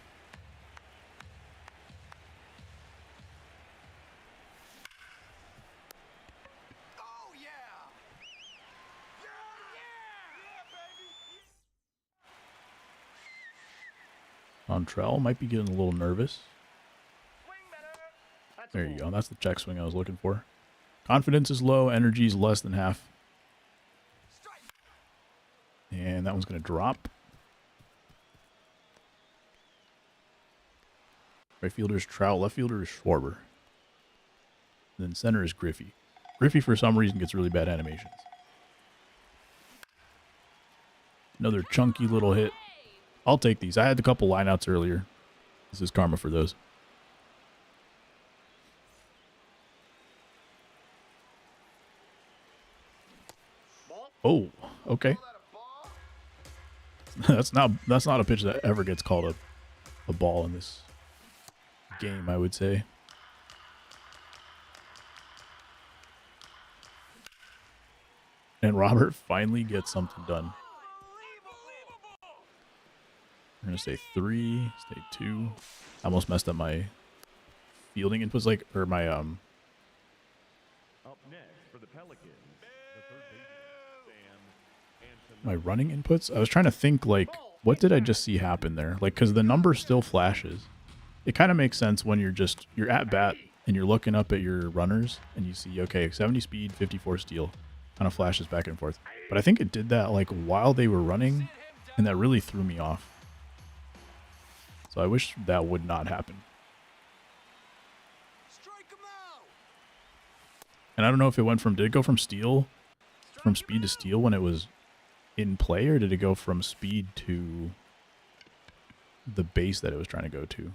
Oh, yeah. Yeah, baby. Montrell might be getting a little nervous. Swing better. That's There you go. That's the check swing I was looking for. Confidence is low. Energy is less than half. Strike. And that one's going to drop. Right fielder is Trout. Left fielder is Schwarber. And then center is Griffey. Griffey, for some reason, gets really bad animations. Another chunky little hit. I'll take these. I had a couple lineouts earlier. This is karma for those. Oh, okay. that's not a pitch that ever gets called a ball in this game, I would say. And Robert finally gets something done. I'm gonna stay 3, stay 2. I almost messed up my fielding inputs, like, or my Up next for the Pelicans, the third baseman, Sam my running inputs. I was trying to think, like, what did I just see happen there? Like, because the number still flashes. It kind of makes sense when you're at bat and you're looking up at your runners and you see, okay, 70 speed, 54 steal, kind of flashes back and forth. But I think it did that like while they were running, and that really threw me off. So I wish that would not happen. And I don't know if it went from, did it go from speed to steal when it was in play, or did it go from speed to the base that it was trying to go to?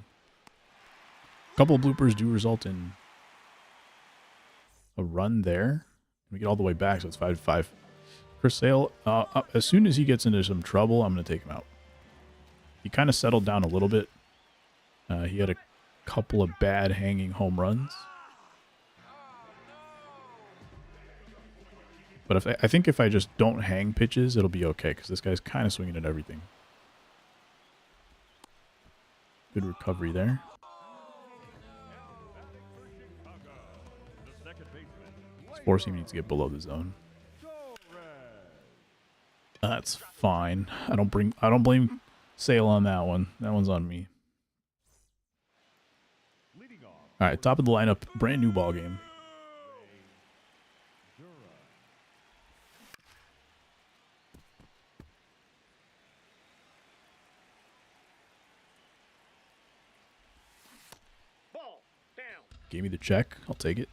A couple of bloopers do result in a run there. We get all the way back, so it's 5-5. Chris Sale, as soon as he gets into some trouble, I'm going to take him out. He kind of settled down a little bit. He had a couple of bad hanging home runs. But I think if I just don't hang pitches, it'll be okay, because this guy's kind of swinging at everything. Good recovery there. This four seam needs to get below the zone. That's fine. I don't blame Sale on that one. That one's on me. All right, top of the lineup, brand new ball game. Gave me the check. I'll take it.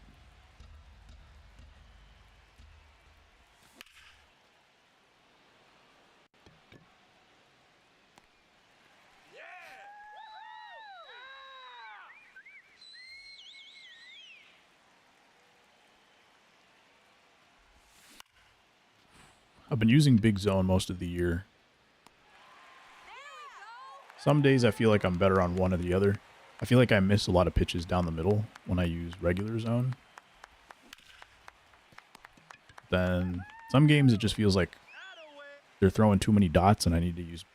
I've been using Big Zone most of the year. Some days I feel like I'm better on one or the other. I feel like I miss a lot of pitches down the middle when I use regular zone. Then some games it just feels like they're throwing too many dots and I need to use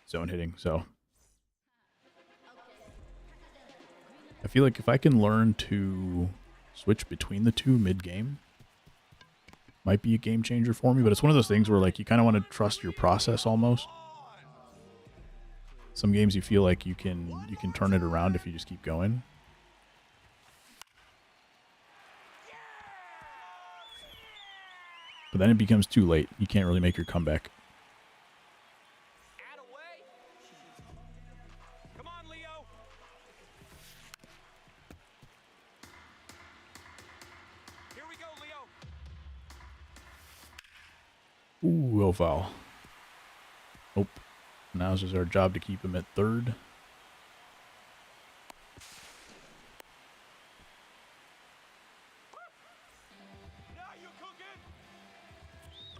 zone hitting. So I feel like if I can learn to switch between the two mid-game, might be a game changer for me. But it's one of those things where like you kind of want to trust your process almost. Some games you feel like you can turn it around if you just keep going. But then it becomes too late. You can't really make your comeback. Come on, Leo. Here we go, Leo. Ooh, go foul. Nope. Now it's just our job to keep him at third.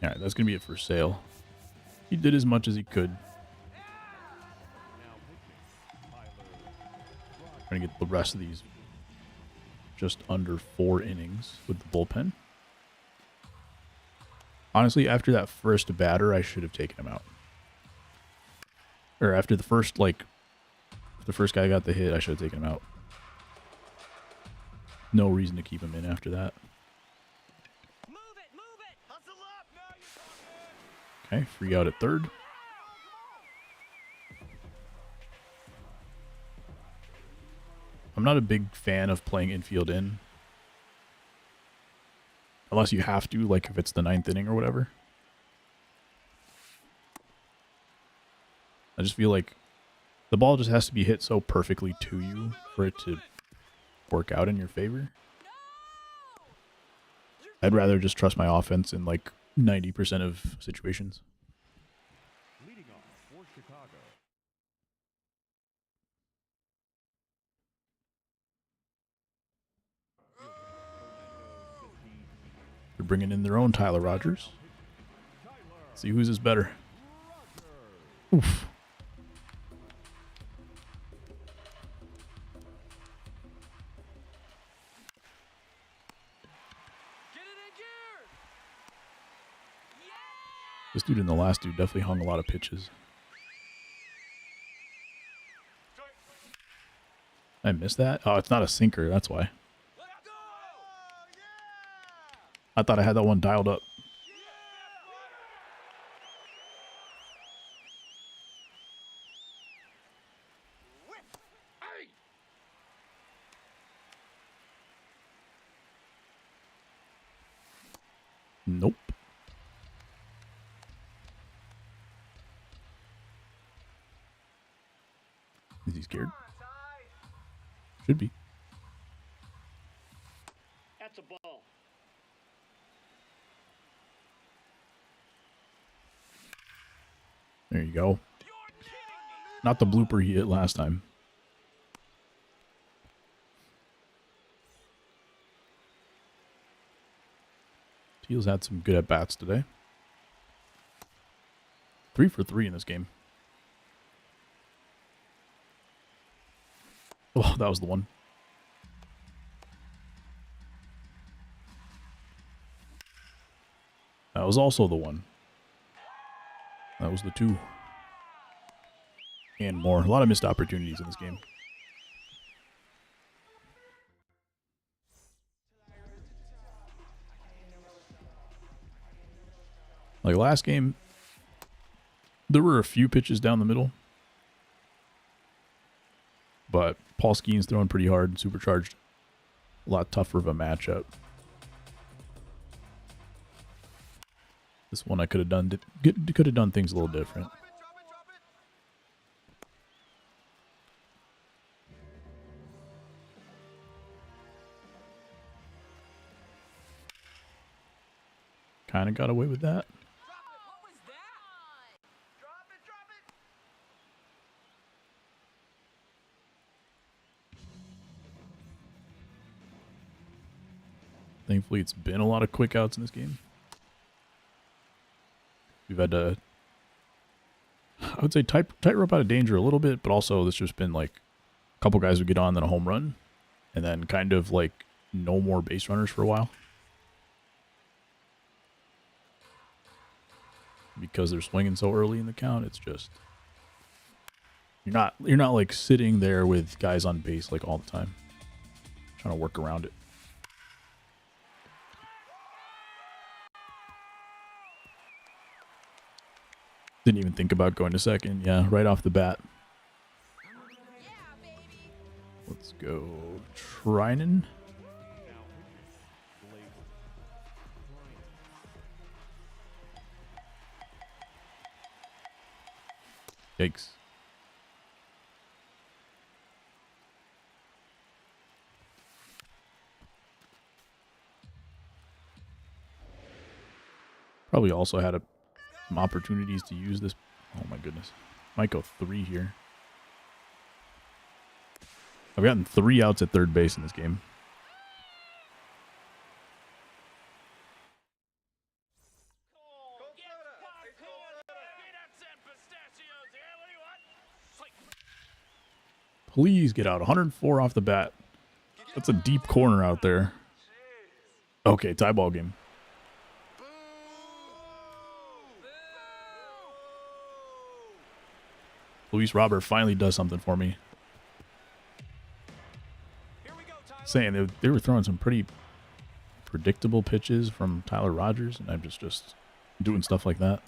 All right, that's going to be it for Sale. He did as much as he could. Trying to get the rest of these just under 4 innings with the bullpen. Honestly, after that first batter, I should have taken him out. Or after the first, like, if the first guy got the hit, I should have taken him out. No reason to keep him in after that. Move it. Hustle up. Now you're talking. Okay, free out at third. I'm not a big fan of playing infield in. Unless you have to, like if it's the 9th inning or whatever. I just feel like the ball just has to be hit so perfectly to you for it to work out in your favor. I'd rather just trust my offense in like 90% of situations. for Chicago. They're bringing in their own Tyler Rogers. See whose is better. Oof. This dude and the last dude definitely hung a lot of pitches. I missed that? Oh, it's not a sinker. That's why. I thought I had that one dialed up. Nope. Is he scared? Should be. That's a ball. There you go. Not the blooper he hit last time. Teal's had some good at-bats today. 3 for 3 in this game. Oh, that was the one. That was also the one. That was the 2. And more. A lot of missed opportunities in this game. Like last game, there were a few pitches down the middle. But Paul Skeen's throwing pretty hard and supercharged. A lot tougher of a matchup. This one I could have done things a little different. Kind of got away with that. Thankfully, it's been a lot of quick outs in this game. We've had to, I would say, tightrope out of danger a little bit, but also it's just been like a couple guys would get on, then a home run, and then kind of like no more base runners for a while. Because they're swinging so early in the count, it's just you're not like sitting there with guys on base like all the time, trying to work around it. Didn't even think about going to second. Yeah, right off the bat. Let's go. Trinan. Yikes. Probably also had some opportunities to use this. Oh my goodness. Might go 3 here. I've gotten 3 outs at third base in this game. Please get out. 104 off the bat. That's a deep corner out there. Okay, tie ball game. Luis Robert finally does something for me. Saying they were throwing some pretty predictable pitches from Tyler Rogers, and I'm just doing stuff like that.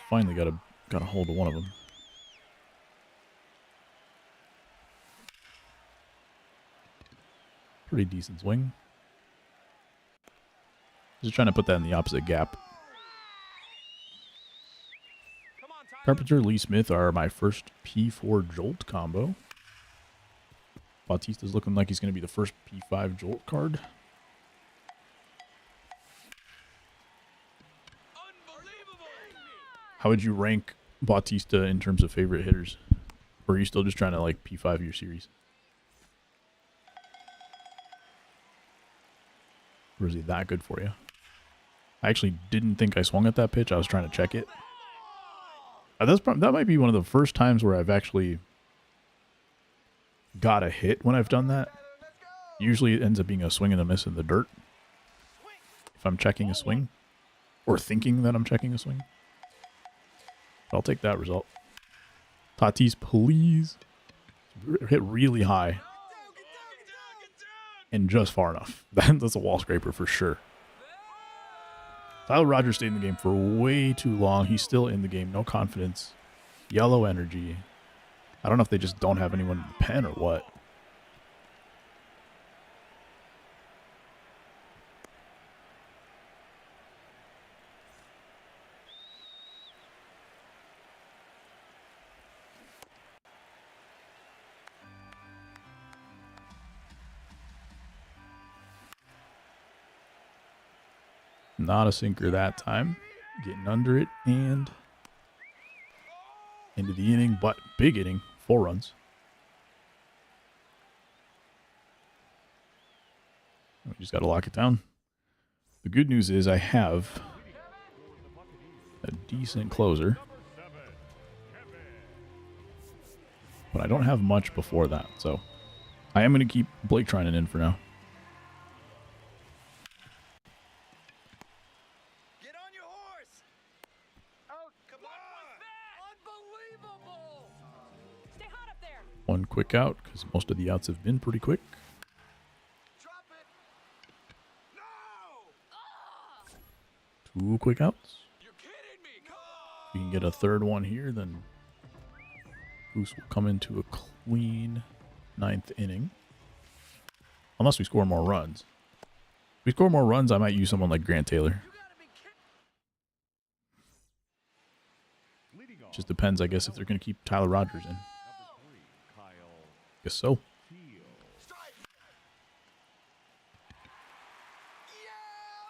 Finally got a hold of one of them. Pretty decent swing. Just trying to put that in the opposite gap. Carpenter, Lee Smith are my first P4 Jolt combo. Bautista's looking like he's going to be the first P5 Jolt card. How would you rank Bautista in terms of favorite hitters? Or are you still just trying to like P5 your series? Or is he that good for you? I actually didn't think I swung at that pitch. I was trying to check it. That might be one of the first times where I've actually got a hit when I've done that. Usually it ends up being a swing and a miss in the dirt. If I'm checking a swing. Or thinking that I'm checking a swing. I'll take that result. Tatis, please. Hit really high. And just far enough. That's a wall scraper for sure. Tyler Rogers stayed in the game for way too long. He's still in the game. No confidence. Yellow energy. I don't know if they just don't have anyone in the pen or what. Not a sinker that time. Getting under it and into the inning, but big inning. 4 runs. We just got to lock it down. The good news is I have a decent closer. But I don't have much before that, so I am going to keep Blake Trinan in for now. One quick out, because most of the outs have been pretty quick. Two quick outs. If we can get a third one here, then Goose will come into a clean 9th inning. Unless we score more runs. If we score more runs, I might use someone like Grant Taylor. Just depends, I guess, if they're going to keep Tyler Rogers in. Guess so.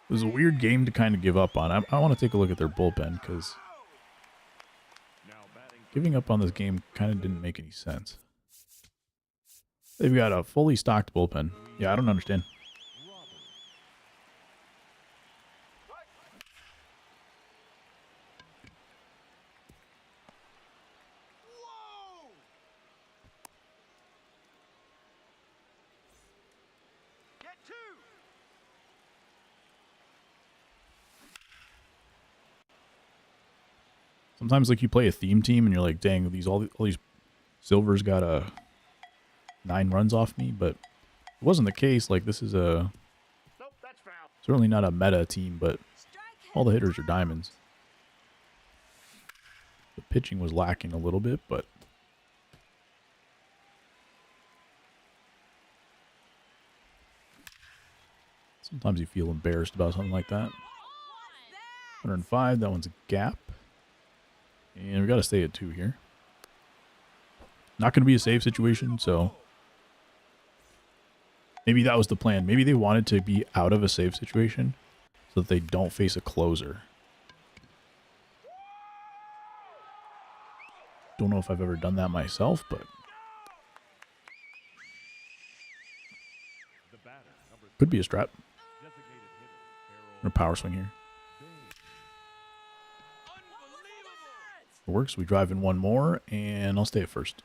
It was a weird game to kind of give up on. I want to take a look at their bullpen because giving up on this game kind of didn't make any sense. They've got a fully stocked bullpen. Yeah, I don't understand. Sometimes, like, you play a theme team and you're like, dang, all these Silvers got 9 runs off me, but it wasn't the case. Like, this is certainly not a meta team, but all the hitters are diamonds. The pitching was lacking a little bit, but sometimes you feel embarrassed about something like that. 105, that one's a gap. And we got to stay at 2 here. Not going to be a save situation, so maybe that was the plan. Maybe they wanted to be out of a save situation so that they don't face a closer. Don't know if I've ever done that myself, but could be a strat. Or a power swing here. It works. We drive in one more, and I'll stay at first.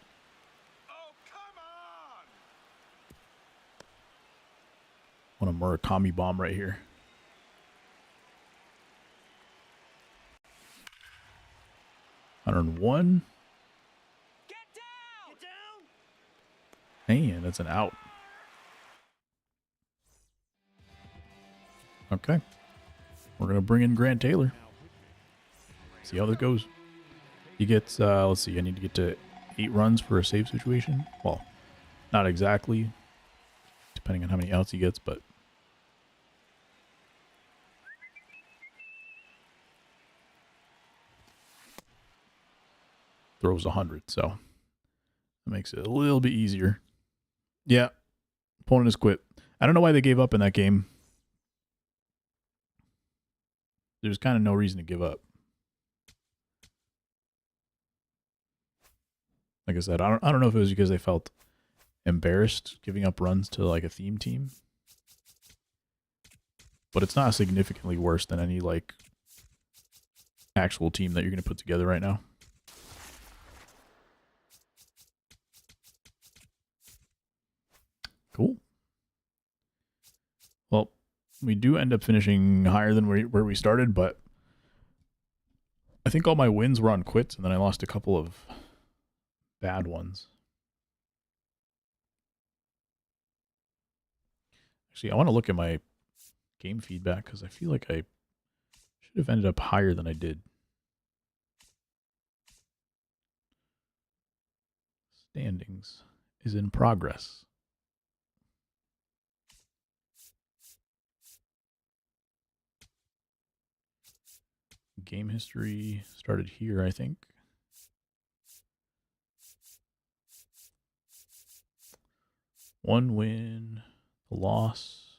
Want a Murakami bomb right here. $101. Get down! And that's an out. Okay. We're going to bring in Grant Taylor. See how that goes. He gets, let's see, I need to get to 8 runs for a save situation. Well, not exactly, depending on how many outs he gets, but throws 100, so that makes it a little bit easier. Yeah, opponent has quit. I don't know why they gave up in that game. There's kind of no reason to give up. Like I said, I don't know if it was because they felt embarrassed giving up runs to like a theme team, but it's not significantly worse than any like actual team that you're going to put together right now. Cool. Well, we do end up finishing higher than where we started, but I think all my wins were on quits, and then I lost a couple of bad ones. Actually, I want to look at my game feedback because I feel like I should have ended up higher than I did. Standings is in progress. Game history started here, I think. One win, a loss.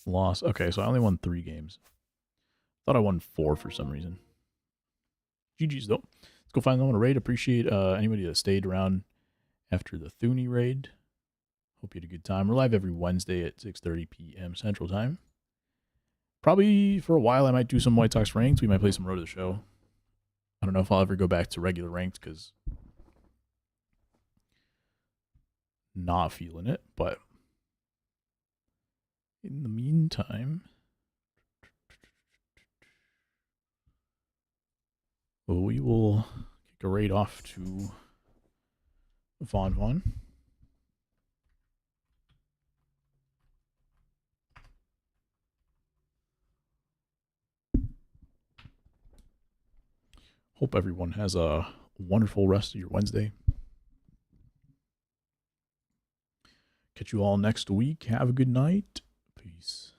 Loss. Okay, so I only won 3 games. Thought I won 4 for some reason. GG's though. Let's go find someone to raid. Appreciate anybody that stayed around after the Thune raid. Hope you had a good time. We're live every Wednesday at 6:30 p.m. Central Time. Probably for a while I might do some White Sox ranked. We might play some Road to the Show. I don't know if I'll ever go back to regular ranked because not feeling it, but in the meantime, we will kick a raid off to Vaughn. Hope everyone has a wonderful rest of your Wednesday. Catch you all next week. Have a good night. Peace.